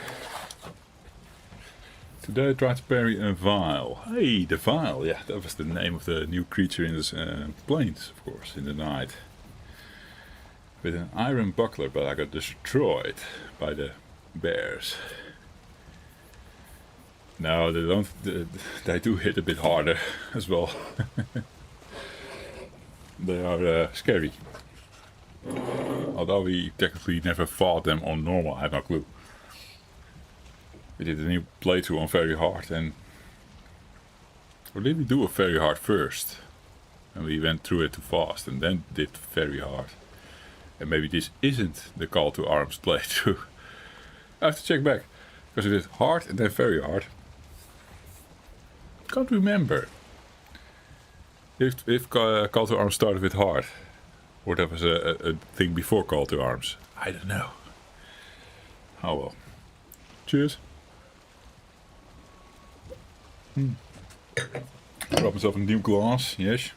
Today I tried to parry a vial. Hey, the vial. Yeah, that was the name of the new creature in this plains, of course, in the night. With an iron buckler, but I got destroyed by the bears. No, they don't. They do hit a bit harder as well. They are scary. Although we technically never fought them on normal, I have no clue. We did a new playthrough on very hard, and or did we do a very hard first? And we went through it too fast, and then did very hard. And maybe this isn't the Call to Arms playthrough. I have to check back, because we did hard and then very hard. Can't remember if Call to Arms started with hard, or that was a thing before Call to Arms. I don't know. Oh well. Cheers. Grab myself a new glass, yes.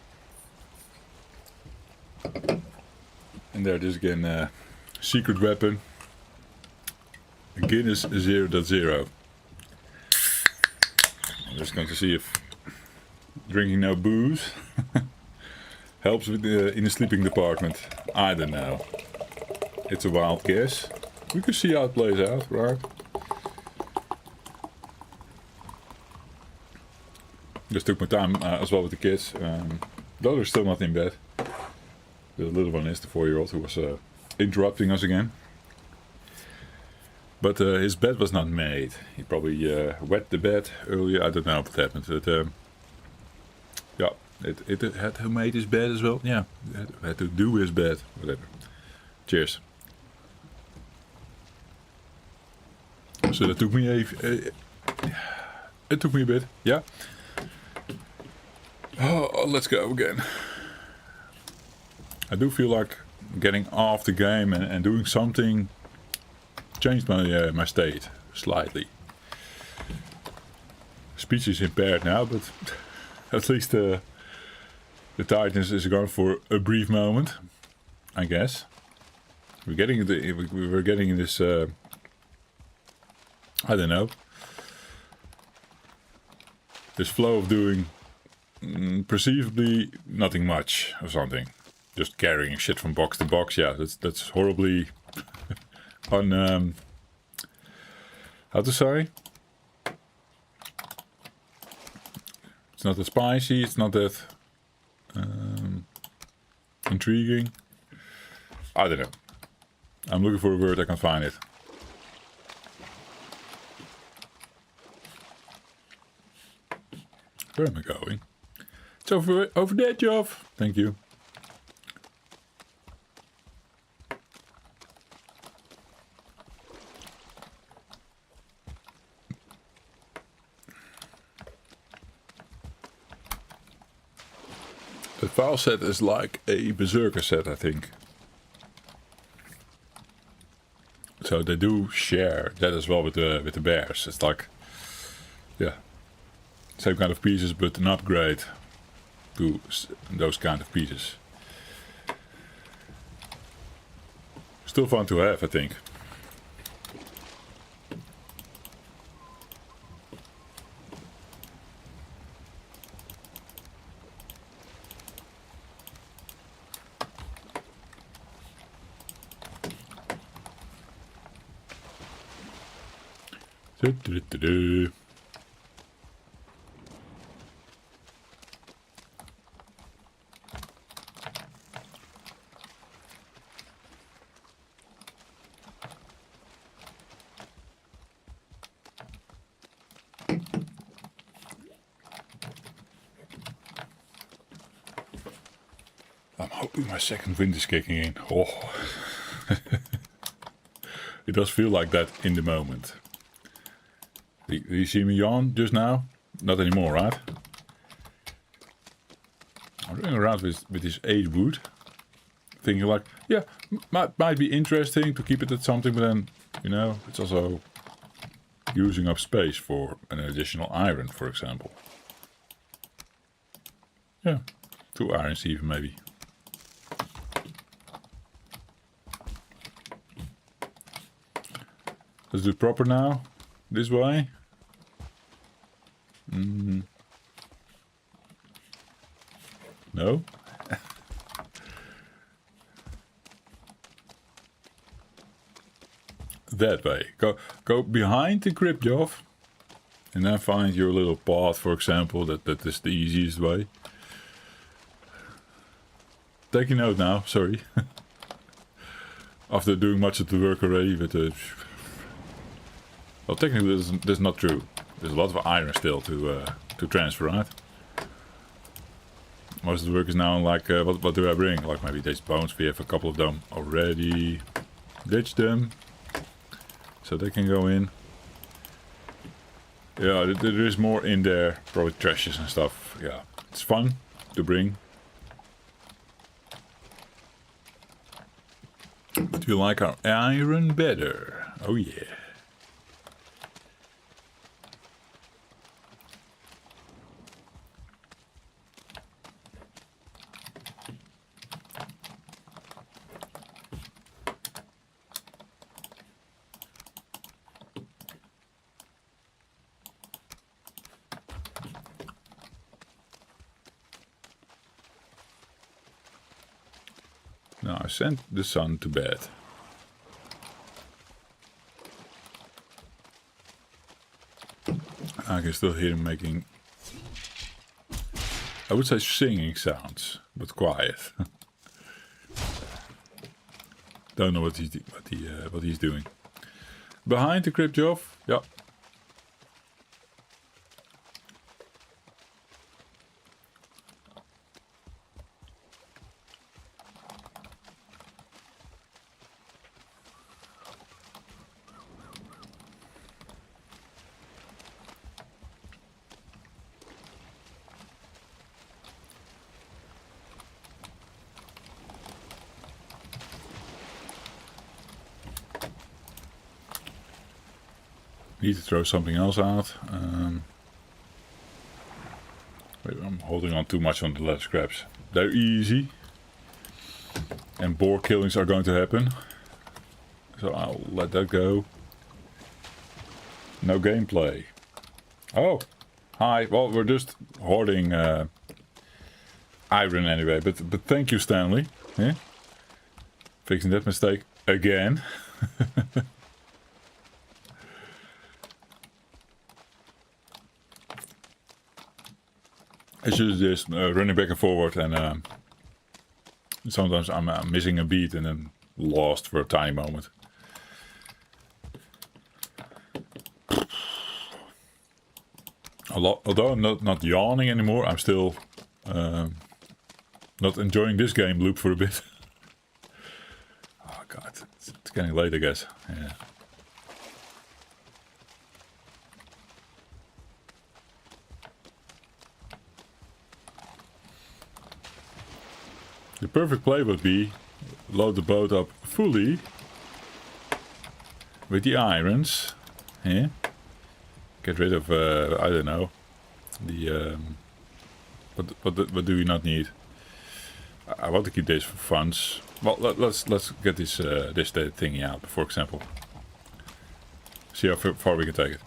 And there it is again, secret weapon. Guinness 0.0. I'm just going to see if drinking no booze helps with in the sleeping department. I don't know. It's a wild guess. We can see how it plays out, right? Just took my time as well with the kids. Those are still not in bed. The little one is the 4-year-old who was interrupting us again. But his bed was not made. He probably wet the bed earlier. I don't know what happened. But, yeah, it had to make his bed as well. Yeah, it had to do his bed. Whatever. Cheers. So that took me it took me a bit. Yeah. Oh, let's go again. I do feel like getting off the game and doing something changed my my state slightly. Speech is impaired now, but at least the tiredness is gone for a brief moment, I guess. We were getting in this I don't know, this flow of doing perceivably nothing much or something. Just carrying shit from box to box. Yeah, that's horribly how to say? It's not that spicy, it's not that intriguing. I don't know. I'm looking for a word, I can't find it. Where am I going? It's over there, Geoff. Thank you. The file set is like a berserker set, I think. So they do share that as well with the bears. It's like, yeah, same kind of pieces, but an upgrade to those kind of pieces. Still fun to have, I think. I'm hoping my second wind is kicking in. Oh. It does feel like that in the moment. Do you see me yawn just now? Not anymore, right? I'm running around with this 8 wood. Thinking like, yeah, might be interesting to keep it at something, but then, you know, it's also using up space for an additional iron, for example. Yeah, 2 irons even maybe. Let's do it proper now. This way. No? That way. Go behind the crypt, Joff. And then find your little path, for example. That is the easiest way. Take a note now, sorry. After doing much of the work already, but well, technically this is not true. There's a lot of iron still to transfer, right? Most of the work is now like, what do I bring? Like maybe these bones, we have a couple of them already. Ditch them. So they can go in. Yeah, there is more in there. Probably trashes and stuff. Yeah, it's fun to bring. Do you like our iron better? Oh yeah. Now I sent the sun to bed. I can still hear him making, I would say singing sounds, but quiet. Don't know what he's doing. Behind the crypt, Joff. Yeah. Need to throw something else out. Wait, I'm holding on too much on the leather scraps. They're easy. And boar killings are going to happen. So I'll let that go. No gameplay. Oh, hi. Well, we're just hoarding iron anyway. But thank you, Stanley. Yeah? Fixing that mistake again. It's just this running back and forward, and sometimes I'm missing a beat and then lost for a tiny moment. Although I'm not yawning anymore, I'm still not enjoying this game loop for a bit. Oh god, it's getting late, I guess. Yeah. The perfect play would be load the boat up fully with the irons. Yeah. Get rid of I don't know the what do we not need? I want to keep this for funds. Well, let's get this this thingy out, for example. See how far we can take it.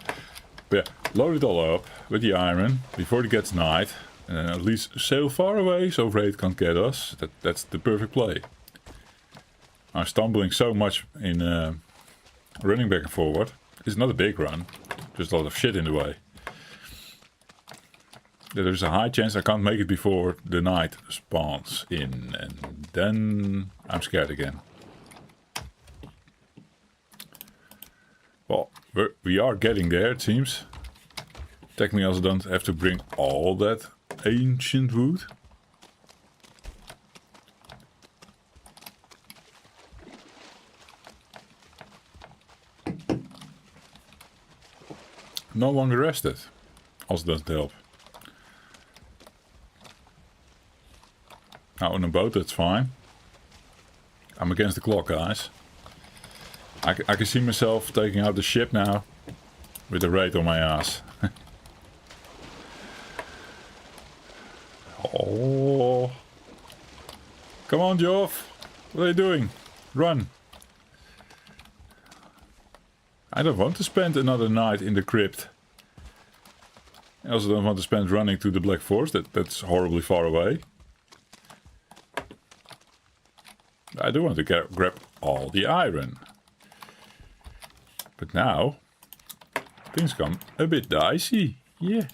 But yeah, load it all up with the iron before it gets night. And at least sail far away so Raid can't get us. That's the perfect play. I'm stumbling so much in running back and forward. It's not a big run, just a lot of shit in the way. There's a high chance I can't make it before the night spawns in, and then I'm scared again. Well, we are getting there, it seems. Technically, I also don't have to bring all that ancient wood. No longer rested. Also doesn't help. Now on a boat, that's fine. I'm against the clock, guys. I can see myself taking out the ship now with the raid on my ass. Oh. Come on, Joff. What are you doing? Run. I don't want to spend another night in the crypt. I also don't want to spend running to the Black Forest. That's horribly far away. I do want to grab all the iron. But now, things come a bit dicey. Yeah.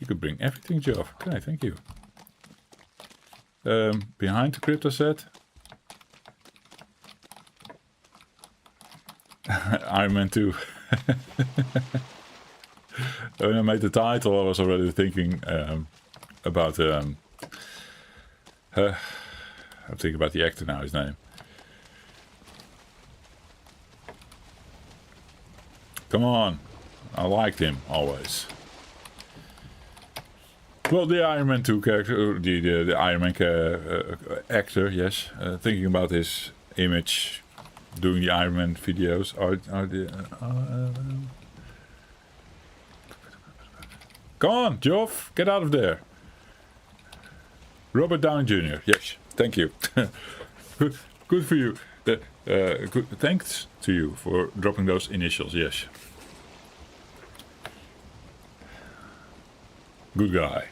You could bring everything, Geoff. Okay, thank you. Behind the crypt, I said. Iron Man 2. When I made the title, I was already thinking about... I'm thinking about the actor now, his name. Come on. I liked him, always. Well, the Iron Man 2 character, the Iron Man actor, yes. Thinking about his image, doing the Iron Man videos. Come on, Geoff, get out of there. Robert Downey Jr., yes, thank you. Good for you. Thanks to you for dropping those initials, yes. Good guy.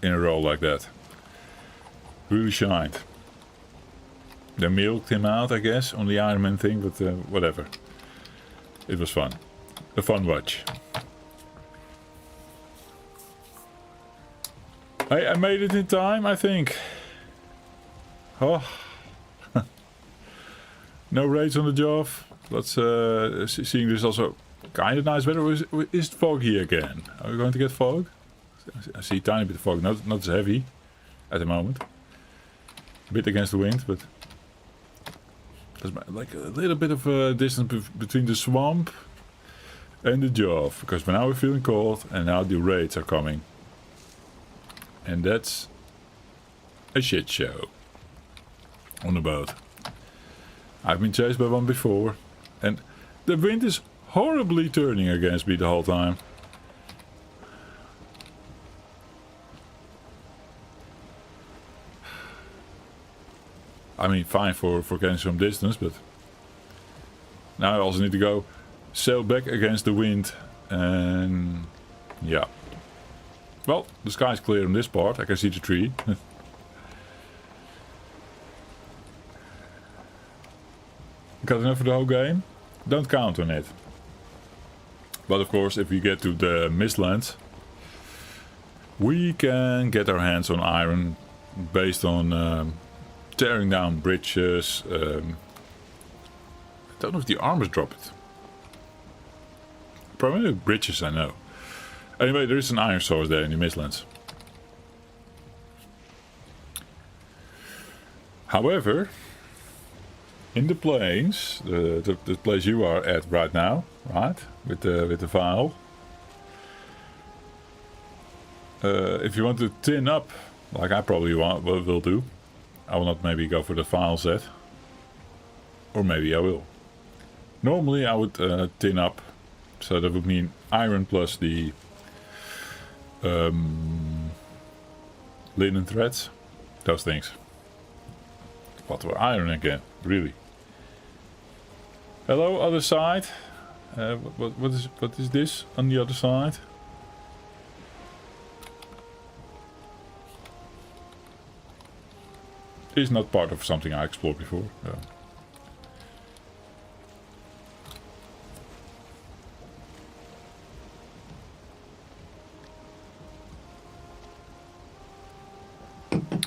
In a role like that. Really shined. They milked him out, I guess, on the Iron Man thing, but whatever. It was fun. A fun watch. I made it in time, I think. Oh. No raids on the job. Let's seeing this also kind of nice weather. Is it foggy again? Are we going to get fog? I see a tiny bit of fog, not as heavy at the moment. A bit against the wind, but there's like a little bit of a distance between the swamp and the job, because now we're feeling cold and now the raids are coming. And that's a shit show on the boat. I've been chased by one before, and the wind is horribly turning against me the whole time. I mean, fine for getting some distance, but now I also need to go sail back against the wind, and yeah. Well, the sky's clear on this part. I can see the tree. Got enough for the whole game? Don't count on it. But of course, if we get to the Mistlands, we can get our hands on iron based on tearing down bridges. I don't know if the armors drop it. Probably the bridges, I know. Anyway, there is an iron source there in the Mistlands. However, in the plains, the place you are at right now, right, with the file. If you want to tin up, like I probably will do, I will not maybe go for the file set, or maybe I will. Normally I would tin up, so that would mean iron plus the linen threads, those things. What were iron again, really? Hello, other side. What is this on the other side? Is not part of something I explored before.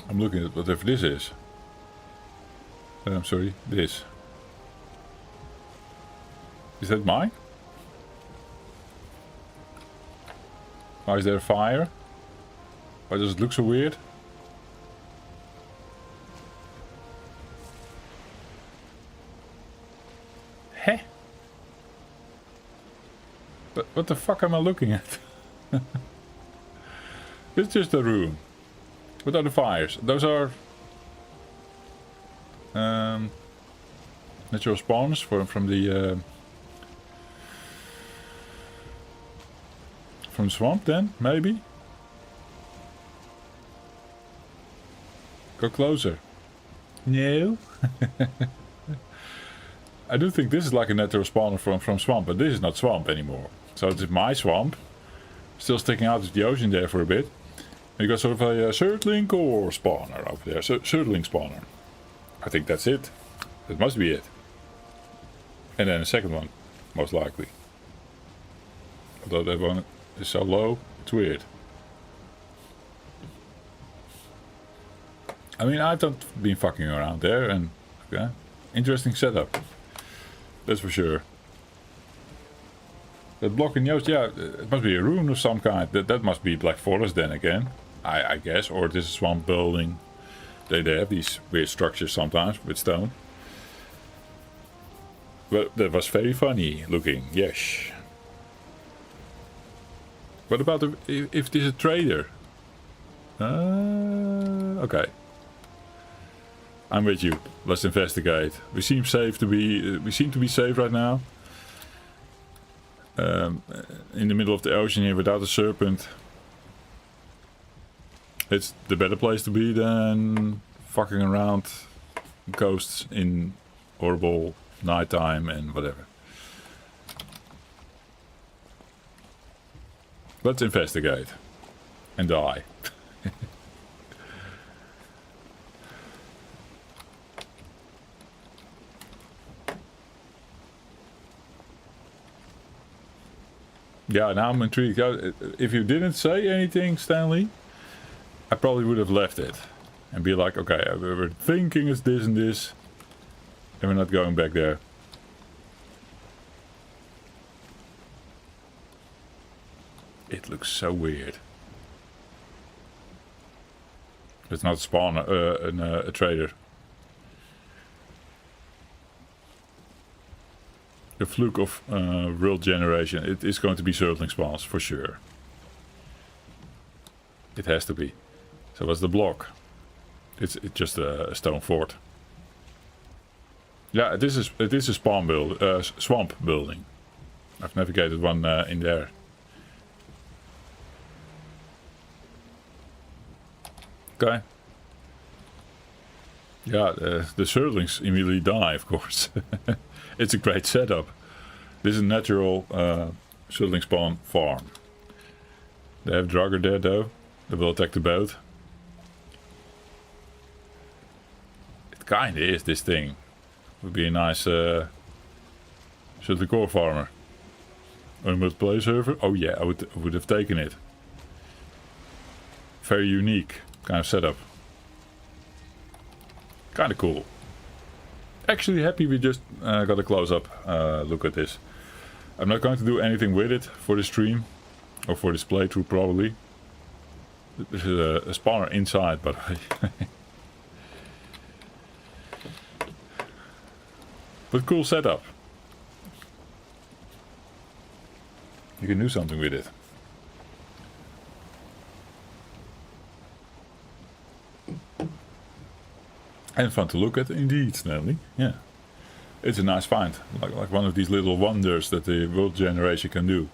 I'm looking at whatever this is. I'm sorry, this. Is that mine? Why is there a fire? Why does it look so weird? Heh? But what the fuck am I looking at? It's just a room. What are the fires? Those are natural spawns from the swamp, then maybe. Go closer. No. I do think this is like a natural spawner from swamp, but this is not swamp anymore. So it's my swamp, still sticking out of the ocean there for a bit. And you got sort of a Surtling core spawner over there, Surtling spawner. I think that's it. That must be it. And then a second one, most likely. Although that one is so low, it's weird. I mean, I've not been fucking around there, and okay, interesting setup. That's for sure. That block in the ocean, yeah, it must be a rune of some kind. That must be Black Forest then again, I guess, or this is swamp building. They have these weird structures sometimes with stone. But that was very funny looking, yes. What about if this is a trader? Okay. I'm with you. Let's investigate. We seem safe to be. We seem to be safe right now. In the middle of the ocean here without a serpent. It's the better place to be than fucking around coasts in horrible nighttime and whatever. Let's investigate. And die. Yeah, now I'm intrigued. If you didn't say anything, Stanley, I probably would have left it. And be like, okay, we're thinking it's this and this. And we're not going back there. It looks so weird. It's not a spawner, a trader. The fluke of world generation. It is going to be Surtling spawns for sure. It has to be. So what's the block? It's just a stone fort. Yeah, this is a spawn build, swamp building. I've navigated one in there. Okay. Yeah, the Surtlings immediately die, of course. It's a great setup. This is a natural Surtling spawn farm. They have Drugger there though. They will attack the boat. It kinda is this thing. Would be a nice Surtling core farmer. On a multiplayer server? Oh yeah, I would have taken it. Very unique kind of setup. Kinda cool. Actually happy we just got a close-up look at this. I'm not going to do anything with it for the stream. Or for this playthrough probably. This is a spawner inside, by the way. But cool setup. You can do something with it. And fun to look at indeed, Stanley. Yeah. It's a nice find. Like one of these little wonders that the world generation can do.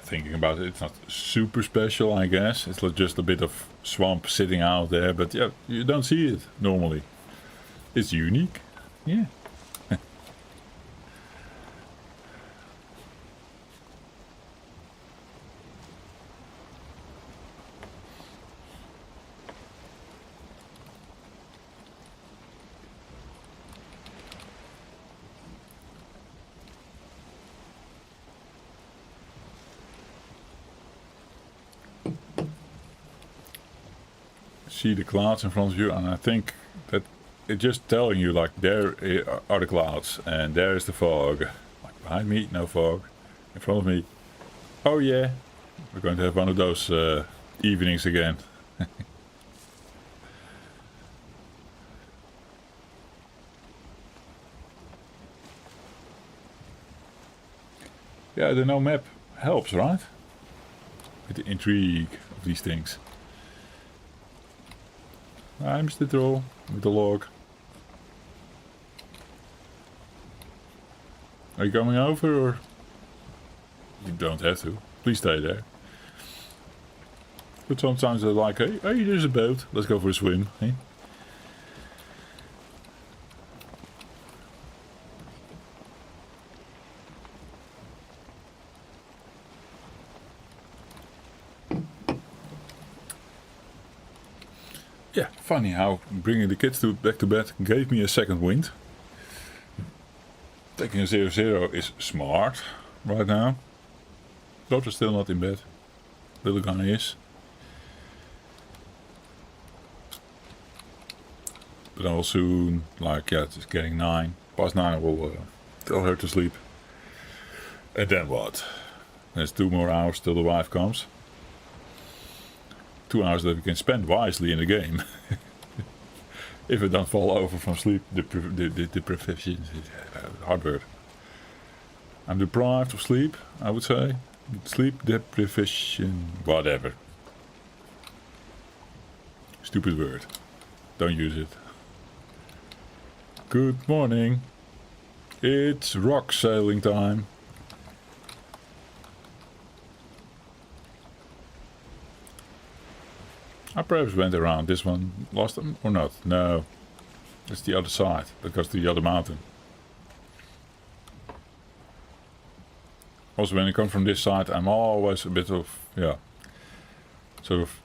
Thinking about it, it's not super special, I guess. It's just a bit of swamp sitting out there, but yeah, you don't see it normally. It's unique. Yeah. See the clouds in front of you, and I think that it's just telling you like there are the clouds and there is the fog. Like behind me, no fog. In front of me, oh yeah, we're going to have one of those evenings again. Yeah, the no map helps, right? With the intrigue of these things. I'm the troll with the log. Are you coming over or? You don't have to. Please stay there. But sometimes they're like, hey, there's a boat. Let's go for a swim. Hey? Yeah, funny how bringing the kids back to bed gave me a second wind. Taking a 0-0 is smart right now. Daughter's still not in bed. Little guy is. But I will soon, like, yeah, it's getting 9. Past 9 I will tell her to sleep. And then what? There's 2 more hours till the wife comes. 2 hours that we can spend wisely in the game. If I don't fall over from sleep deprivation, hard word. I'm deprived of sleep, I would say. Sleep deprivation, whatever. Stupid word. Don't use it. Good morning. It's rock sailing time. I perhaps went around this one last time or not? No. It's the other side. That goes to the other mountain. Also, when I come from this side, I'm always a bit of, yeah, sort of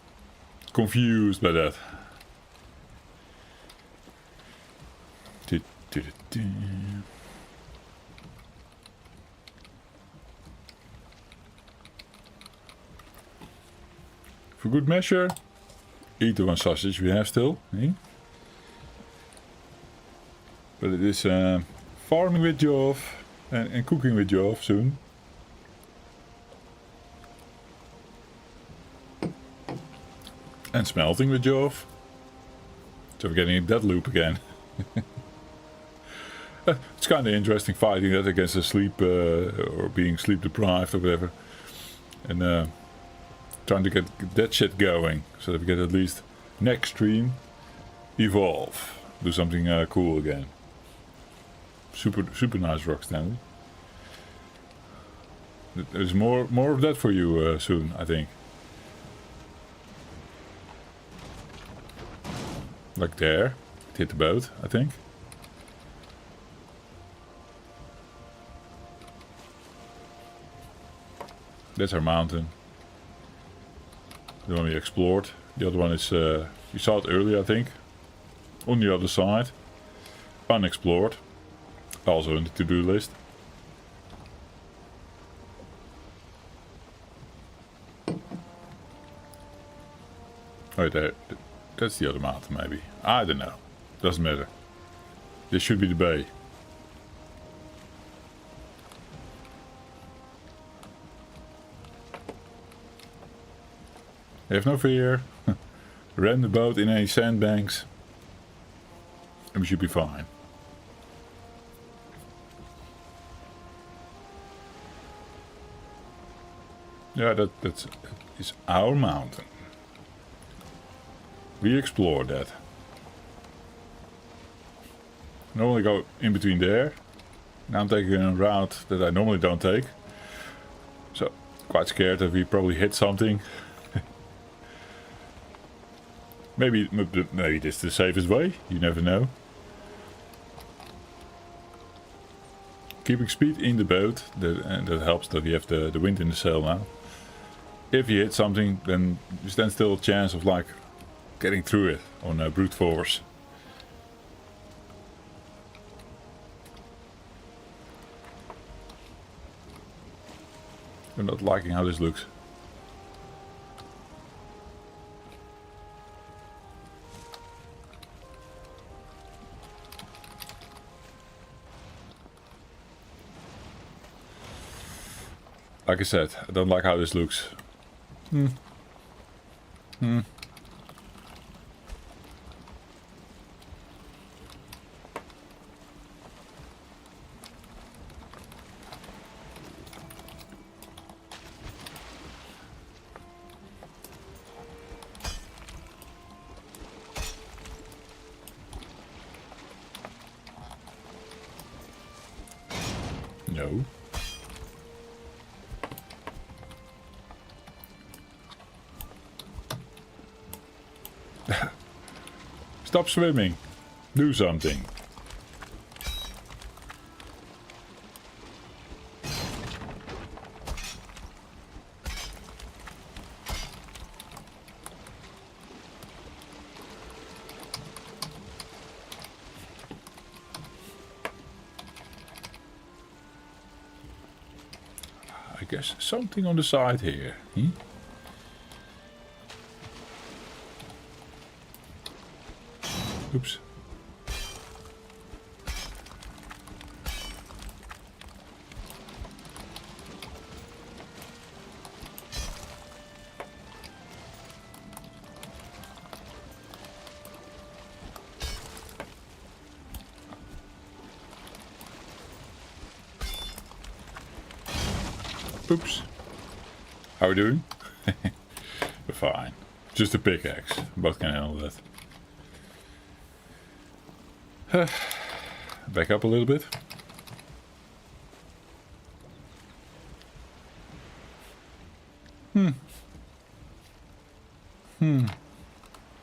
confused by that. For good measure, eat the one sausage we have still. Eh? But it is farming with Jove and cooking with Jove soon. And smelting with Jove. So we're getting in that loop again. It's kind of interesting fighting that against the sleep or being sleep deprived or whatever. And trying to get that shit going. So that we get at least next stream evolve. Do something cool again. Super nice rock standard. There's more of that for you soon, I think. Like there. It hit the boat, I think. That's our mountain. The one we explored. The other one is, we saw it earlier, I think. On the other side. Unexplored. Also in the to-do list. Oh, there. That's the other mountain, maybe. I don't know. Doesn't matter. This should be the bay. Have no fear. Ram the boat in any sandbanks. And we should be fine. Yeah, that is our mountain. We explored that. Normally go in between there. Now I'm taking a route that I normally don't take. So, quite scared that we probably hit something. Maybe this is the safest way. You never know. Keeping speed in the boat, and that helps that we have the wind in the sail now. If you hit something, then you stand still a chance of like getting through it on brute force. I'm not liking how this looks. Like I said, I don't like how this looks. No. Stop swimming. Do something. I guess something on the side here. Hmm? Oops. Oops. How are we doing? We're fine. Just a pickaxe. Both can handle that. Back up a little bit.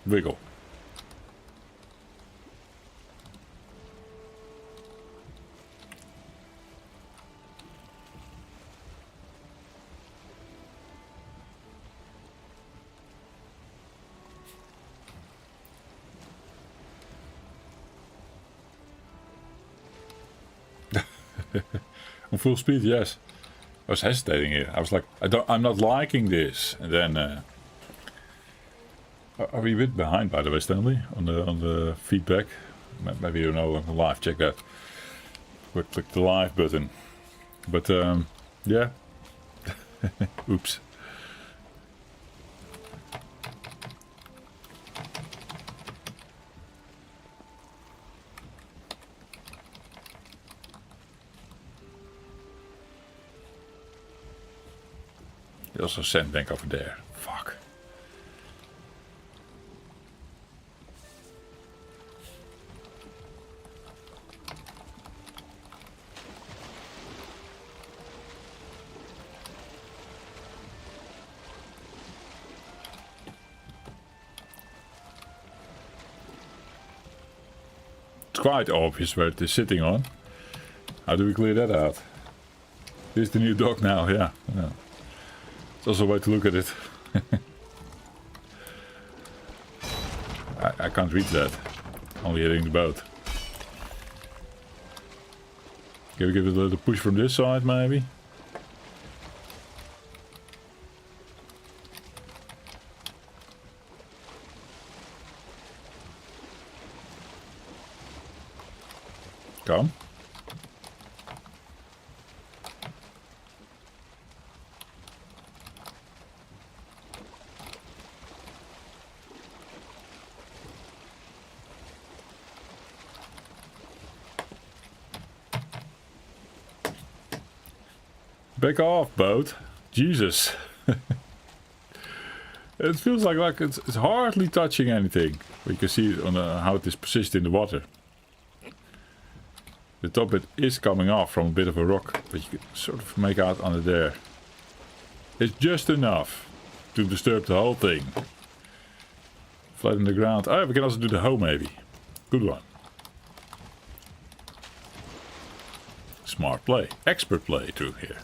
Wiggle. On full speed, yes. I was hesitating here. I was like, I'm not liking this. And then, are we a bit behind, by the way, Stanley, on the feedback? Maybe you know on live. Check that. Click the live button. But yeah. Oops. There's also a sandbank over there. Fuck. It's quite obvious where it is sitting on. How do we clear that out? This is the new dock now, yeah. It's also a way to look at it. I can't reach that. Only hitting the boat. Can we give it a little push from this side, maybe? Come. Back off, boat. Jesus. It feels like it's hardly touching anything. We can see it on how it is positioned in the water. The top bit is coming off from a bit of a rock, but you can sort of make out under there. It's just enough to disturb the whole thing. Flatten the ground. Oh, we can also do the hoe maybe. Good one. Smart play. Expert play through here.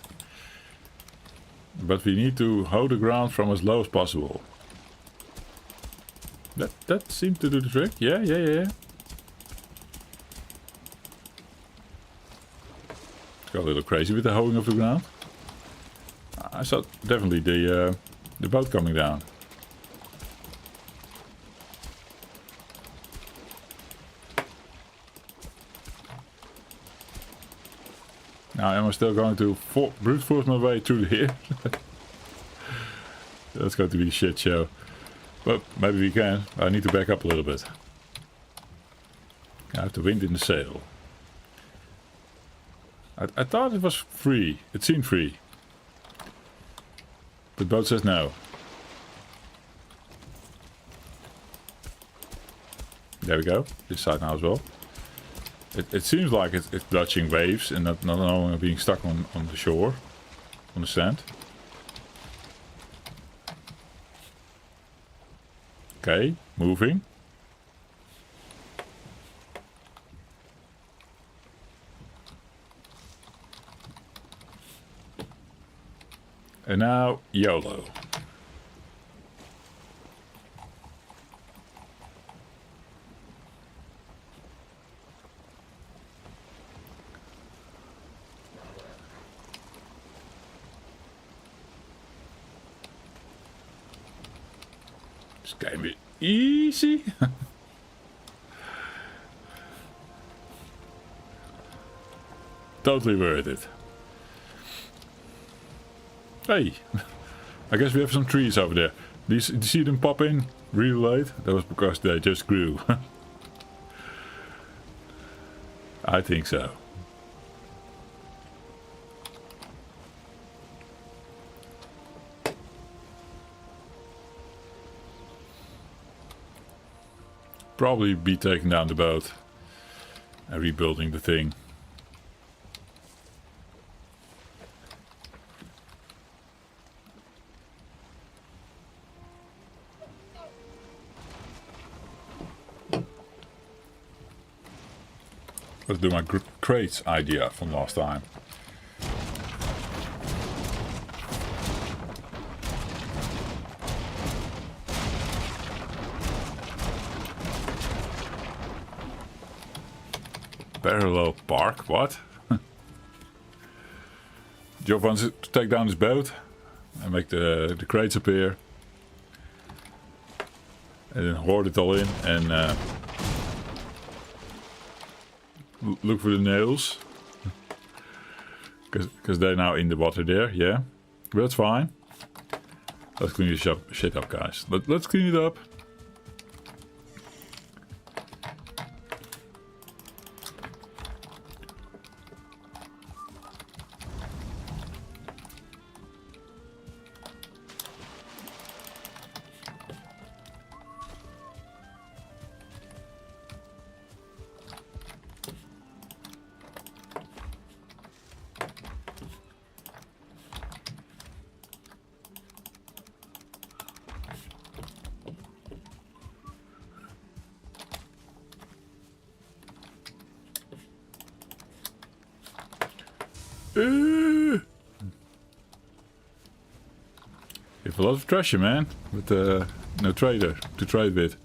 But we need to hoe the ground from as low as possible. That seemed to do the trick. Yeah. Got a little crazy with the hoeing of the ground. I saw definitely the boat coming down. Now am I still going to brute force my way through here? That's going to be a shit show. But maybe we can. I need to back up a little bit. I have the wind in the sail. I thought it was free. It seemed free. The boat says no. There we go. This side now as well. It seems like it's dodging waves and not only being stuck on the shore, on the sand. Okay, moving. And now, YOLO. This game is easy. Totally worth it. Hey, I guess we have some trees over there. Do you see them pop in really late? That was because they just grew. I think so. Probably be taking down the boat and rebuilding the thing. Let's do my crates idea from last time. Parallel park, what? Job wants to take down his boat and make the crates appear. And then hoard it all in and look for the nails. Because they're now in the water there, yeah. But that's fine. Let's clean this shit up, guys. Let's clean it up. You have a lot of treasure, man, but no trader to trade with.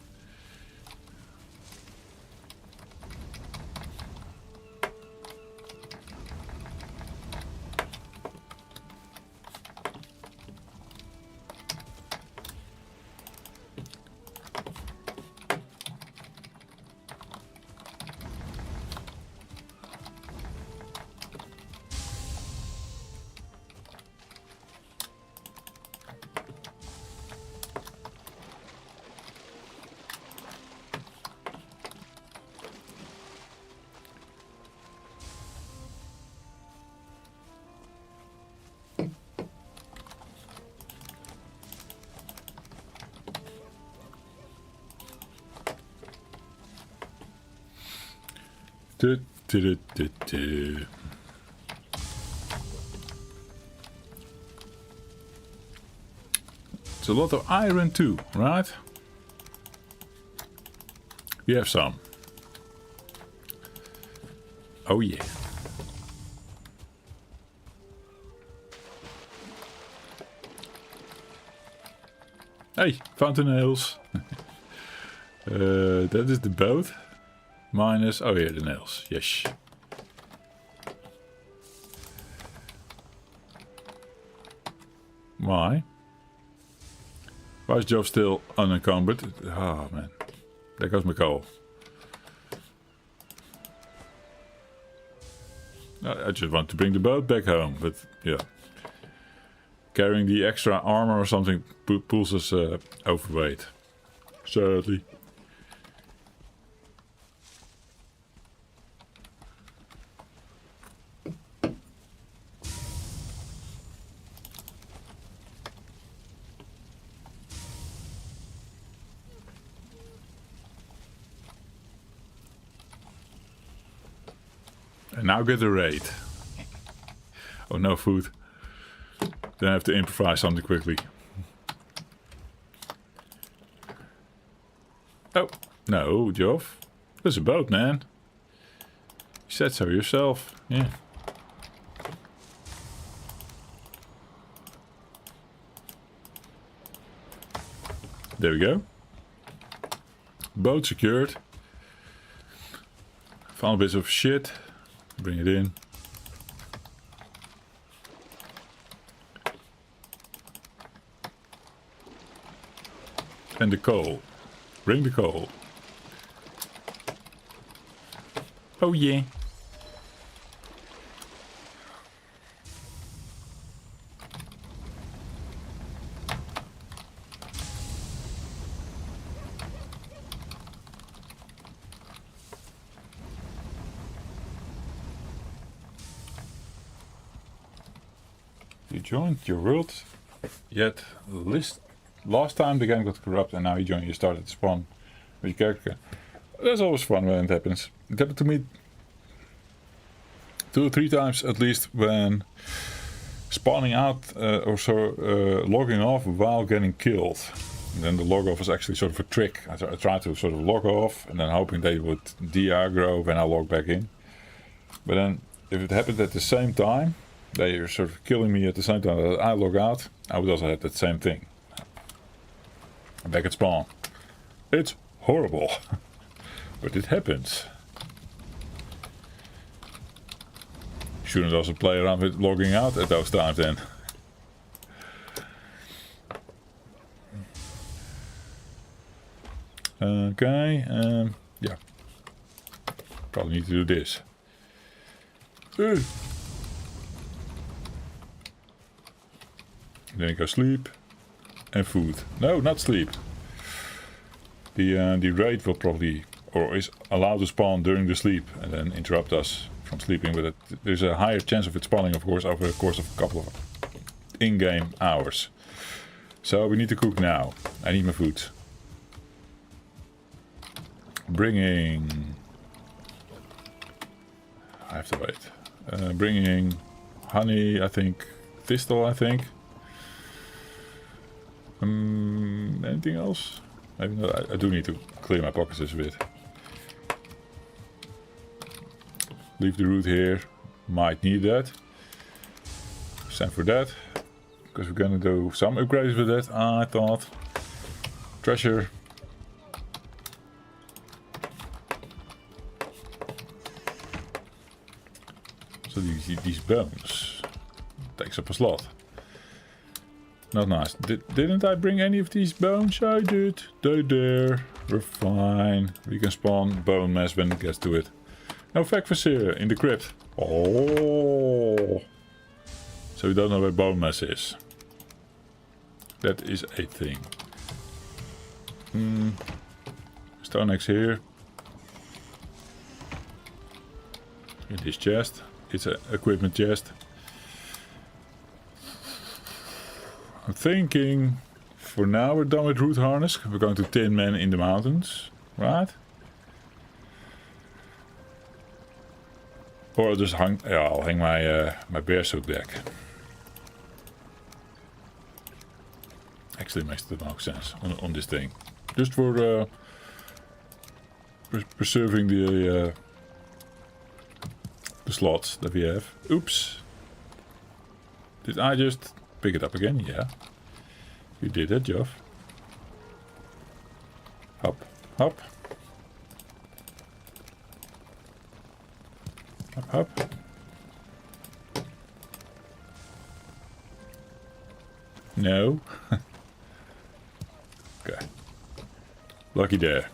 It's a lot of iron too, right? We have some. Oh yeah. Hey, found the nails. That is the boat. Minus, oh yeah, the nails, yes. Why? Why is Joe still unencumbered? Oh man, there goes my coal. I just want to bring the boat back home, but yeah. Carrying the extra armor or something pulls us overweight. Sadly. And now get a raid. Oh, no food. Then I have to improvise something quickly. Oh, no, Joff. There's a boat, man. You said so yourself. Yeah. There we go. Boat secured. Found bits of shit. Bring it in. And the coal. Bring the coal. Oh yeah. You joined your world, yet last time the game got corrupt and now you started to spawn with your character. That's always fun when it happens. It happened to me 2 or 3 times at least when spawning out logging off while getting killed. And then the log off was actually sort of a trick. I tried to sort of log off and then hoping they would de-aggro when I log back in. But then if it happened at the same time, they are sort of killing me at the same time that I log out, I would also have that same thing. Back at spawn. It's horrible. But it happens. Shouldn't also play around with logging out at those times then. Okay, yeah. Probably need to do this. Then you go sleep and food. No, not sleep. The raid will probably, or is allowed to spawn during the sleep and then interrupt us from sleeping. But there's a higher chance of it spawning, of course, over the course of a couple of in-game hours. So we need to cook now. I need my food. Bringing. I have to wait. Bringing honey, I think. Thistle, I think. Anything else? Maybe not. I do need to clear my pockets a bit. Leave the root here. Might need that. Send for that. Because we're gonna do some upgrades with that, I thought. Treasure. So these bones takes up a slot. Not nice. Didn't I bring any of these bones? I did. They're there. We're fine. We can spawn bone mass when it gets to it. No Factfasir in the crypt. Oh. So we don't know where bone mass is. That is a thing. Stone axe here. In this chest. It's an equipment chest. I'm thinking, for now we're done with root harness. We're going to Tin Man in the mountains, right? Or I'll just hang. Yeah, I'll hang my my bear suit back. Actually, makes the most sense on this thing, just for preserving the slots that we have. Oops. Did I just pick it up again? Yeah. You did that, Geoff. Hop, hop. Hop, hop. No. Okay. Lucky there.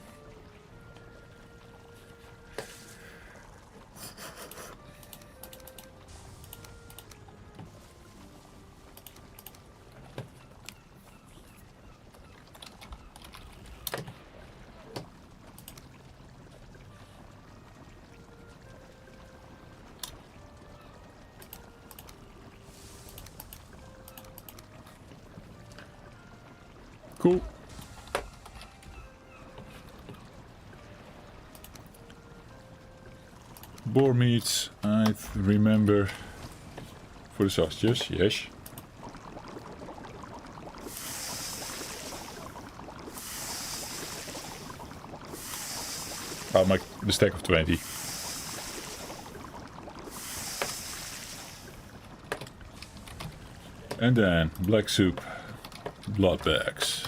Cool. Boar meats, I remember, for the sausages, yes. I'll make the stack of 20. And then black soup, blood bags.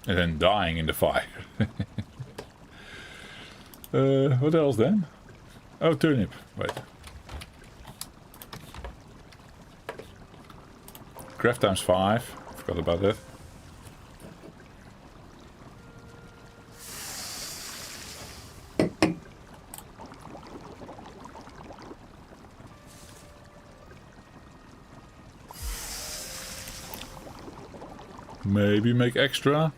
And then dying in the fire. What else then? Oh, turnip. Wait. Craft times 5. Forgot about that. Maybe make extra.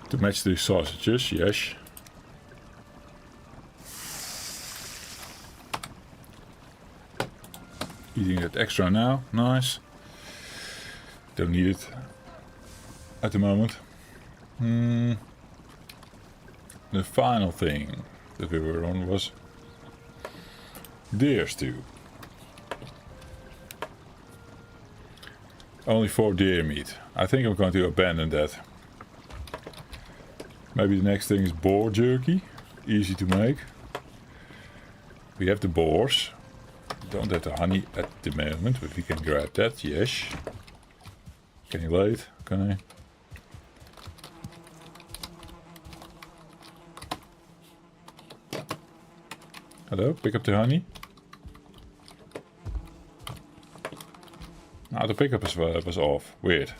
To match the sausages, yes. Eating that extra now, nice. Don't need it at the moment. The final thing that we were on was deer stew. Only 4 deer meat. I think I'm going to abandon that. Maybe the next thing is boar jerky. Easy to make. We have the boars. Don't have the honey at the moment, but we can grab that, yes. Can you lay it? Can I? Hello, pick up the honey. Nou, the pickup was off. Weird.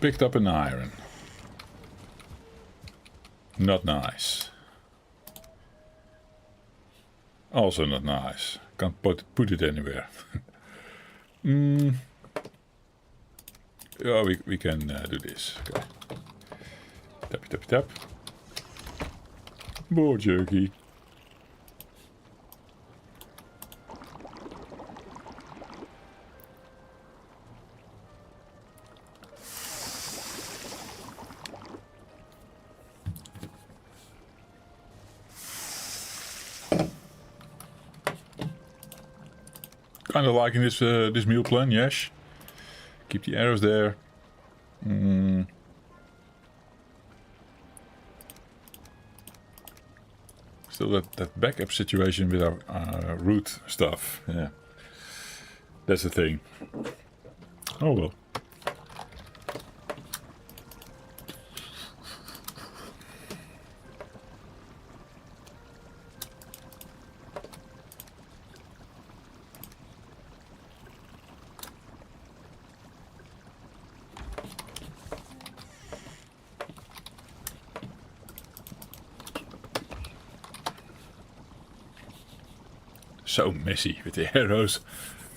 Picked up an iron. Not nice. Also not nice. Can't put it anywhere. Oh, we can do this. Okay. Tap, tap, tap. Boar jerky. Kind of liking this this meal plan, yes. Keep the arrows there. Still that backup situation with our root stuff. Yeah, that's the thing. Oh well. So messy with the arrows.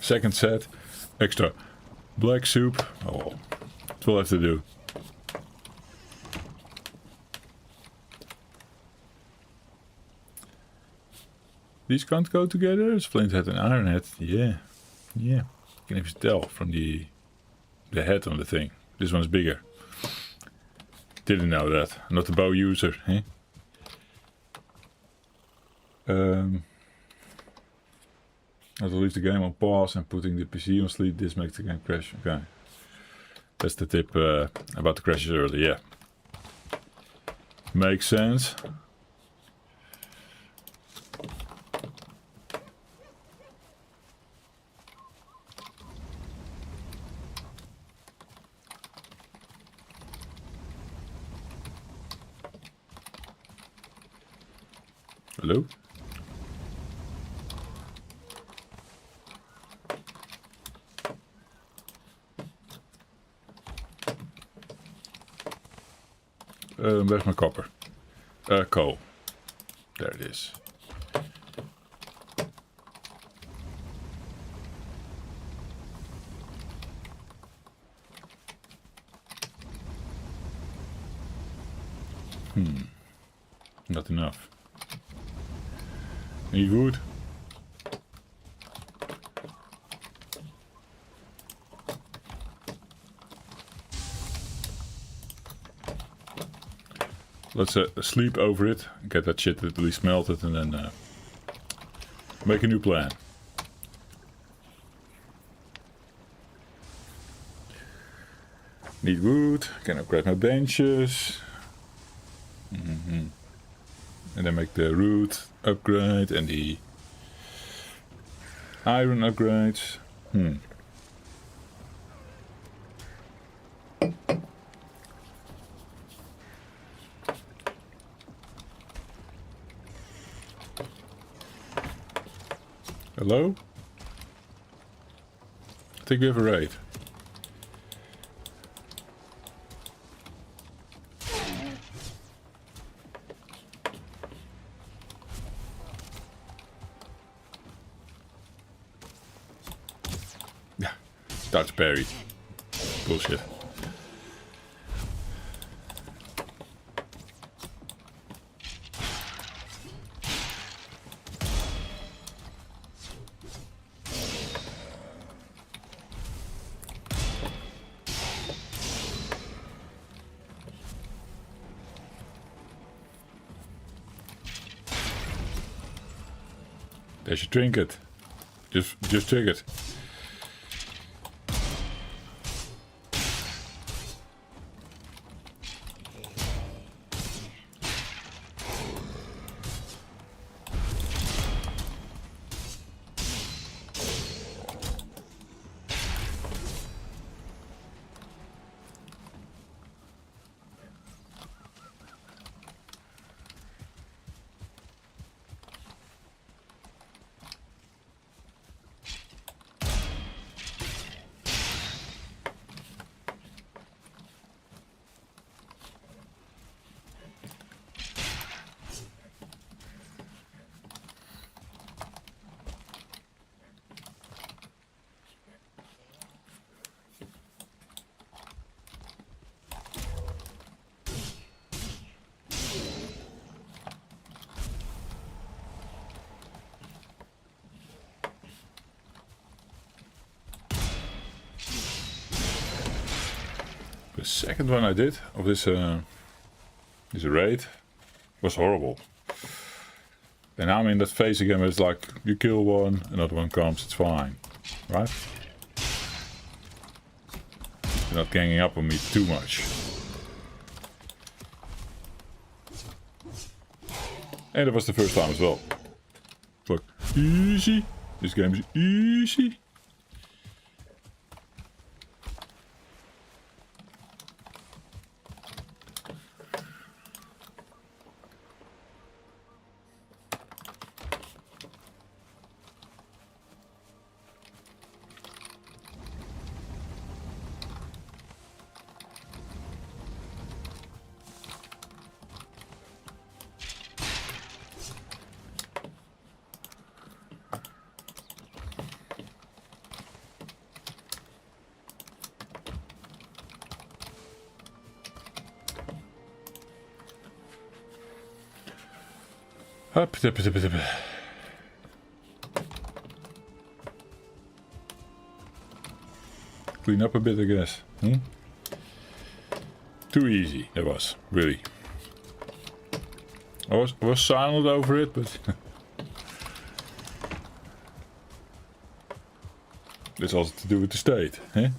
Second set. Extra black soup. Oh, it will have to do. These can't go together. It's flint head and iron head. Yeah. Yeah. You can even tell from the head on the thing. This one's bigger. Didn't know that. I'm not a bow user. Eh? I'll leave the game on pause and putting the PC on sleep. This makes the game crash. Okay. That's the tip about the crashes earlier. Yeah. Makes sense. Hello? Where's my copper? Coal. There it is. Not enough. Any wood? let's sleep over it, get that shit at least melted, and then make a new plan. Need wood, can upgrade my benches. And then make the root upgrade and the iron upgrades. Hello? I think we have a raid. Yeah, Dutch buried. Bullshit. There's your trinket. Just take it. The second one I did of this raid was horrible. And now I'm in that phase again where it's like, you kill one, another one comes, it's fine. Right? You're not ganging up on me too much. And it was the first time as well. Look, easy. This game is easy. Up, dip, dip, dip. Clean up a bit, I guess. Too easy, it was, really. I was silent over it, but this also to do with the state, eh?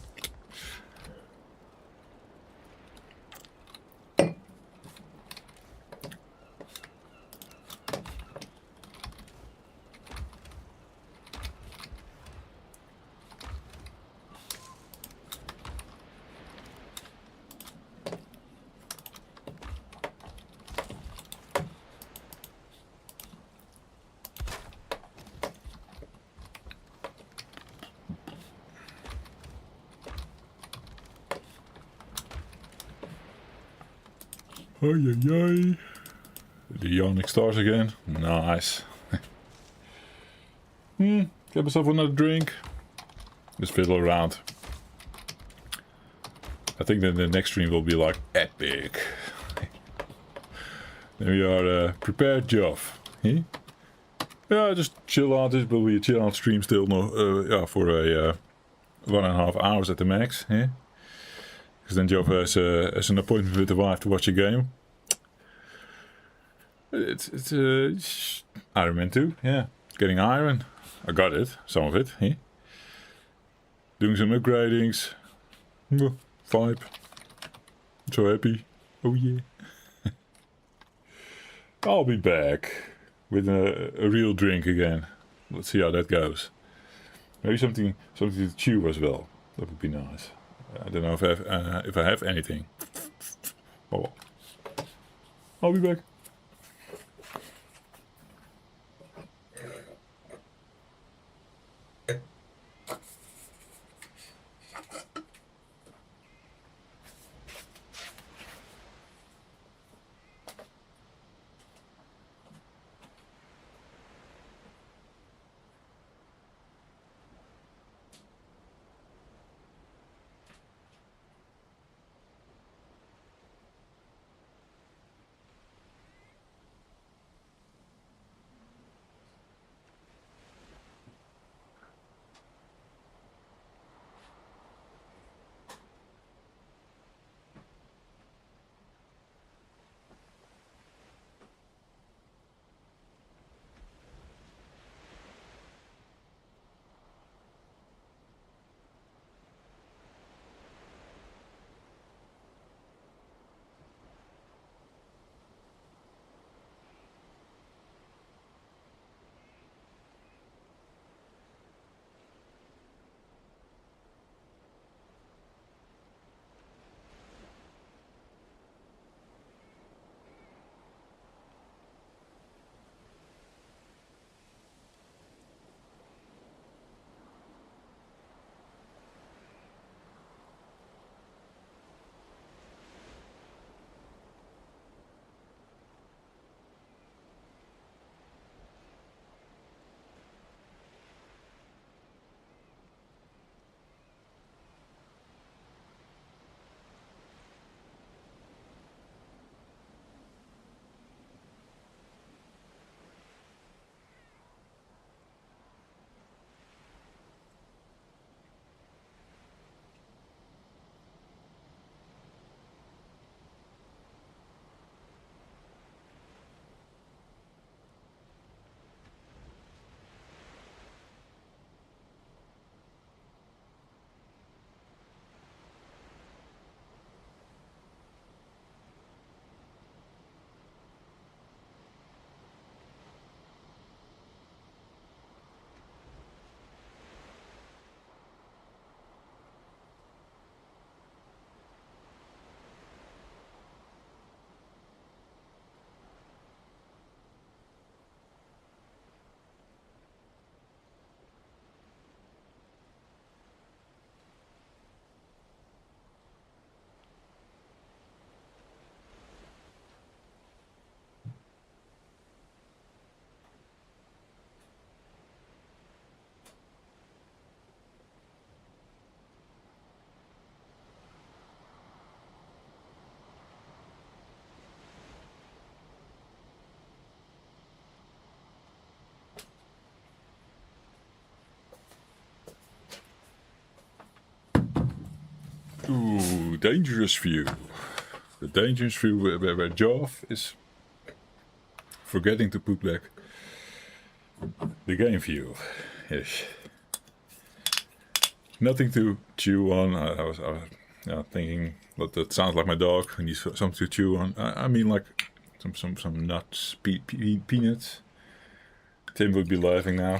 Oh yeah. The yawning stars again. Nice. Get myself another drink. Just fiddle around. I think that the next stream will be like epic. Then we are prepared, Geoff. Eh? Yeah, just chill out. This will be a chill out stream still. No, for a 1.5 hours at the max. Eh? Because then Geoff has an appointment with the wife to watch a game. It's Iron Man 2, yeah. Getting iron. I got it, some of it. Eh? Doing some upgradings. Vibe. So happy. Oh yeah. I'll be back with a real drink again. Let's see how that goes. Maybe something to chew as well. That would be nice. I don't know if I have anything. Oh well. I'll be back. Ooh, dangerous view. The dangerous view where Joff is forgetting to put back the game view. Yes. Nothing to chew on. I was thinking that sounds like my dog. He needs something to chew on. I mean like some nuts, peanuts. Tim would be laughing now.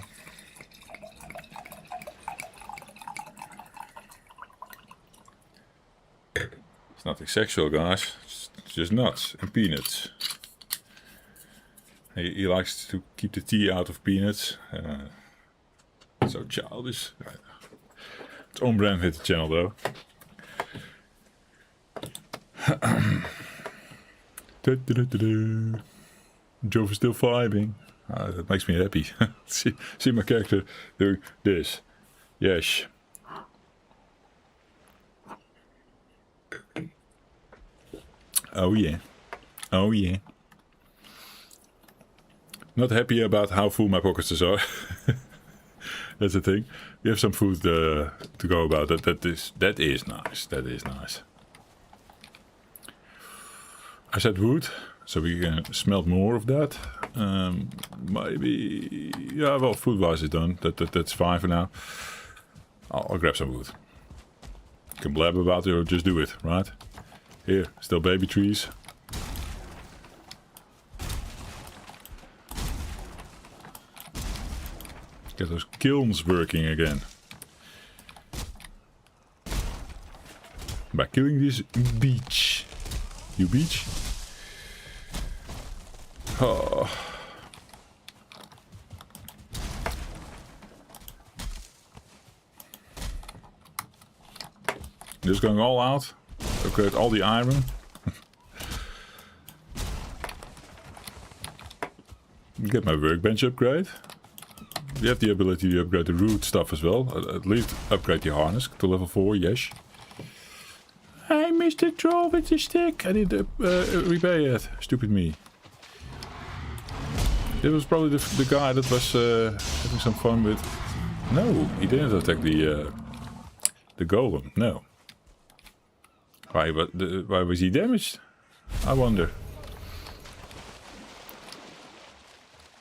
It's nothing sexual, guys. It's just nuts and peanuts. He likes to keep the tea out of peanuts. So childish. It's on brand with the channel though. Jove is still vibing. That makes me happy. see my character doing this. Yes. Oh yeah. Oh yeah. Not happy about how full my pockets are. That's the thing. We have some food to go about. That is nice. That is nice. I said wood. So we can smelt more of that. Maybe... Yeah, well, food-wise is done. That's fine for now. I'll grab some wood. You can blab about it or just do it, right? Here, still baby trees. Get those kilns working again. By killing this beach. You beach? Oh. Just going all out. Upgrade all the iron. Get my workbench upgrade. You have the ability to upgrade the root stuff as well. At least upgrade the harness to level 4, yes. I missed the troll with the stick. I need to repair it. Stupid me. This was probably the guy that was having some fun with... No, he didn't attack the golem. No. Why was he damaged? I wonder.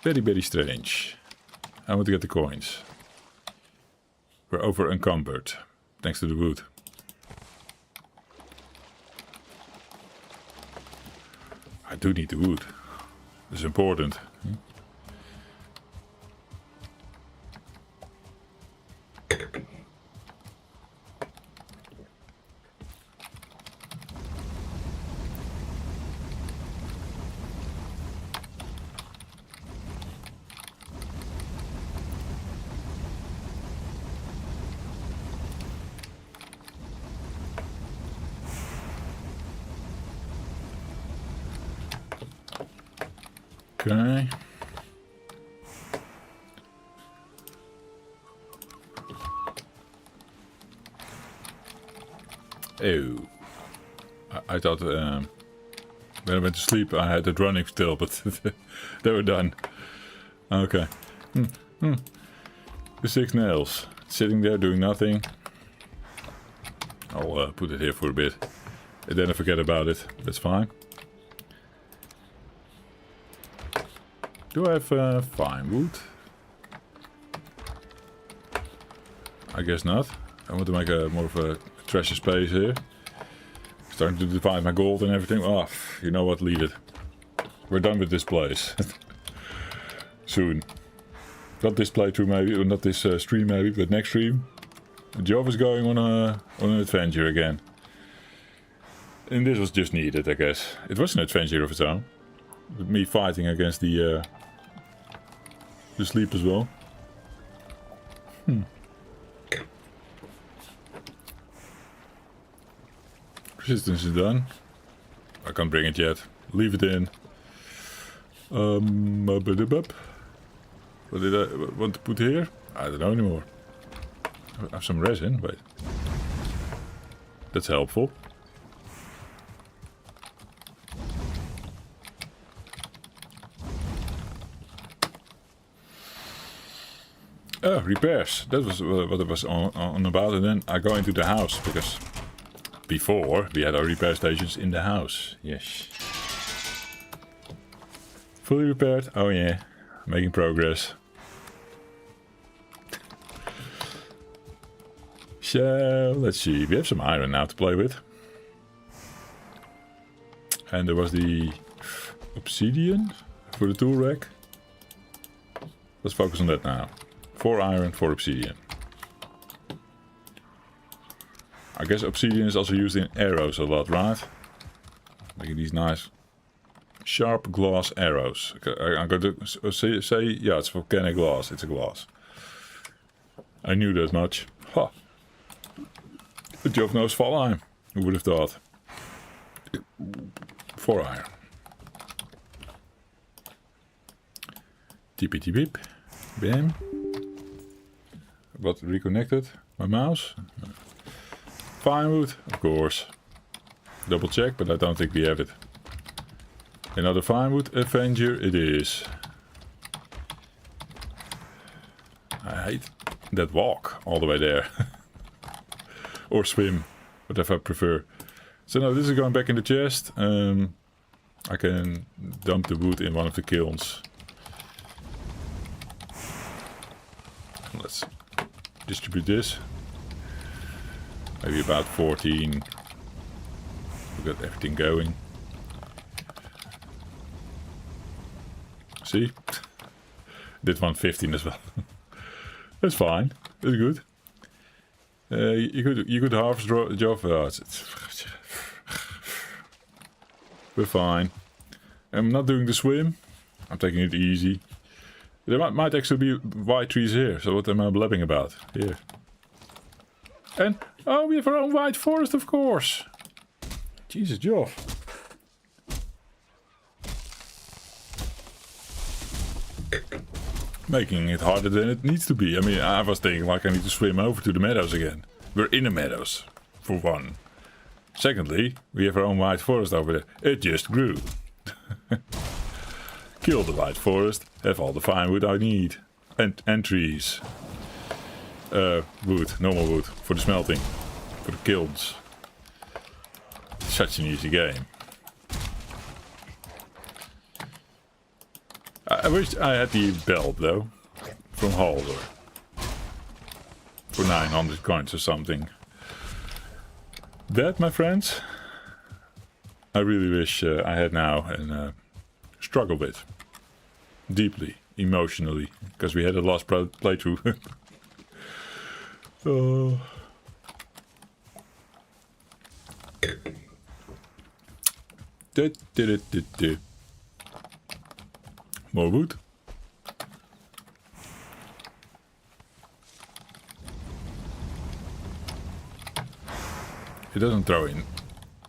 Very, very strange. I want to get the coins. We're over encumbered. Thanks to the wood. I do need the wood. It's important. Okay. Oh. I thought when I went to sleep I had it running still, but they were done. Okay. The 6 nails. Sitting there doing nothing. I'll put it here for a bit. And then I forget about it. That's fine. Do I have fine wood? I guess not. I want to make more of a treasure space here. Starting to divide my gold and everything. Oh, you know what? Leave it. We're done with this place. Soon. Not this playthrough maybe, or not this stream maybe, but next stream. Job is going on an adventure again. And this was just needed, I guess. It was an adventure of its own. With me fighting against the sleep as well. Resistance is done. I can't bring it yet. Leave it in. What did I want to put here? I don't know anymore. I have some resin, wait. That's helpful. Oh, repairs. That was what it was on about, and then I go into the house, because before we had our repair stations in the house. Yes. Fully repaired. Oh yeah. Making progress. So, let's see. We have some iron now to play with. And there was the obsidian for the tool rack. Let's focus on that now. 4 iron, 4 obsidian. I guess obsidian is also used in arrows a lot, right? Making these nice sharp glass arrows. Okay, I'm going to say, yeah, it's volcanic glass. It's a glass. I knew that much. Ha! The job knows Valheim. Who would have thought? 4 iron. TP beep. Bam. What reconnected? My mouse? Firewood, of course. Double check, but I don't think we have it. Another firewood Avenger it is. I hate that walk all the way there. Or swim, whatever I prefer. So now this is going back in the chest. I can dump the wood in one of the kilns. Let's distribute this. Maybe about 14. We got everything going. See? Did 115 as well. That's fine. That's good. You could harvest Jove. We're fine. I'm not doing the swim. I'm taking it easy. There might actually be white trees here. So what am I blabbing about? Here. And oh, we have our own white forest, of course. Jesus, Jove. Making it harder than it needs to be. I mean, I was thinking like I need to swim over to the meadows again. We're in the meadows, for one. Secondly, we have our own white forest over there. It just grew. Kill the white forest, have all the fine wood I need. And trees. Wood, normal wood, for the smelting. For the kilns. Such an easy game. I wish I had the belt though, from Halder. For 900 coins or something. That, my friends, I really wish I had now and struggle with. Deeply, emotionally, because we had a last playthrough. Oh. More wood. It doesn't throw in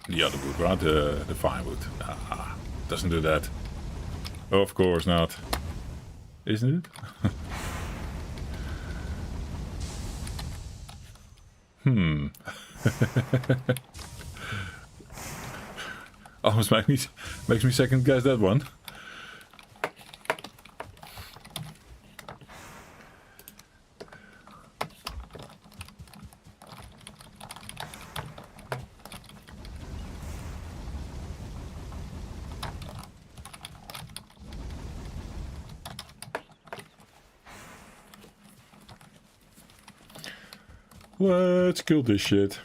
the other wood, right? The fine wood. Doesn't do that. Of course not. Isn't it? Almost makes me second guess that one. Let's kill this shit.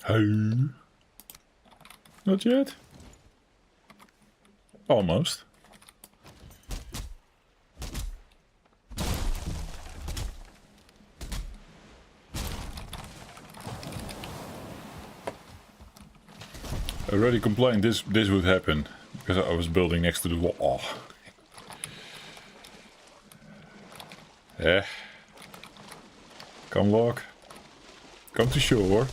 Oh. Not yet. Almost. I already complained this would happen because I was building next to the wall. Oh. Come log. Come to shore.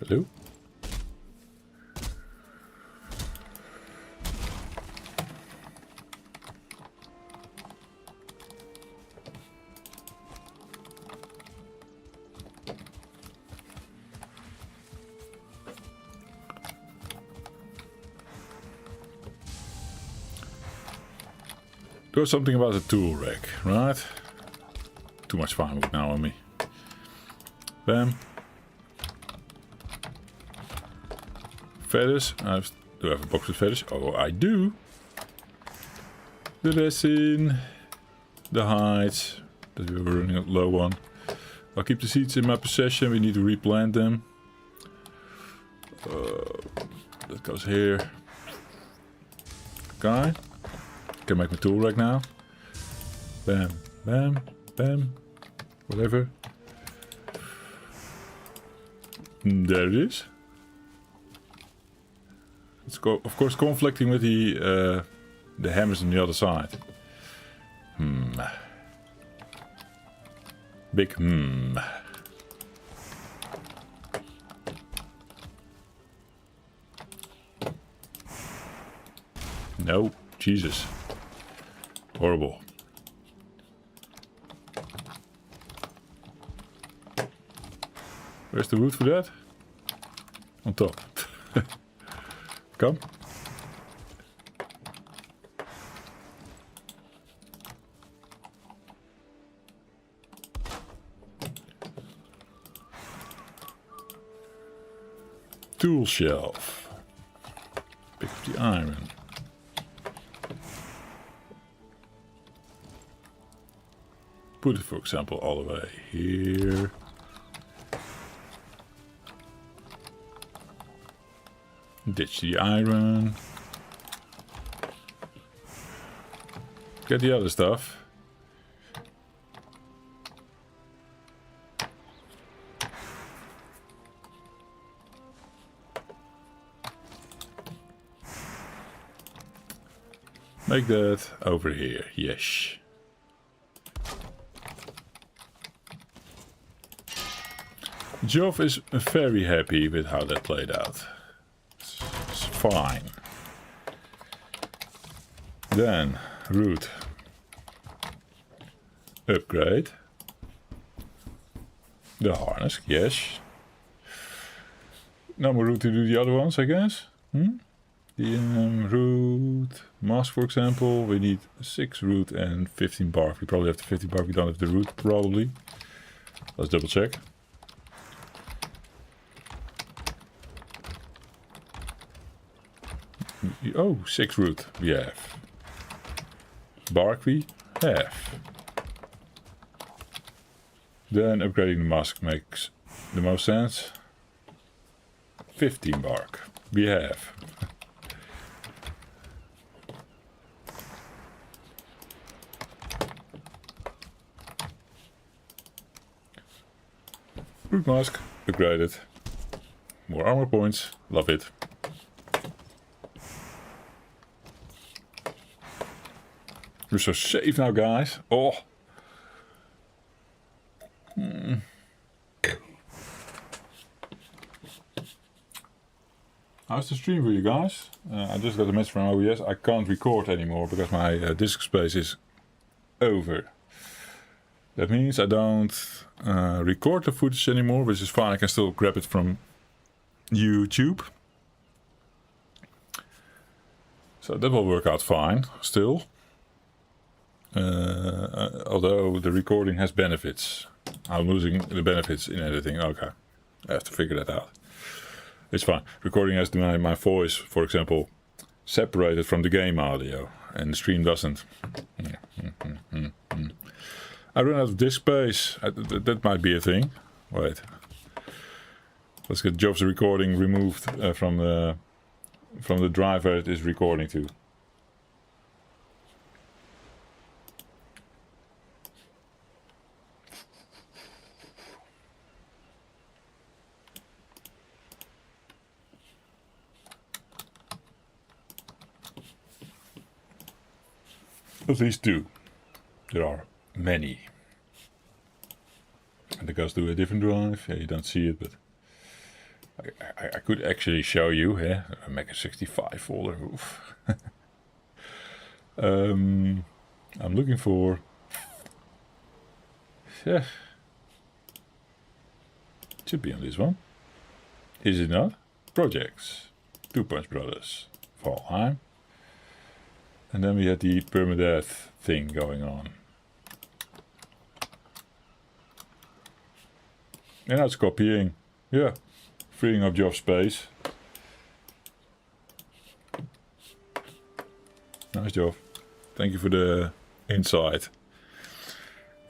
Hello? Do something about the tool rack, right? Too much firewood now on me. Bam. Feathers. Do I have a box with feathers? Oh, I do. The resin. the hides that we were running low on. I'll keep the seeds in my possession. We need to replant them. That goes here. Okay. Can make my tool right now. Bam, bam, bam. Whatever. There it is. It's of course conflicting with the hammers on the other side. Big No, Jesus. Horrible. Where's the wood for that? On top. Come. Tool shelf. Pick up the iron. Put it, for example, all the way here. Ditch the iron. Get the other stuff. Make that over here, yes. Geoff is very happy with how that played out. It's fine. Then, root. Upgrade. The harness, yes. No more root to do the other ones, I guess. The root, mask for example, we need 6 root and 15 bark. We probably have the 15 bark, we don't have the root probably. Let's double check. Oh, 6 root we have. Bark we have. Then upgrading the mask makes the most sense. 15 bark we have. Root mask, upgraded. More armor points, love it. We're so safe now, guys. Oh. How's the stream for you guys? I just got a message from OBS. I can't record anymore because my disk space is over. That means I don't record the footage anymore, which is fine. I can still grab it from YouTube. So that will work out fine, still. Although the recording has benefits. I'm losing the benefits in editing. Okay, I have to figure that out. It's fine. Recording has my voice, for example, separated from the game audio, and the stream doesn't. I run out of disk space. That might be a thing. Wait. Let's get Geoff's recording removed from the driver it is recording to. At least 2. There are many. And it goes to a different drive. Yeah, you don't see it, but I could actually show you here. A Mega 65 folder. Oof. I'm looking for. Yeah. It should be on this one. Is it not? Projects. Two Punch Brothers. Valheim. And then we had the permadeath thing going on. And now it's copying. Yeah. Freeing up job space. Nice job. Thank you for the insight.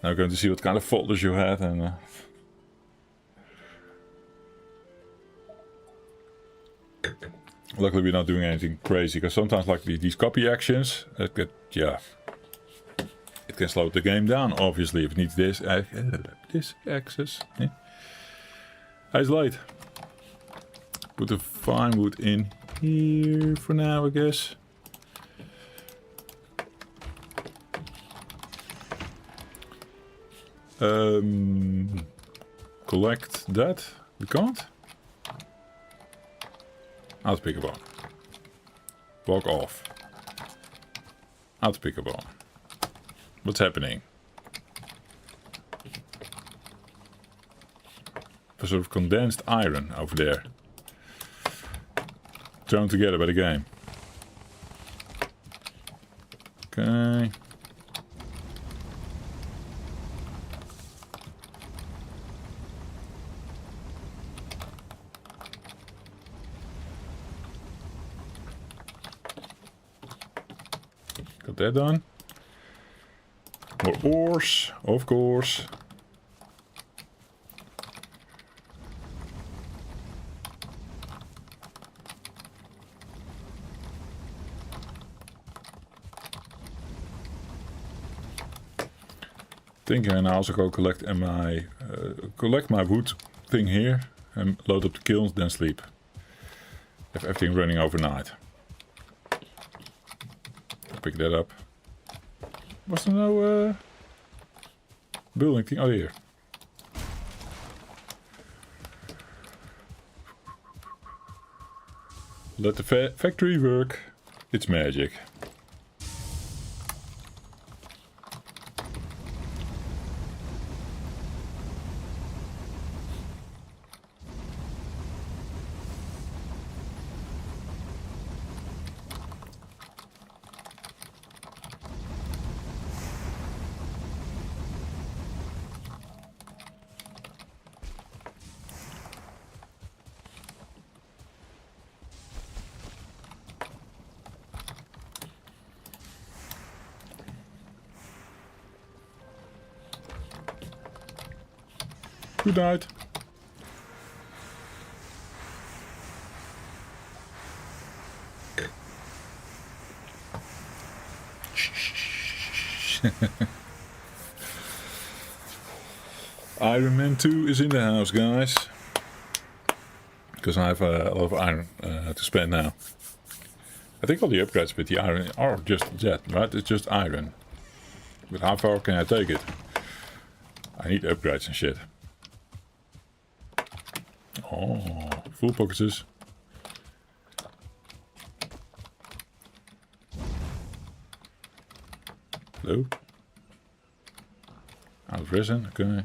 Now we're going to see what kind of folders you had and... Luckily we're not doing anything crazy, because sometimes like these copy actions, it can slow the game down, obviously, if it needs this access. Yeah. It's late. Put the fine wood in here for now, I guess. Collect that. We can't. I'll pick a bone. Walk off. I'll pick a bone. What's happening? A sort of condensed iron over there. Thrown together by the game. Okay. Got that done. More ores, of course. Think and I also go collect my wood thing here and load up the kilns, then sleep. Have everything running overnight. Pick that up. Was there no building thing? Oh, here. Let the factory work. It's magic. Good night. Iron Man 2 is in the house, guys. Because I have a lot of iron to spend now. I think all the upgrades with the iron are just that, right? It's just iron. But how far can I take it? I need upgrades and shit. Oh, full pockets. Hello? Out of resin, okay.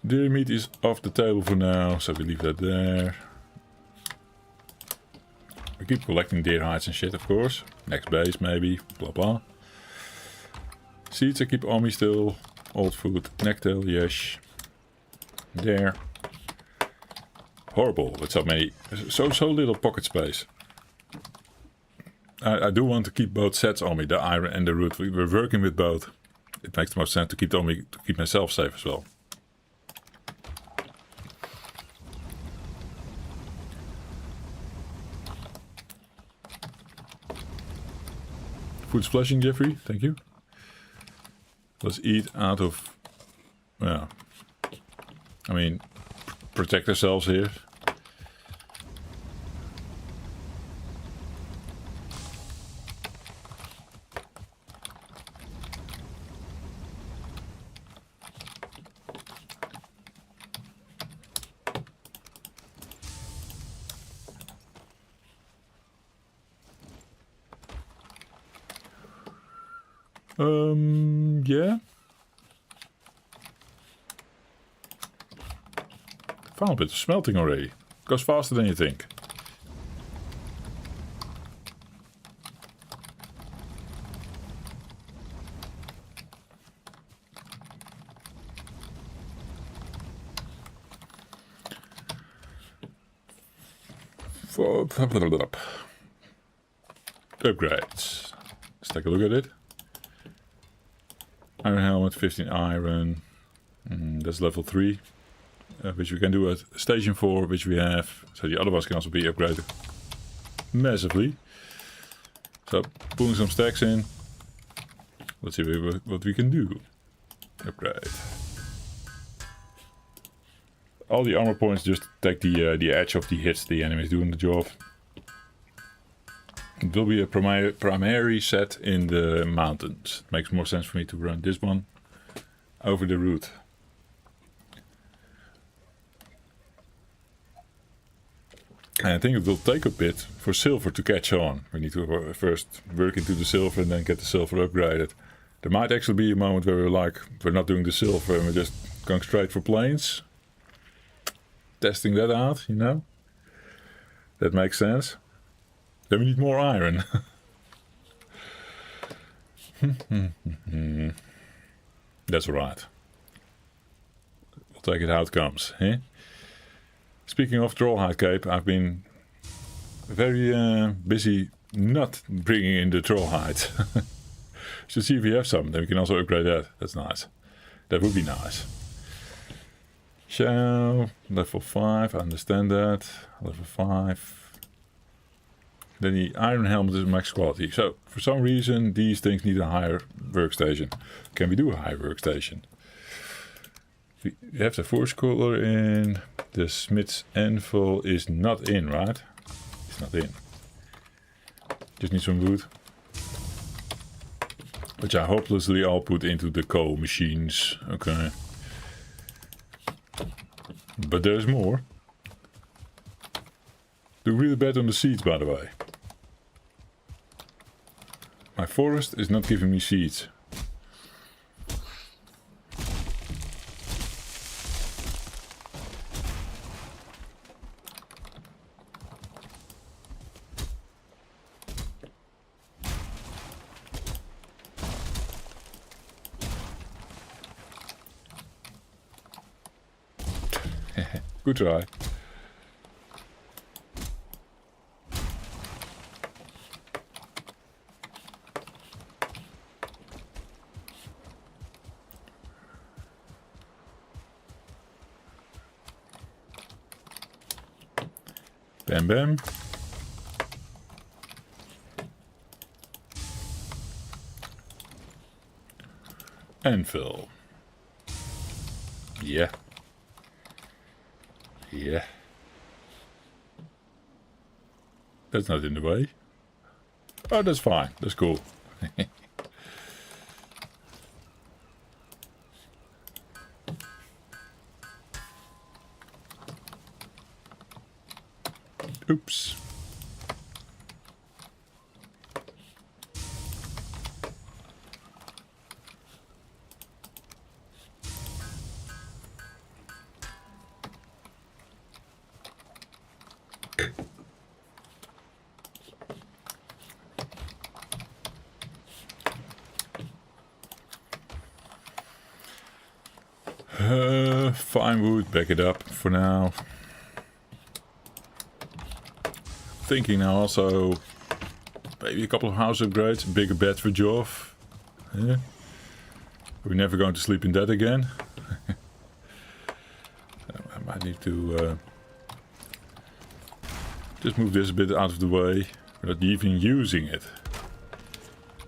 Deer meat is off the table for now, so we leave that there. We keep collecting deer hides and shit, of course. Next base, maybe, blah blah. Seeds I keep on me still. Old food, necktail, yes. There. Horrible with so many, so little pocket space. I do want to keep both sets on me, the iron and the root. We're working with both. It makes the most sense to keep it on me, to keep myself safe as well. Food splashing, Jeffrey, thank you. Let's eat out of, yeah, I mean, protect ourselves here. Yeah. Found a bit of smelting already. Goes faster than you think. Upgrades. Let's take a look at it. Iron helmet, 15 iron. That's level 3. Which we can do at station 4, which we have. So the other ones can also be upgraded massively. So pulling some stacks in. Let's see what we can do. Upgrade. All the armor points just take the edge of the hits the enemies doing the job. It will be a primary set in the mountains. It makes more sense for me to run this one over the route. And I think it will take a bit for silver to catch on. We need to first work into the silver and then get the silver upgraded. There might actually be a moment where we're not doing the silver and we're just going straight for plains. Testing that out, you know. That makes sense. Then we need more iron. That's alright. We'll take it how it comes, eh? Speaking of Trollhide Cape, I've been very busy not bringing in the Trollhide. Should see if we have some, then we can also upgrade that. That's nice. That would be nice. So, level 5, I understand that. Level 5. Then the iron helmet is max quality. So, for some reason, these things need a higher workstation. Can we do a higher workstation? We have the forge cooler in. The smith's anvil is not in, right? It's not in. Just need some wood. Which I hopelessly all put into the coal machines. Okay. But there's more. Do really bad on the seeds, by the way. My forest is not giving me seeds. Good try. Bam bam. Anvil. Yeah. Yeah. That's not in the way. Oh, that's fine. That's cool. Oops. Fine wood, back it up for now. Thinking now also maybe a couple of house upgrades, a bigger bed for Joff. Yeah. We're never going to sleep in that again. I might need to just move this a bit out of the way. We're not even using it.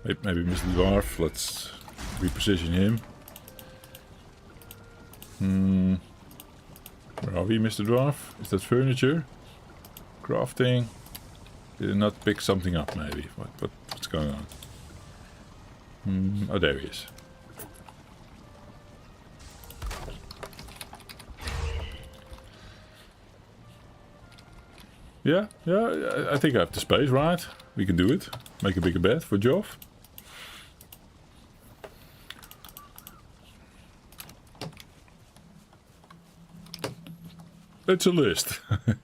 Maybe Mr. Dwarf, let's reposition him. Where are we, Mr. Dwarf? Is that furniture? Crafting? Did it not pick something up, maybe? What's going on? Oh, there he is. Yeah, I think I have the space, right? We can do it. Make a bigger bed for Joff. It's a list. I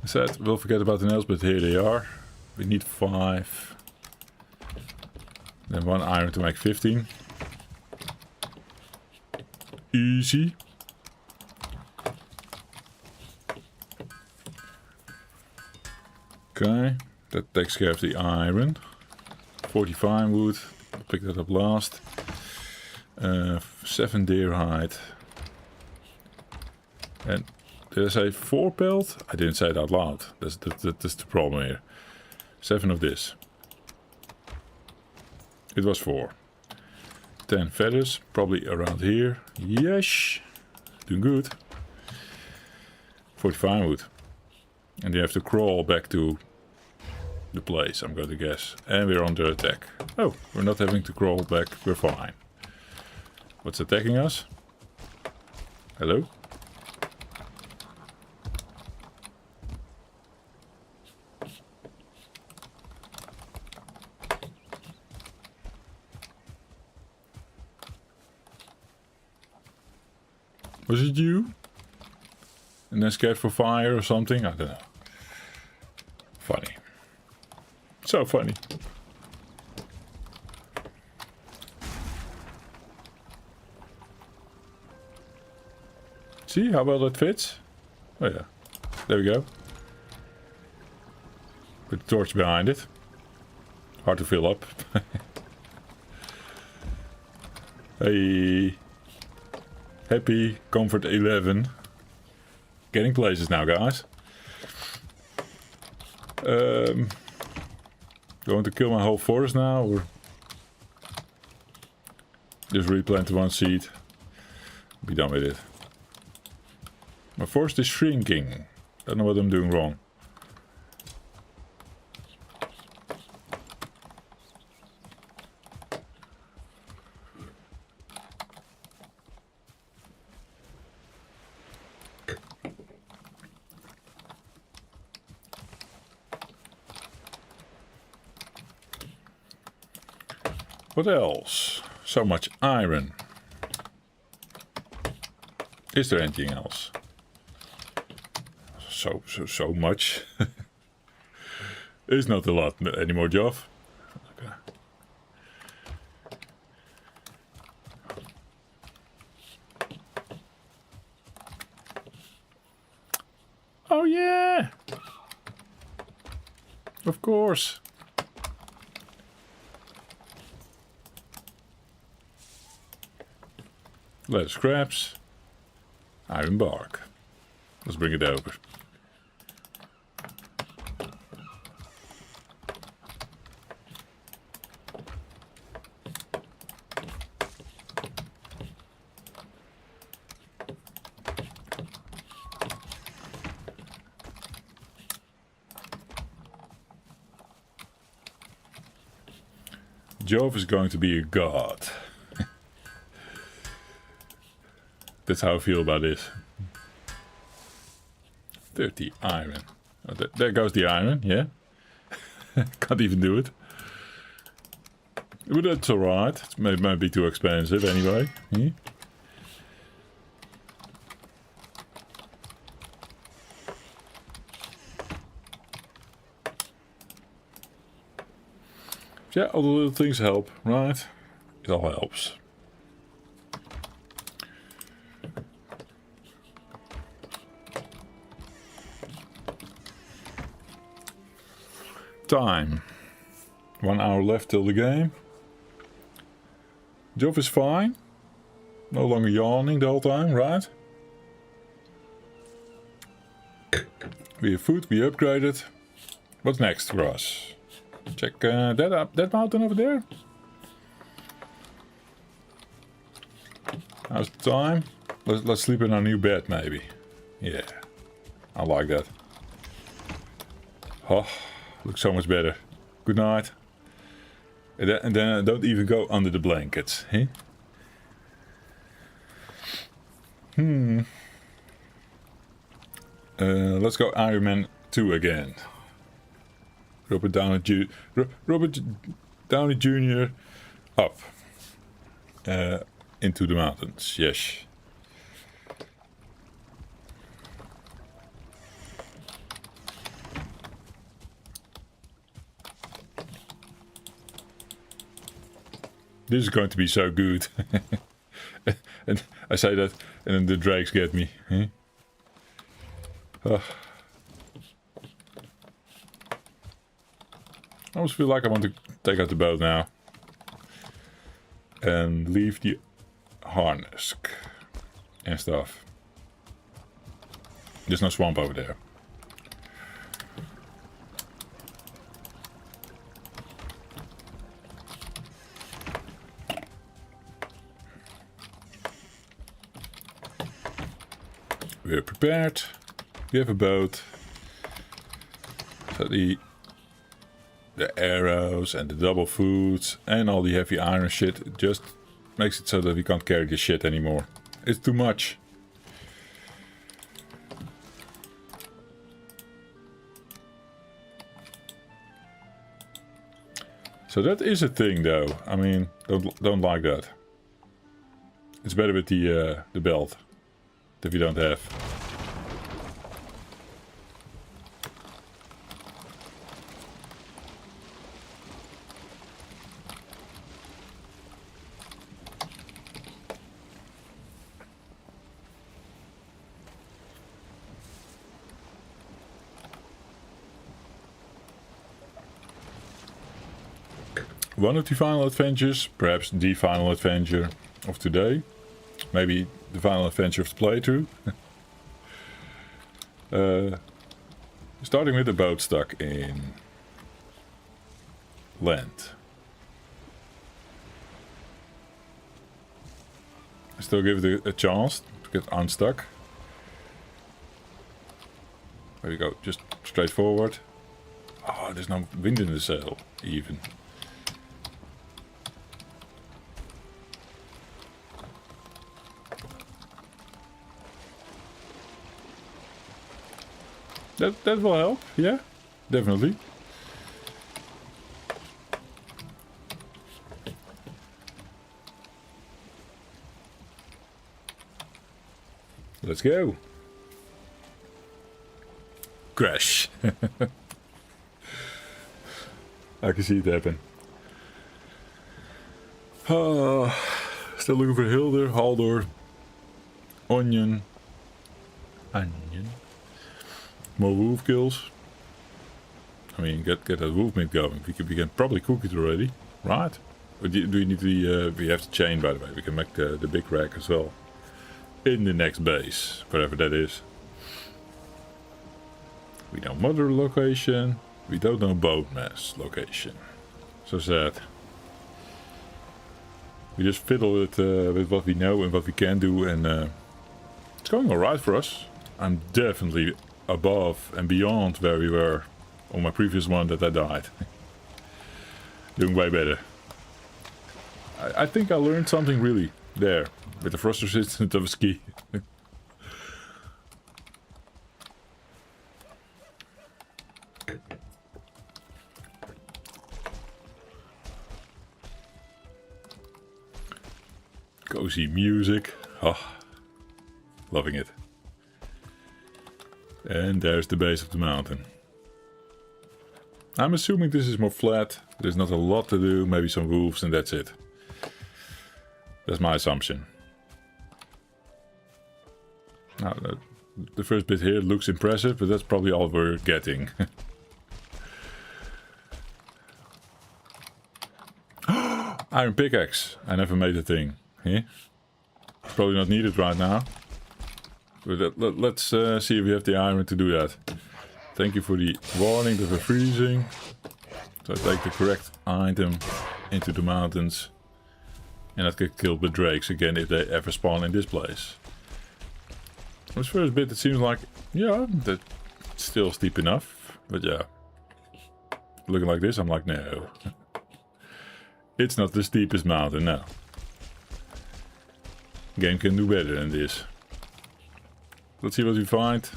said we'll forget about the nails, but here they are. We need 5. Then 1 iron to make 15. Easy. Okay, that takes care of the iron. 45 wood, I'll pick that up last. 7 deer hide. And did I say 4 pelt? I didn't say it out loud. That's the problem here. 7 of this. It was 4. 10 feathers, probably around here. Yes, doing good. 45 wood. And you have to crawl back to the place, I'm going to guess. And we're under attack. Oh, we're not having to crawl back, we're fine. What's attacking us? Hello? Was it you? And then scared for fire or something? I don't know. Funny. So funny. See how well that fits? Oh yeah. There we go. Put the torch behind it. Hard to fill up. Hey. Happy Comfort 11. Getting places now, guys. Going to kill my whole forest now, or just replant one seed. Be done with it. My forest is shrinking. Don't know what I'm doing wrong. What else? So much iron. Is there anything else? So much. It's not a lot anymore, Geoff. Okay. Oh yeah! Of course. Leather scraps. Iron bark. Let's bring it over. Jove is going to be a god. That's how I feel about this. 30 iron. Oh, there goes the iron, yeah. Can't even do it. But that's alright. It might be too expensive anyway. Hmm? Yeah, all the little things help, right? It all helps. Time. 1 hour left till the game. Job is fine. No longer yawning the whole time, right? We have food, we upgraded. What's next for us? Check that mountain over there. How's the time? Let's sleep in our new bed, maybe. Yeah, I like that. Oh, looks so much better. Good night. And then don't even go under the blankets, eh? Let's go Iron Man 2 again. Robert Downey Jr. up into the mountains. Yes. This is going to be so good. And I say that, and then the drakes get me. Huh? I almost feel like I want to take out the boat now. And leave the harness and stuff. There's no swamp over there. We're prepared. We have a boat. So the arrows and the double foods and all the heavy iron shit just makes it so that we can't carry this shit anymore. It's too much. So that is a thing though. I mean, don't like that. It's better with the belt that we don't have. One of the final adventures, perhaps the final adventure of today. Maybe the final adventure of the playthrough. Starting with the boat stuck in land. I still give it a chance to get unstuck. There we go, just straight forward. Oh, there's no wind in the sail, even. That will help, yeah, definitely. Let's go. Crash. I can see it happen. Still looking for Hilder, Haldor, Onion. More wolf kills. I mean, get that wolf meat going. We can probably cook it already, right? Or do we need the... we have the chain, by the way. We can make the big rack as well. In the next base, whatever that is. We know mother location. We don't know boat mass location. So sad. We just fiddle with what we know and what we can do, and it's going alright for us. I'm definitely above and beyond where we were on my previous one that I died. Doing way better. I think I learned something really there with the frost resistant of a ski. Cozy music. Oh, loving it. And there's the base of the mountain. I'm assuming this is more flat. There's not a lot to do. Maybe some wolves and that's it. That's my assumption. Now, the first bit here looks impressive, but that's probably all we're getting. Iron pickaxe. I never made a thing. Yeah? Probably not needed right now. But let's see if we have the iron to do that. Thank you for the warning that we're freezing. So I take the correct item into the mountains. And not get killed with drakes again if they ever spawn in this place. This first bit it seems like, yeah, that's still steep enough. But yeah. Looking like this, I'm like, no. It's not the steepest mountain, no. Game can do better than this. Let's see what we find.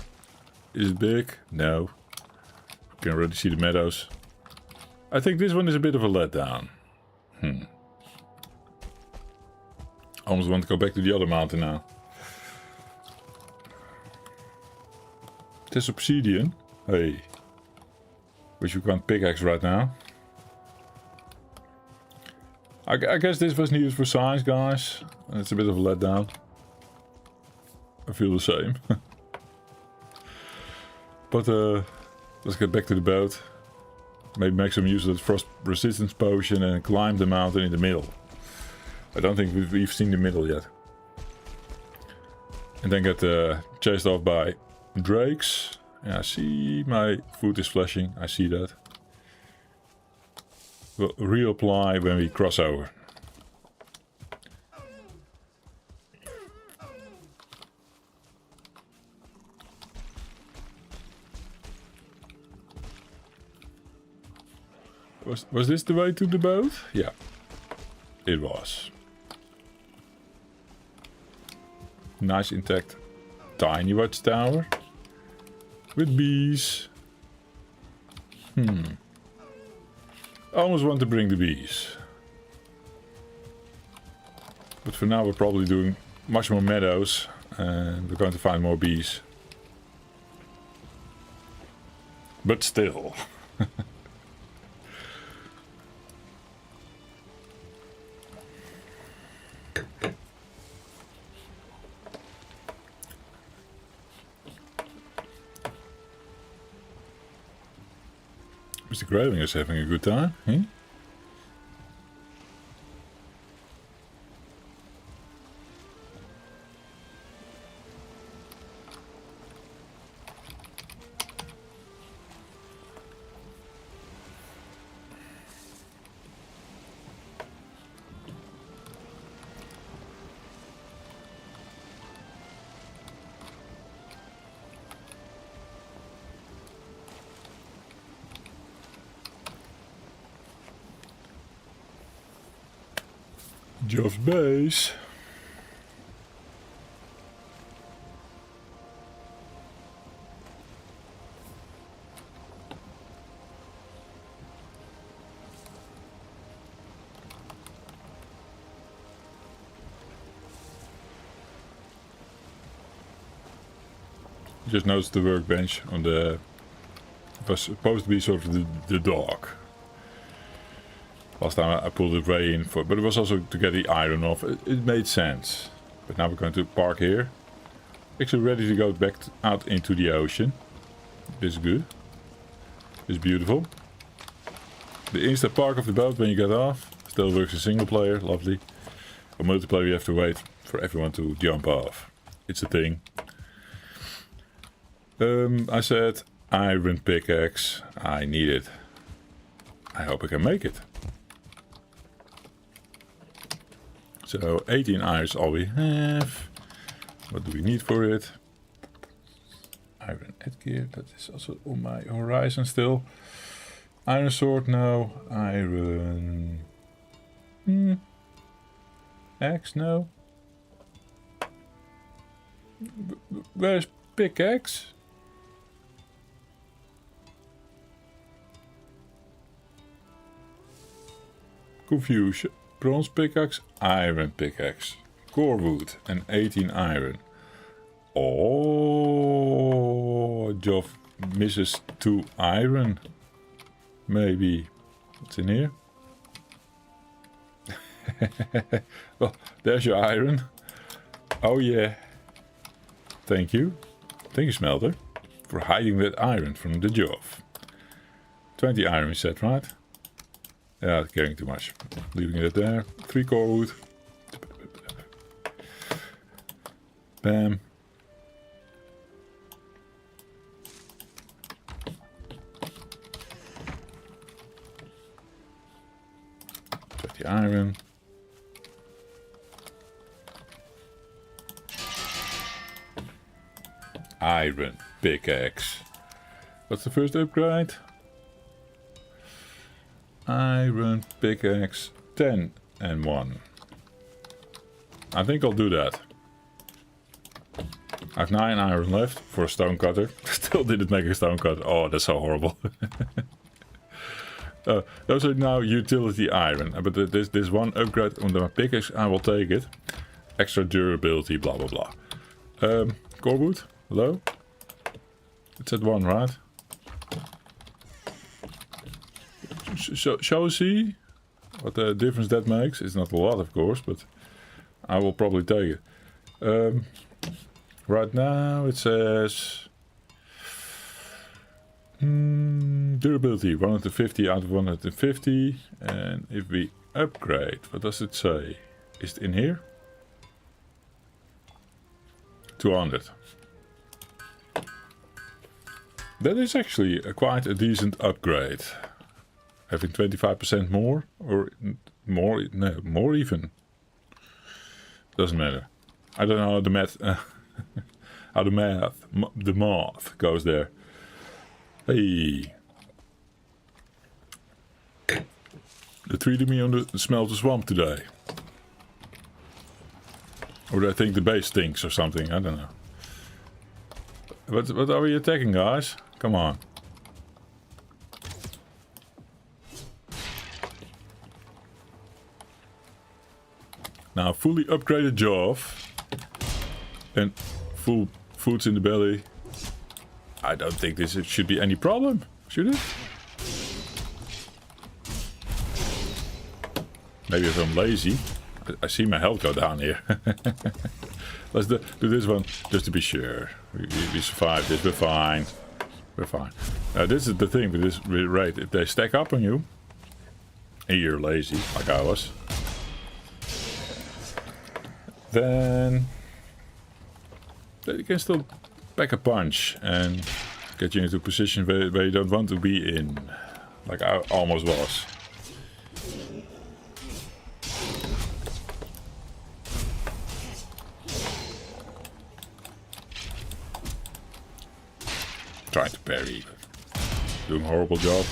Is it big? No. You can already see the meadows. I think this one is a bit of a letdown. Almost want to go back to the other mountain now. There's obsidian. Hey. Wish we can't pickaxe right now. I guess this was needed for science, guys. And it's a bit of a letdown. I feel the same. But let's get back to the boat. Maybe make some use of the frost resistance potion and climb the mountain in the middle. I don't think we've seen the middle yet. And then get chased off by drakes. Yeah, I see my food is flashing. I see that. We'll reapply when we cross over. Was this the way to the boat? Yeah, it was. Nice intact tiny watchtower with bees. I almost want to bring the bees. But for now we're probably doing much more meadows and we're going to find more bees. But still. Mr. Grayling is having a good time, eh? Geoff's base. Just noticed the workbench on the... It was supposed to be sort of the dock. Last time I pulled it way in for, but it was also to get the iron off. It made sense. But now we're going to park here. Actually ready to go back out into the ocean. This is good. This is beautiful. The instant park of the boat when you get off. Still works in single player, lovely. For multiplayer you have to wait for everyone to jump off. It's a thing. I said iron pickaxe. I need it. I hope I can make it. So 18 iron is all we have. What do we need for it? Iron headgear, that is also on my horizon still. Iron sword, no. Iron... axe, no. Where's pickaxe? Confusion. Bronze pickaxe, iron pickaxe, core wood and 18 iron. Oh, Geoff misses 2 iron. Maybe. What's in here? Well, there's your iron. Oh yeah. Thank you. Thank you, Smelter, for hiding that iron from the Geoff. 20 iron is set, right? Yeah, carrying too much. Leaving it there. 3 core wood. Bam. The iron. Iron pickaxe. What's the first upgrade? Iron pickaxe 10 and 1. I think I'll do that. I have 9 iron left for a stone cutter. Still didn't make a stone cutter. Oh, that's so horrible. Those are now utility iron. But this one upgrade on the pickaxe, I will take it. Extra durability, blah blah blah. Core wood, hello? It's at 1, right? Shall we see what the difference that makes? It's not a lot, of course, but I will probably take it. Right now it says Durability 150 out of 150. And if we upgrade, what does it say? Is it in here? 200. That is actually quite a decent upgrade. Having 25% more, or more, no, more even. Doesn't matter. I don't know how the math, how the math goes there. Hey. They treated me on the smell the swamp today. Or do I think the base stinks or something? I don't know. What are we attacking, guys? Come on. Now, fully upgraded jaw. And full foods in the belly. I don't think this should be any problem, should it? Maybe if I'm lazy. I see my health go down here. Let's do this one just to be sure. We survived this, we're fine. We're fine. This is the thing with this raid. If they stack up on you, and you're lazy, like I was, then they can still pack a punch and get you into a position where you don't want to be in. Like I almost was. Trying to parry, but doing a horrible job.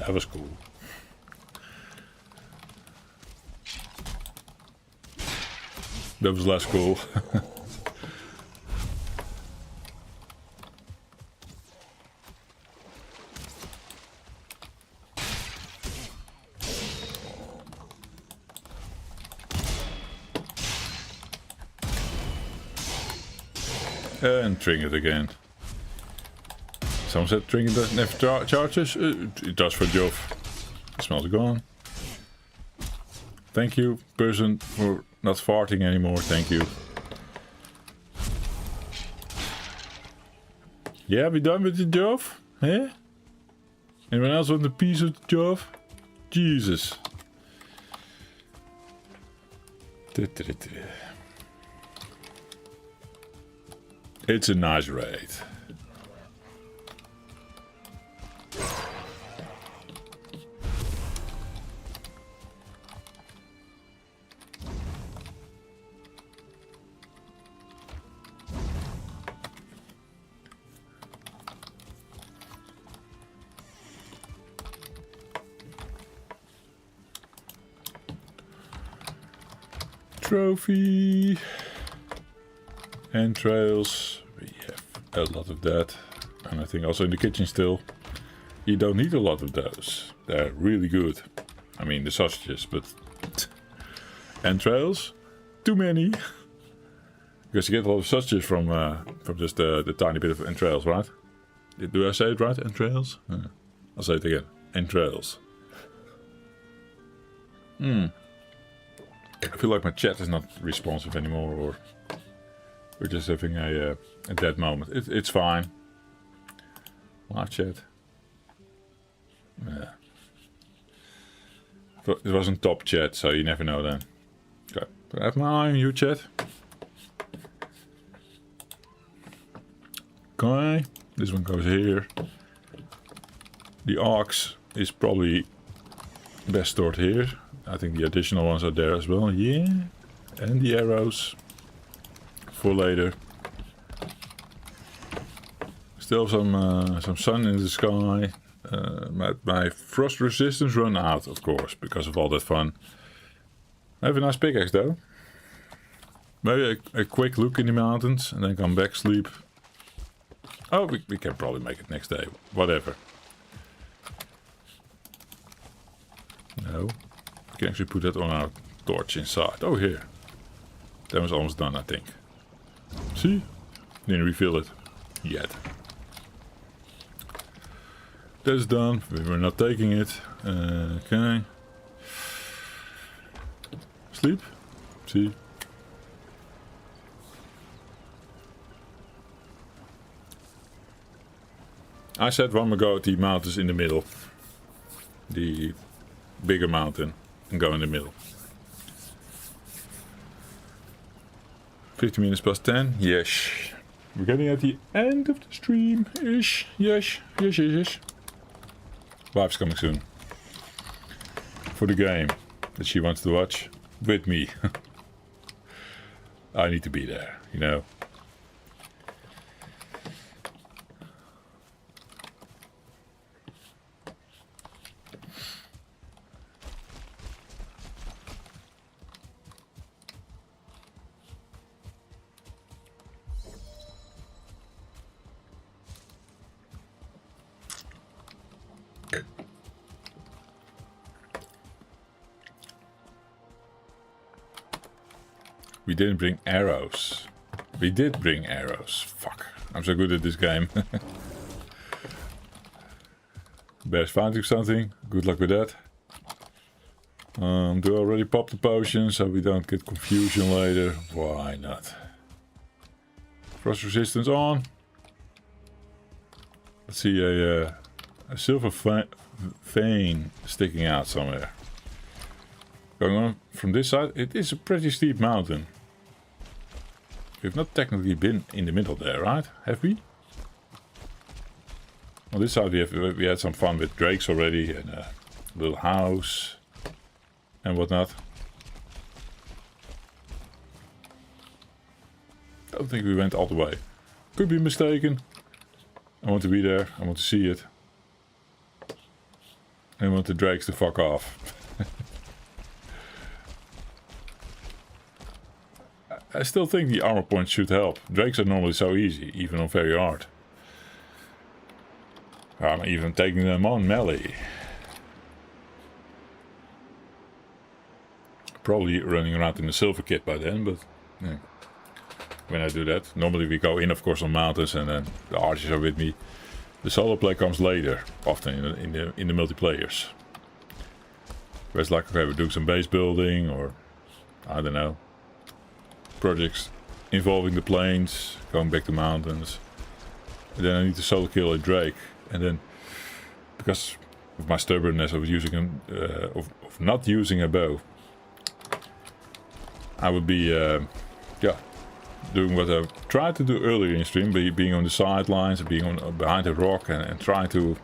That was cool. That was less cool. And trinket again. Someone said trinket doesn't have charges. It does for Jove. The smell's gone. Thank you, person, for not farting anymore. Thank you. Yeah, we done with the Jove? Eh? Anyone else want a piece of the Jove? Jesus. It's a nice raid. Trophy. Entrails. We have a lot of that. And I think also in the kitchen still. You don't need a lot of those. They're really good. I mean the sausages, but entrails? Too many. Because you get a lot of sausages from just the tiny bit of entrails, right? Do I say it right? Entrails? I'll say it again. Entrails. I feel like my chat is not responsive anymore, or we're just having a dead moment. It's fine. Live chat. Yeah. It wasn't top chat, so you never know then. Okay. I have my eye on you, chat. Okay. This one goes here. The ox is probably best stored here. I think the additional ones are there as well. Yeah. And the arrows. For later. Still some sun in the sky. my frost resistance run out, of course, because of all that fun. I have a nice pickaxe though. Maybe a quick look in the mountains and then come back, sleep. Oh, we can probably make it next day. Whatever. No. We can actually put that on our torch inside. Oh, here. That was almost done, I think. See? Didn't refill it. Yet. That's done. We're not taking it. Okay. Sleep. See? I said one more go at the mountains in the middle. The bigger mountain. And go in the middle. 50 minutes past 10. Yes. We're getting at the end of the stream. Ish. Yes. Yes. Wife's coming soon. For the game that she wants to watch with me. I need to be there, you know. We didn't bring arrows. We did bring arrows. Fuck. I'm so good at this game. Bear's finding something. Good luck with that. Do I already pop the potion so we don't get confusion later? Why not? Frost resistance on. Let's see a silver vein sticking out somewhere. Going on from this side, it is a pretty steep mountain. We've not technically been in the middle there, right? Have we? On this side we had some fun with drakes already and a little house and whatnot. Don't think we went all the way. Could be mistaken. I want to be there. I want to see it. I want the drakes to fuck off. I still think the armor points should help. Drakes are normally so easy, even on very hard. I'm even taking them on melee. Probably running around in the silver kit by then, but yeah. When I do that, normally we go in, of course, on mountains, and then the archers are with me. The solo play comes later, often in the multiplayers. Where it's like, okay, we're doing some base building, or I don't know, projects involving the plains, going back to mountains. And then I need to solo kill a drake, and then because of my stubbornness of using of not using a bow, I would be yeah, doing what I tried to do earlier in stream, being on the sidelines, being on behind a rock, and trying to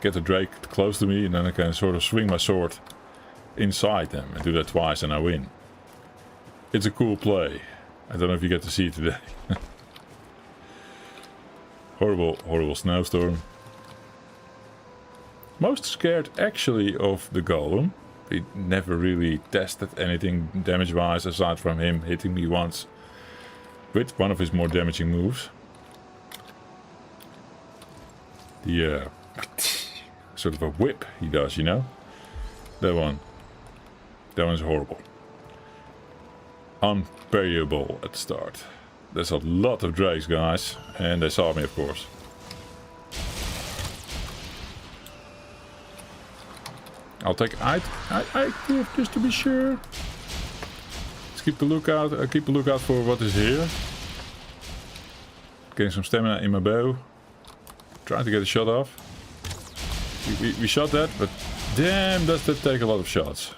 get the drake close to me, and then I can sort of swing my sword inside them and do that twice, and I win. It's a cool play. I don't know if you get to see it today. Horrible snowstorm. Most scared actually of the golem. We never really tested anything damage wise aside from him hitting me once with one of his more damaging moves. The sort of a whip he does, you know? That one's horrible. Unparryable at the start. There's a lot of drakes, guys, and they saw me, of course. I'll take active just to be sure. Let's keep a lookout. Keep a lookout for what is here. Getting some stamina in my bow. Trying to get a shot off. We shot that, but damn, does that take a lot of shots.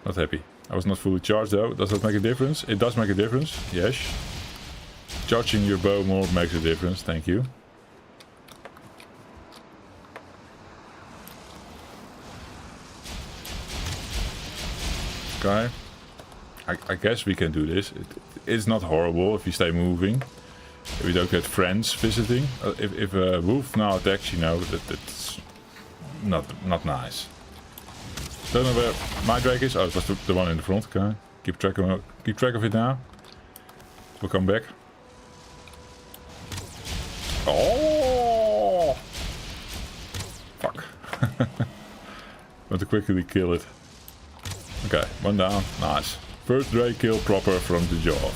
Not happy. I was not fully charged though. Does that make a difference? It does make a difference. Yes. Charging your bow more makes a difference. Thank you. Okay. I guess we can do this. It's not horrible if you stay moving. If we don't get friends visiting. If a wolf now attacks, you know, that's not nice. Don't know where my drake is. Oh, it was the one in the front. Okay, keep track of it now. We'll come back. Oh! Fuck. Want to quickly kill it. Okay, one down. Nice. First drake kill proper from the job.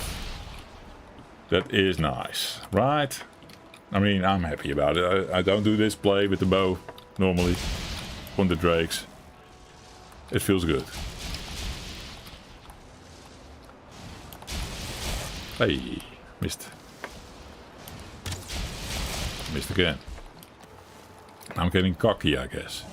That is nice, right? I mean, I'm happy about it. I don't do this play with the bow normally on the drakes. It feels good. Hey, missed. Missed again. I'm getting cocky, I guess.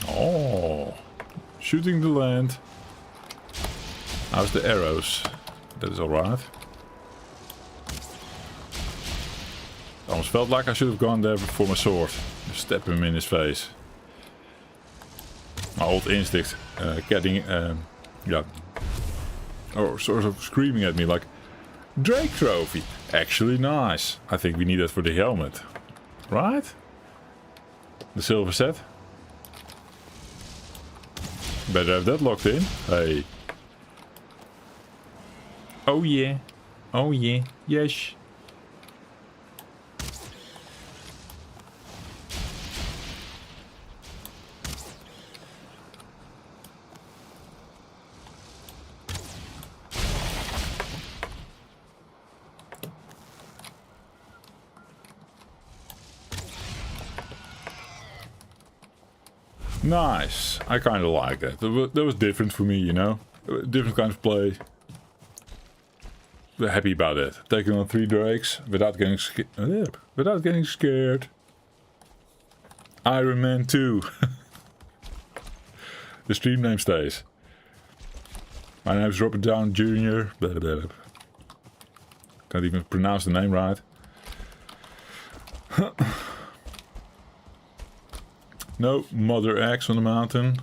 Oh, shooting the land. How's the arrows? That is alright. Almost felt like I should have gone there for my sword. Just step him in his face. My old instinct getting, yeah, or sort of screaming at me like, Drake trophy. Actually nice. I think we need that for the helmet. Right? The silver set. Better have that locked in. Hey. Oh yeah. Oh yeah. Yes. Nice. I kind of like that. That was different for me, you know. Different kind of play. We're happy about it. Taking on 3 drakes without getting scared. Iron Man 2. The stream name stays. My name's Robert Down Jr. Blah, blah, blah. Can't even pronounce the name right. No Mother Axe on the mountain.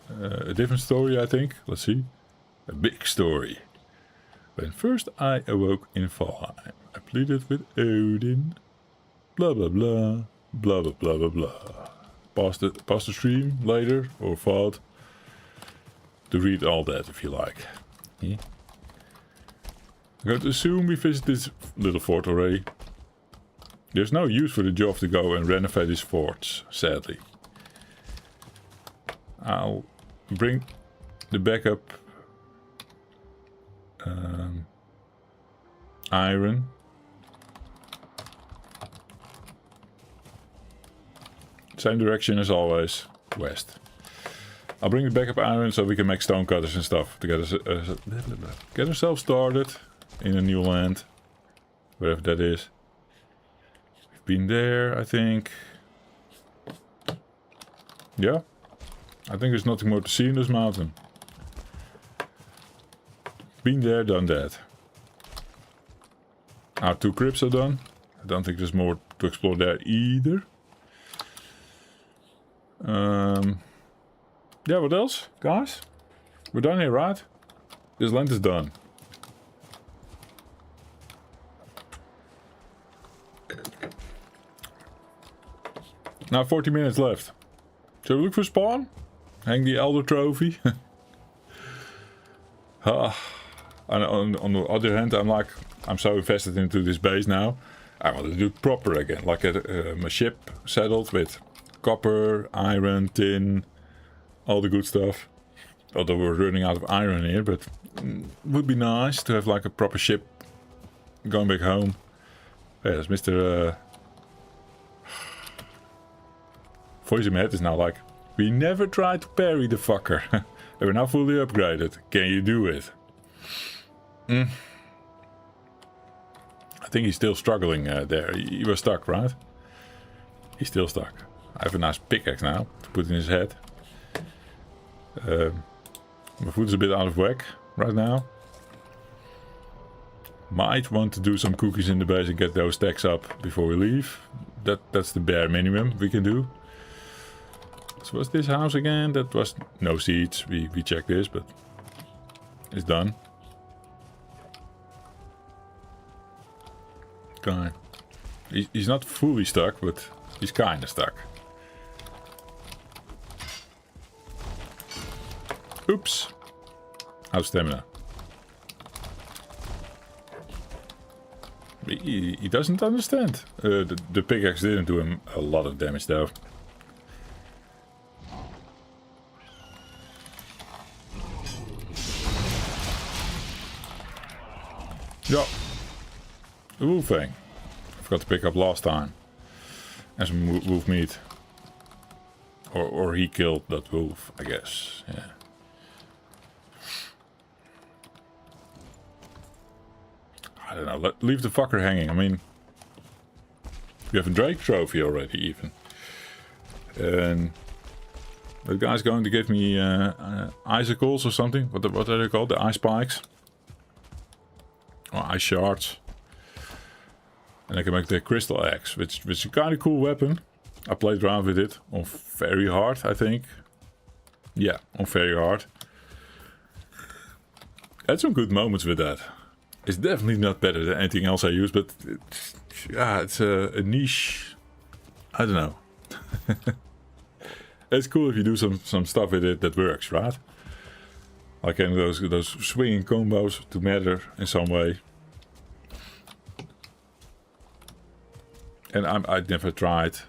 A different story, I think. Let's see. A big story. When first I awoke in Valheim, I pleaded with Odin. Blah blah blah. Blah blah blah blah blah. Pause the stream later or VOD to read all that if you like. Yeah. I'm going to assume we visited this little fort already. There's no use for the job to go and renovate these forts, sadly. I'll bring the backup iron. Same direction as always, west. I'll bring the backup iron so we can make stone cutters and stuff to get ourselves started in a new land, wherever that is. Been there, I think. Yeah, I think there's nothing more to see in this mountain. Been there, done that. Our 2 crypts are done. I don't think there's more to explore there either. Yeah, what else, guys? We're done here, right? This land is done. Now 40 minutes left. Shall we look for spawn? Hang the Elder Trophy? And on the other hand, I'm so invested into this base now. I want to do it proper again. Like my ship settled with copper, iron, tin, all the good stuff. Although we're running out of iron here, but it would be nice to have like a proper ship going back home. Yeah, that's Mr. Voice in my head is now like, we never tried to parry the fucker. And we're now fully upgraded. Can you do it? I think he's still struggling there. He was stuck, right? He's still stuck. I have a nice pickaxe now to put in his head. My food is a bit out of whack right now. Might want to do some cookies in the base and get those stacks up before we leave. That's the bare minimum we can do. So what's this house again? That was no seeds. We checked this, but it's done. guy. He's not fully stuck, but he's kinda stuck. Oops. How's stamina? He doesn't understand. The pickaxe didn't do him a lot of damage though. Yeah. The wolf thing. I forgot to pick up last time. And some wolf meat. Or he killed that wolf, I guess. Yeah. I don't know, leave the fucker hanging. I mean, we have a Drake trophy already, even. And the guy's going to give me icicles or something. What are they called? The ice spikes? Or ice shards. And I can make the crystal axe, which is a kind of cool weapon. I played around with it on very hard, I think. Yeah, on very hard. Had some good moments with that. It's definitely not better than anything else I use, but it's a niche. I don't know. It's cool if you do some stuff with it that works, right? Like in those swinging combos to matter in some way. And I'd never tried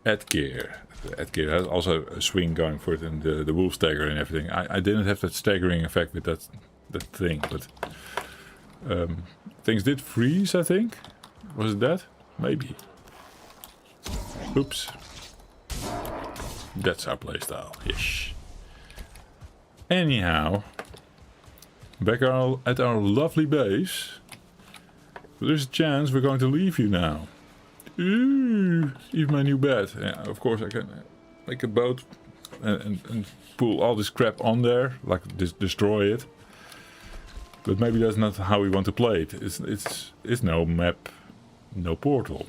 Edgear. Edgear has also a swing going for it, and the wolf stagger and everything. I didn't have that staggering effect with that thing, but things did freeze, I think. Was it that? Maybe. Oops. That's our playstyle. Ish. Anyhow, back at our lovely base. There's a chance we're going to leave you now. Ooh, even my new bed. Yeah, of course I can make a boat and pull all this crap on there, like destroy it. But maybe that's not how we want to play it. It's no map, no portal.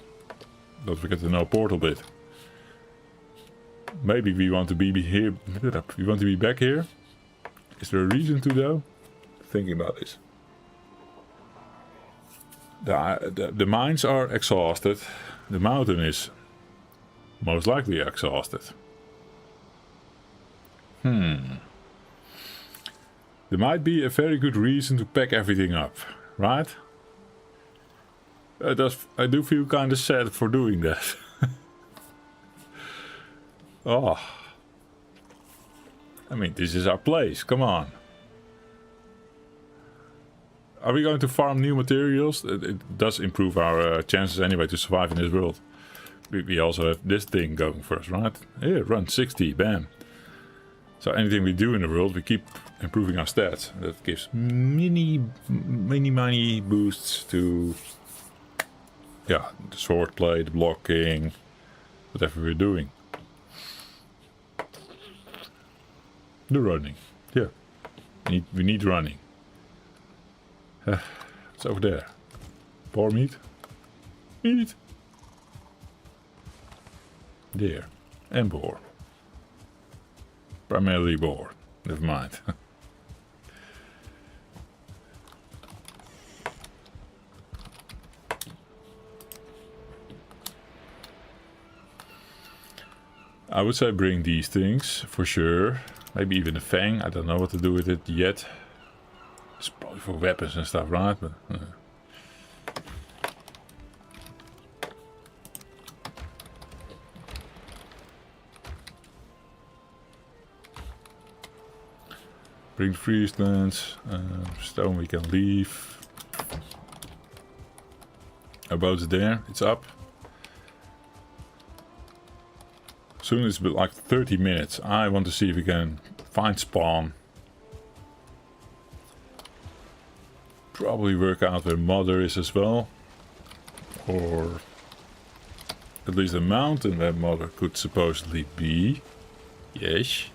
Don't forget the no portal bit. Maybe we want to be here. We want to be back here. Is there a reason to though? Thinking about this. The mines are exhausted. The mountain is most likely exhausted. There might be a very good reason to pack everything up, right? I do feel kind of sad for doing that. Oh. I mean, this is our place, come on. Are we going to farm new materials? It does improve our chances anyway to survive in this world. We also have this thing going for us, right? Yeah, run 60, bam. So anything we do in the world, we keep improving our stats. That gives many boosts to, yeah, the swordplay, the blocking, whatever we're doing. The running, yeah. We need running. It's over there. Boar meat. Meat. There. And boar. Primarily boar. Never mind. I would say bring these things for sure. Maybe even a fang. I don't know what to do with it yet. It's probably for weapons and stuff, right? But, bring freeze lands. Stone we can leave. Our boat's there. It's up. Soon it's like 30 minutes. I want to see if we can find spawn. Probably work out where Mother is as well. Or at least a mountain where Mother could supposedly be. Yes.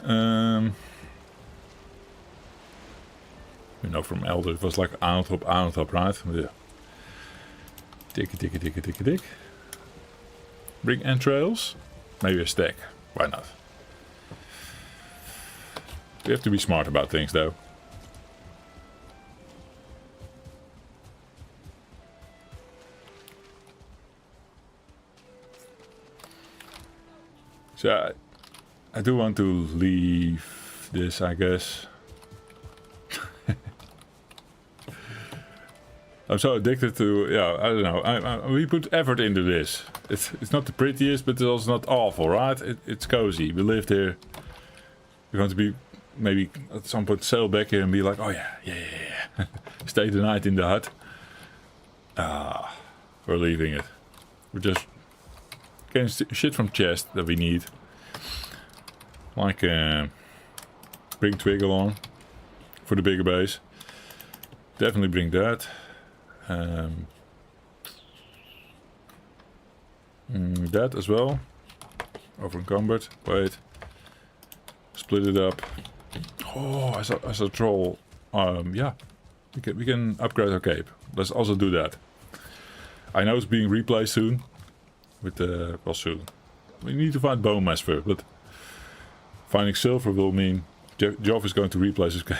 You know, from Elder it was like Aantop, right? Yeah. Tick. Bring entrails. Maybe a stack. Why not? We have to be smart about things though. So I do want to leave this, I guess. I'm so addicted to, yeah, I don't know. We put effort into this. It's not the prettiest, but it's also not awful, right? It's cozy. We lived here. We're going to be, maybe at some point sail back here and be like, oh yeah. Stay the night in the hut. We're leaving it. We're just getting shit from chest that we need. Like, bring Twig along for the bigger base. Definitely bring that. That as well. Over encumbered. Wait. Split it up. Oh, as a troll. Yeah. We can upgrade our cape. Let's also do that. I know it's being replaced soon. With the... well, soon. We need to find bone mass first, but... finding silver will mean Geoff is going to replace his cape.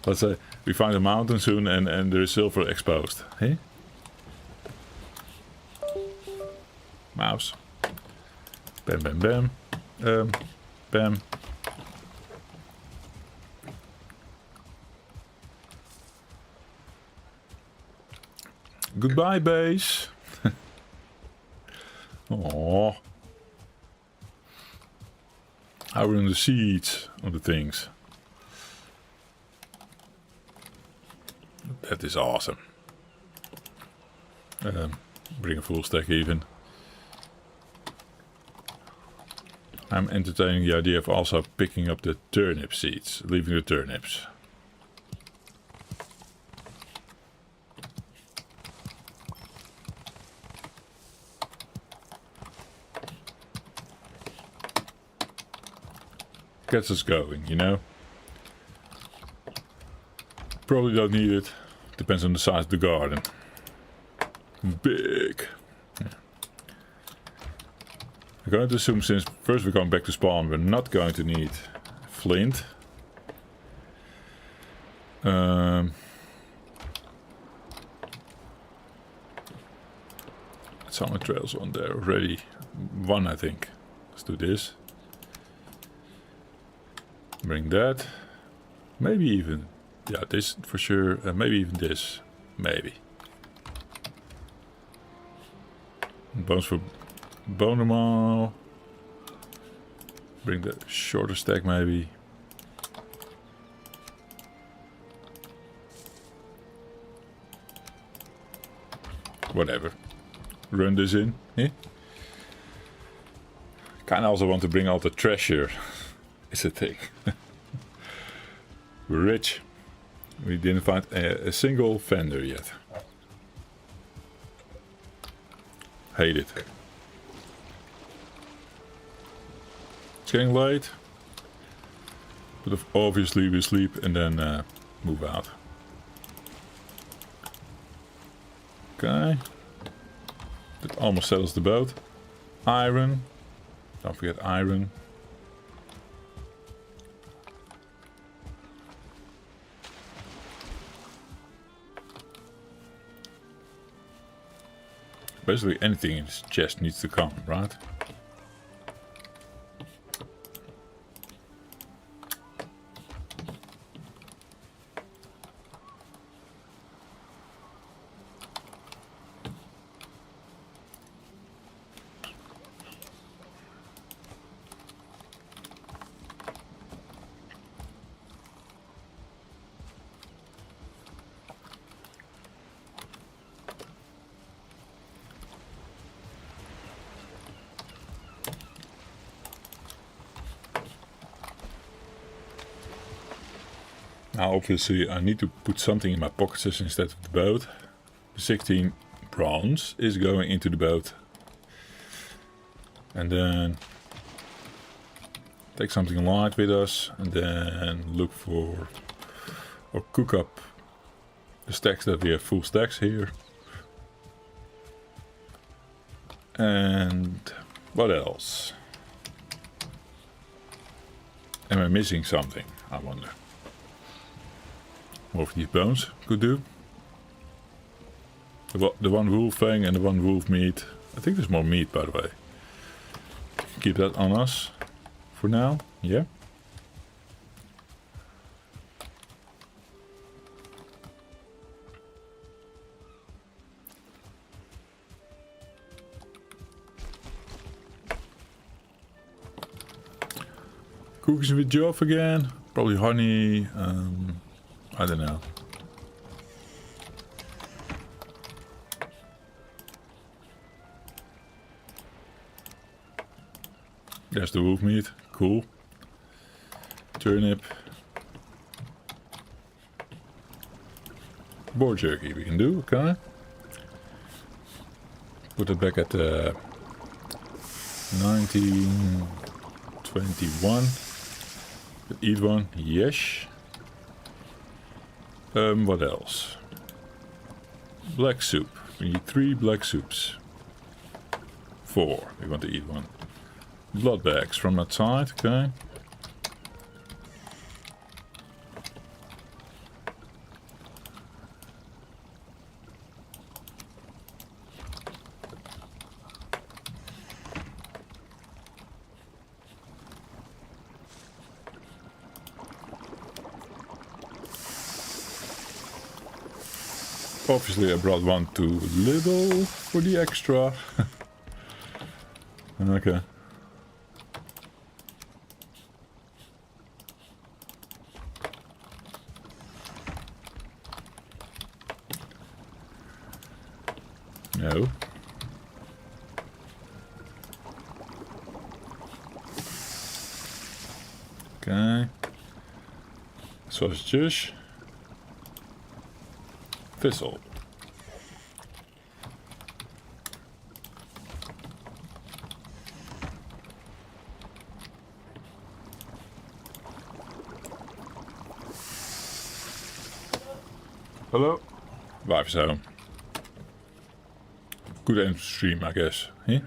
Let's say we find a mountain soon and there is silver exposed. Hey? Mouse. Bam, bam, bam. Bam. Goodbye, base. Oh. I run the seeds of the things. That is awesome. Bring a full stack even. I'm entertaining the idea of also picking up the turnip seeds, leaving the turnips. Gets us going, you know? Probably don't need it. Depends on the size of the garden. Big. Yeah. I'm going to assume since first we're going back to spawn, we're not going to need flint. Summer trails on there already. One, I think. Let's do this. Bring that. Maybe even... yeah, this for sure. Maybe even this. Maybe. Bones for Bonermal. Bring the shorter stack maybe. Whatever. Run this in. Eh? Kinda also want to bring all the treasure. Is a thing. We're rich. We didn't find a single vendor yet. Hate it. It's getting late. But obviously we sleep and then move out. Okay. That almost settles the boat. Iron. Don't forget iron. Basically anything in this chest needs to come, right? Now obviously I need to put something in my pockets instead of the boat. The 16 bronze is going into the boat. And then take something light with us and then look for or cook up the stacks that we have full stacks here. And what else? Am I missing something? I wonder. More of these bones could do. The one wolf fang and the one wolf meat. I think there's more meat, by the way. keep that on us for now. Yeah. Cookies with Jove again. Probably honey. I don't know. There's the wolf meat. Cool. Turnip. Boar jerky we can do. Okay. Put it back at 1921. Eat one. Yes. What else? Black soup. We need 3 black soups. 4. We want to eat one. Blood bags from that side. Okay. Obviously I brought one too little for the extra. Okay. No. Okay. Sausages. Thistle. Hello. Wife's home. Good end stream, I guess. Yeah?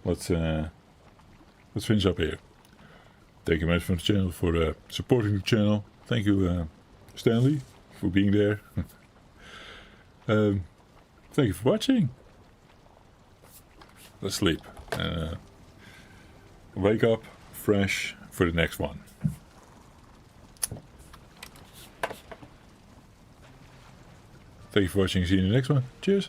Let's finish up here. Thank you much from the channel for supporting the channel. Thank you, Stanley, for being there. Thank you for watching. Let's sleep and wake up fresh for the next one. Thank you for watching. See you in the next one. Cheers.